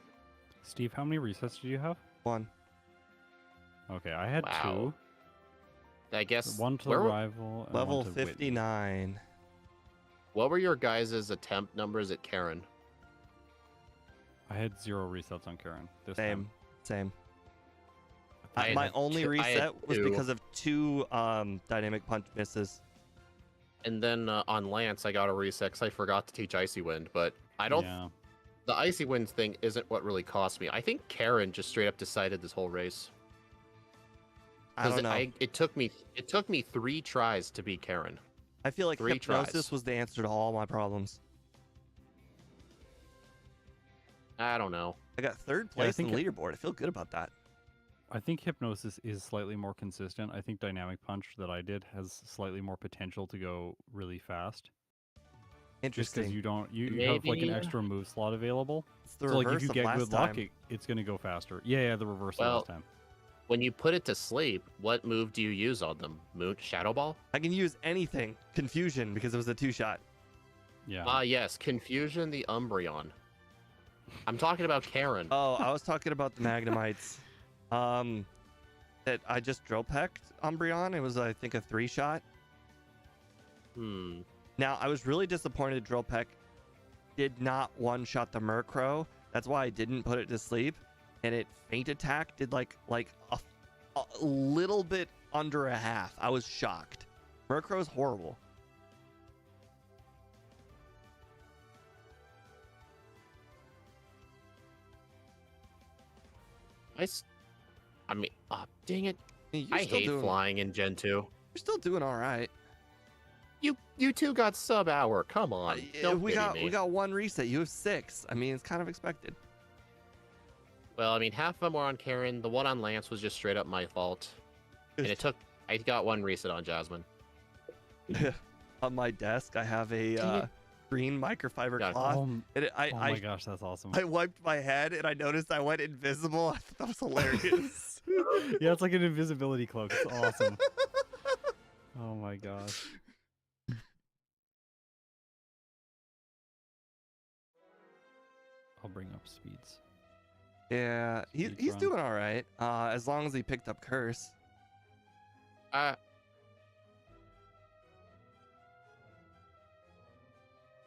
Steve, how many resets did you have? One. Okay, I had Wow. I guess. two. One to the where were- rival. And Level one to Whitney. 59. What were your guys' attempt numbers at Karen? I had 0 resets on Karen this Same. time. Same. I My had only two- I had reset was two. because of 2 dynamic punch misses. And then on Lance, I got a reset because I forgot to teach Icy Wind. But I don't. Yeah. The Icy Wind thing isn't what really cost me. I think Karen just straight up decided this whole race. I don't know. It took me 3 tries to beat Karen. I feel like 3 hypnosis tries. was the answer to all my problems. I don't know. I got 3rd Yeah, I place in the think leaderboard. I feel good about that. I think hypnosis is slightly more consistent. I think dynamic punch that I did has slightly more potential to go really fast. Just because Interesting. you have like an Maybe- extra move slot available. It's the So like if reverse you of get last good luck, time. it's gonna go faster. Yeah, the reverse of Well, last time. When you put it to sleep, what move do you use on them? Moon Shadow Ball? I can use anything. Confusion, because it was a 2-shot. Yeah. Ah, yes, Confusion the Umbreon. I'm talking about Karen. Oh, I was talking about the Magnemites. That I just drill pecked Umbreon. It was, I think, a 3-shot. Now, I was really disappointed Drill Peck did not one-shot the Murkrow. That's why I didn't put it to sleep. And it Faint Attack did like a little bit under a half. I was shocked. Murkrow's horrible. I mean, dang it. You're I still hate doing, flying in Gen 2. You're still doing all right. You two got sub hour. Come on. Don't we pity me. we got 1 reset. You have 6. I mean, it's kind of expected. Well, I mean, half of them were on Karen. The one on Lance was just straight up my fault. And I got 1 reset on Jasmine. On my desk, I have a green microfiber Yeah. cloth. Oh I gosh, that's awesome. I wiped my head and I noticed I went invisible. I thought that was hilarious. Yeah, it's like an invisibility cloak. It's awesome. Oh my gosh. I'll bring up speeds. Yeah, he's Speedrun. doing all right. As long as he picked up curse. I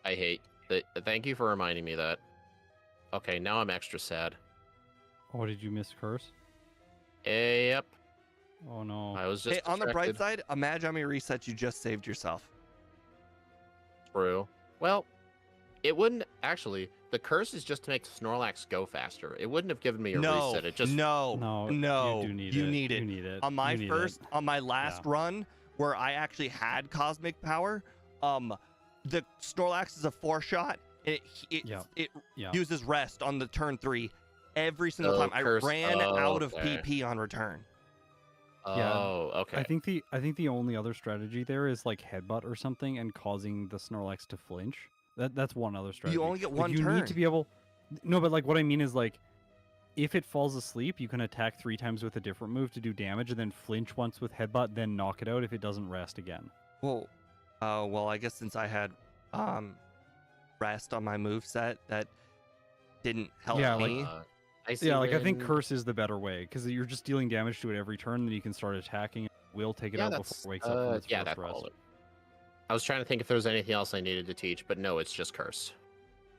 hate that. Thank you for reminding me that. Okay, now I'm extra sad. Oh, did you miss curse? Yep. Oh no. I was just Hey, on the bright distracted. side, imagine how many resets you just saved yourself. True. Well, it wouldn't actually. The curse is just to make Snorlax go faster. It wouldn't have given me a reset. It just no. You do need you it. need it. You need it. On my You need first, it. on my last run, where I actually had cosmic power, the Snorlax is a 4-shot. It Yeah. uses rest on the turn 3 every single Oh, time. I curse. ran Oh, out of okay. PP on return. Yeah, Oh, okay. I think the only other strategy there is like headbutt or something and causing the Snorlax to flinch. That's one other You strategy. only get Like one you need to turn. be able. No, but like what I mean is like if it falls asleep, you can attack 3 times with a different move to do damage, and then flinch once with headbutt, then knock it out if it doesn't rest again. Well, well, I guess since I had rest on my move set, that didn't help Yeah, like me. yeah, Icy like I think Wind. curse is the better way because you're just dealing damage to it every turn, then you can start attacking. Will take it Yeah, out before that's it wakes up from its yeah, first that's rest. all. I was trying to think if there was anything else I needed to teach, but no, it's just curse.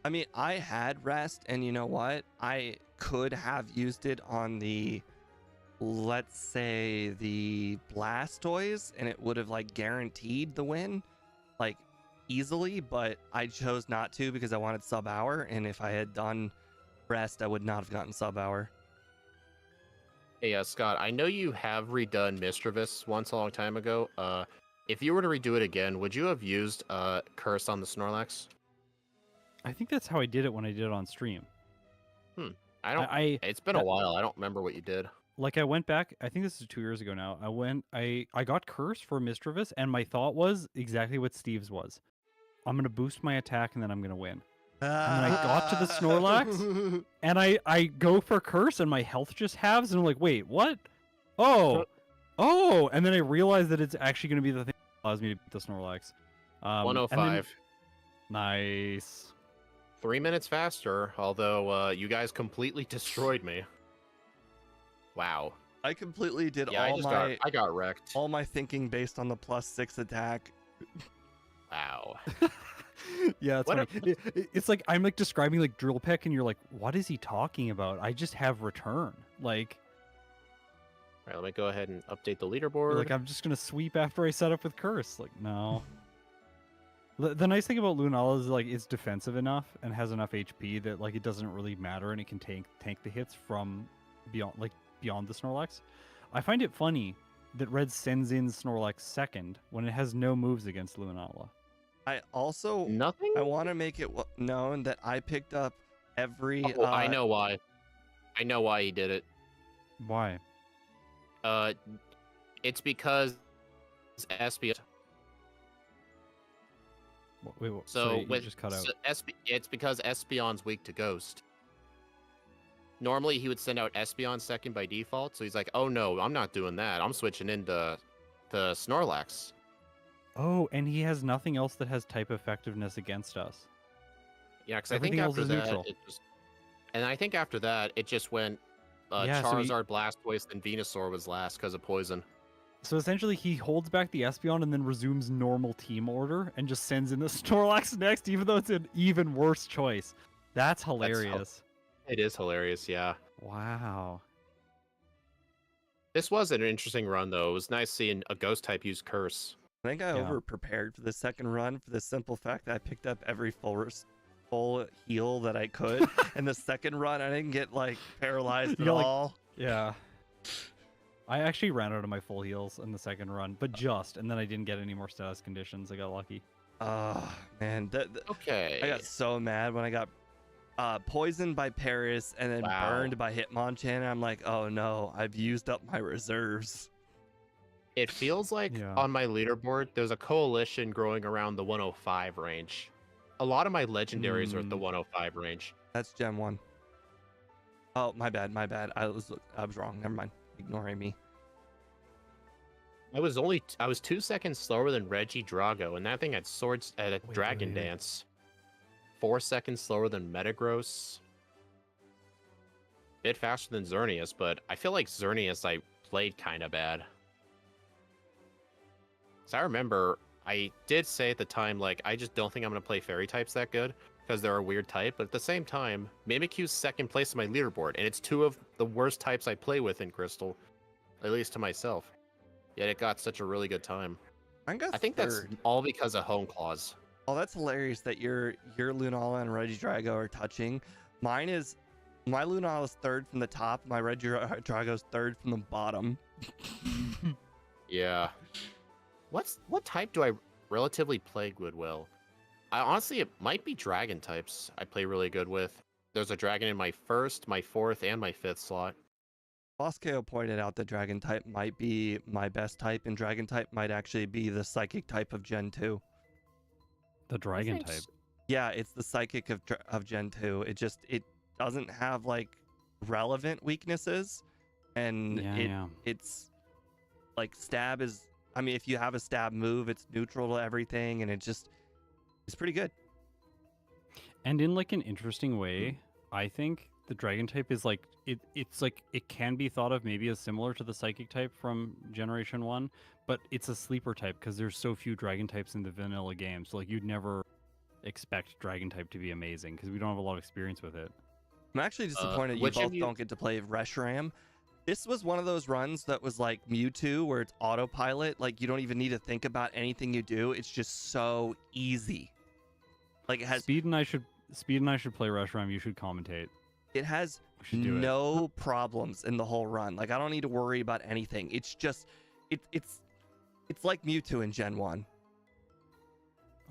I mean, I had rest, and you know what? I could have used it on the, let's say, the Blastoise, and it would have like guaranteed the win, like easily. But I chose not to because I wanted sub hour, and if I had done rest, I would not have gotten sub hour. Hey, Scott, I know you have redone Mischievous once a long time ago. If you were to redo it again, would you have used curse on the Snorlax? I think that's how I did it when I did it on stream. I don't. I It's been a while. I don't remember what you did. like I went back. I think this is 2 years ago now. I got curse for Mischievous, and my thought was exactly what Steve's was. I'm gonna boost my attack, and then I'm gonna win. And then I got to the Snorlax, and I go for curse, and my health just halves, and I'm like, wait, what? Oh, and then I realized that it's actually gonna be the thing that allows me to beat the Snorlax. And then 105. nice. 3 minutes faster, although you guys completely destroyed me. Wow. I completely did Yeah, I got wrecked. all my thinking based on the +6 attack. Wow. Yeah, it's What funny. It's like I'm like describing like drill peck, and you're like, what is he talking about? I just have return. Like, All right, let me go ahead and update the you're leaderboard. like I'm just gonna sweep after I set up with curse. Like, no. The nice thing about Lunala is like it's defensive enough and has enough HP that like it doesn't really matter, and it can tank the hits from beyond the Snorlax. I find it funny that Red sends in Snorlax second when it has no moves against Lunala. I also Nothing? I want to make it known that I picked up every. Oh, I know why. I know why he did it. Why? It's because SP. Wait, So sorry, you with just cut out. it's because Espeon's weak to Ghost. Normally he would send out Espeon second by default, so he's like, "Oh no, I'm not doing that. I'm switching into the Snorlax." Oh, and he has nothing else that has type effectiveness against us. Yeah, because I think Everything else after is that neutral. it just, and I think after that it just went Yeah, so he- Charizard, Blastoise, then Venusaur was last because of poison. So essentially, he holds back the Espeon and then resumes normal team order and just sends in the Snorlax next, even though it's an even worse choice. That's hilarious. It is hilarious, yeah. Wow. This was an interesting run though. It was nice seeing a Ghost type use Curse. I think I Yeah. over prepared for the second run for the simple fact that I picked up every full heal that I could. And the second run, I didn't get like paralyzed You at got, like- all. Yeah. I actually ran out of my full heals in the second run, but just, and then I didn't get any more status conditions. I got lucky. Oh man, Okay. I got so mad when I got poisoned by Paris and then Wow. burned by Hitmonchan. I'm like, oh no, I've used up my reserves. It feels like Yeah. on my leaderboard, there's a coalition growing around the 105 range. A lot of my legendaries are at the 105 range. That's Gen 1. Oh, my bad. I was wrong. Never mind. Ignoring me. I was 2 seconds slower than Reggie Drago, and that thing had swords at a Wait, Dragon wait. Dance. 4 seconds slower than Metagross. Bit faster than Xerneas, but I feel like Xerneas I played kind of bad. So I remember I did say at the time, like, I just don't think I'm going to play fairy types that good because they're a weird type. But at the same time, Mimikyu's second place in my leaderboard, and it's 2 of the worst types I play with in Crystal, at least to myself. Yet it got such a really good time. I got I think that's third. all because of Home Claws. Oh, that's hilarious that your Lunala and Regidrago are touching. My Lunala's third from the top. My Regidrago's third from the bottom. Yeah. What type do I relatively play good well? I honestly, it might be dragon types I play really good with. There's a dragon in my first, my fourth, and my fifth slot. Boss KO pointed out that Dragon type might be my best type, and Dragon type might actually be the Psychic type of Gen 2. The Dragon think type. s- Yeah, it's the Psychic of Gen 2. It doesn't have like relevant weaknesses, and Yeah. it's like stab is. I mean, if you have a stab move, it's neutral to everything, and it's pretty good. And in like an interesting way, I think the Dragon type is like it's like it can be thought of maybe as similar to the Psychic type from Generation 1, but it's a sleeper type because there's so few Dragon types in the vanilla game. So like you'd never expect Dragon type to be amazing because we don't have a lot of experience with it. I'm actually disappointed you which of both don't get to play Reshiram. This was one of those runs that was like Mewtwo, where it's autopilot. Like you don't even need to think about anything you do. It's just so easy. Like it has Speed and I should play Reshiram. You should commentate. it has We should do it. no problems in the whole run. Like I don't need to worry about anything. It's just it's like Mewtwo in Gen 1.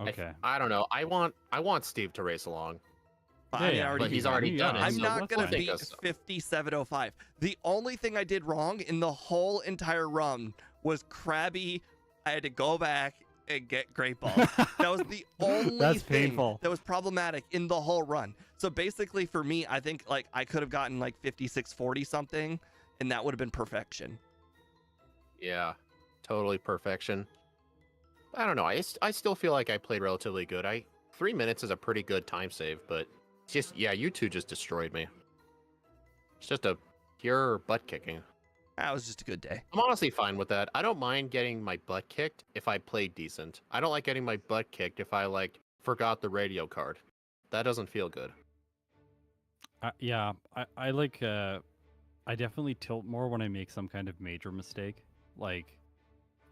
Okay. I don't know. I want Steve to race along. I mean, yeah, I already but beat he's him. already done it. I'm so not let's gonna think beat of some. 5705. The only thing I did wrong in the whole entire run was Krabby. I had to go back and get Great Balls. That was the only That's thing painful. that was problematic in the whole run. So basically, for me, I think like I could have gotten like 5640 something, and that would have been perfection. Yeah, totally perfection. I don't know. I still feel like I played relatively good. 3 minutes is a pretty good time save, but it's just you two just destroyed me. It's just a pure butt kicking. That was just a good day. I'm honestly fine with that. I don't mind getting my butt kicked if I play decent. I don't like getting my butt kicked if I like forgot the radio card. That doesn't feel good. Yeah, I like I definitely tilt more when I make some kind of major mistake. Like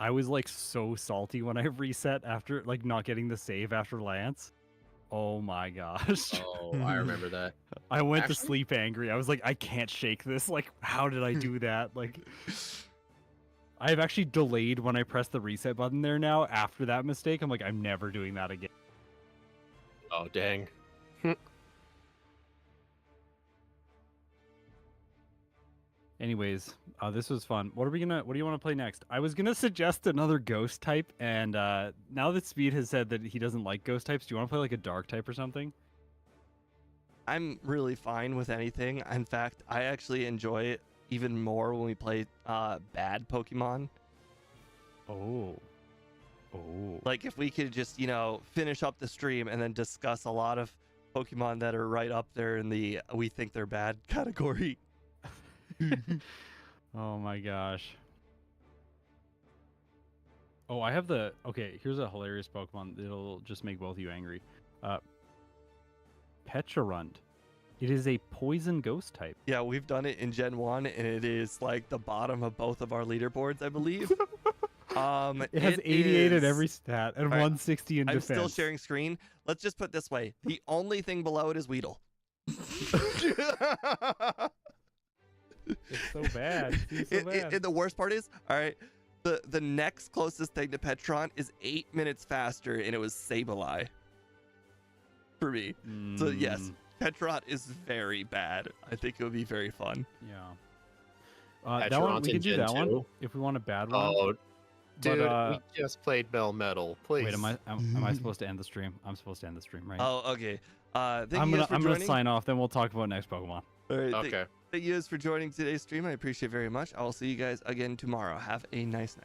I was like so salty when I reset after like not getting the save after Lance. Oh my gosh. Oh, I remember that. I went to Actually- sleep angry. I was like, I can't shake this. Like, how did I do that? Like, I've actually delayed when I press the reset button there now after that mistake. I'm like, I'm never doing that again. Oh, dang. Anyways, this was fun. What do you want to play next? I was gonna suggest another ghost type, and now that Speed has said that he doesn't like ghost types, do you want to play like a dark type or something? I'm really fine with anything. In fact, I actually enjoy it even more when we play bad Pokemon. Oh. Like if we could just, finish up the stream and then discuss a lot of Pokemon that are right up there in the we think they're bad category. Oh my gosh. Oh, I have okay, here's a hilarious Pokemon. It'll just make both of you angry. Pecharunt. It is a poison ghost type. Yeah, we've done it in Gen 1 and it is like the bottom of both of our leaderboards, I believe. It has 88 in is- every stat and All right, 160 in I'm defense. still sharing screen. Let's just put it this way. The only thing below it is Weedle. It's so bad. It's so bad. And the worst part is, all right, the next closest thing to Petron is 8 minutes faster, and it was Sableye for me. So yes, Petron is very bad. I think it would be very fun. Yeah. That one, we Pecharunt can in do Gen that one 2? if we want a bad one. Oh, dude, But, we just played Bell Metal. Please. wait, am I supposed to end the stream? I'm supposed to end the stream, right? Oh, okay. Thank I'm you guys gonna for joining. sign off. Then we'll talk about next Pokemon. All right, Okay. thank you guys for joining today's stream. I appreciate it very much. I will see you guys again tomorrow. Have a nice night.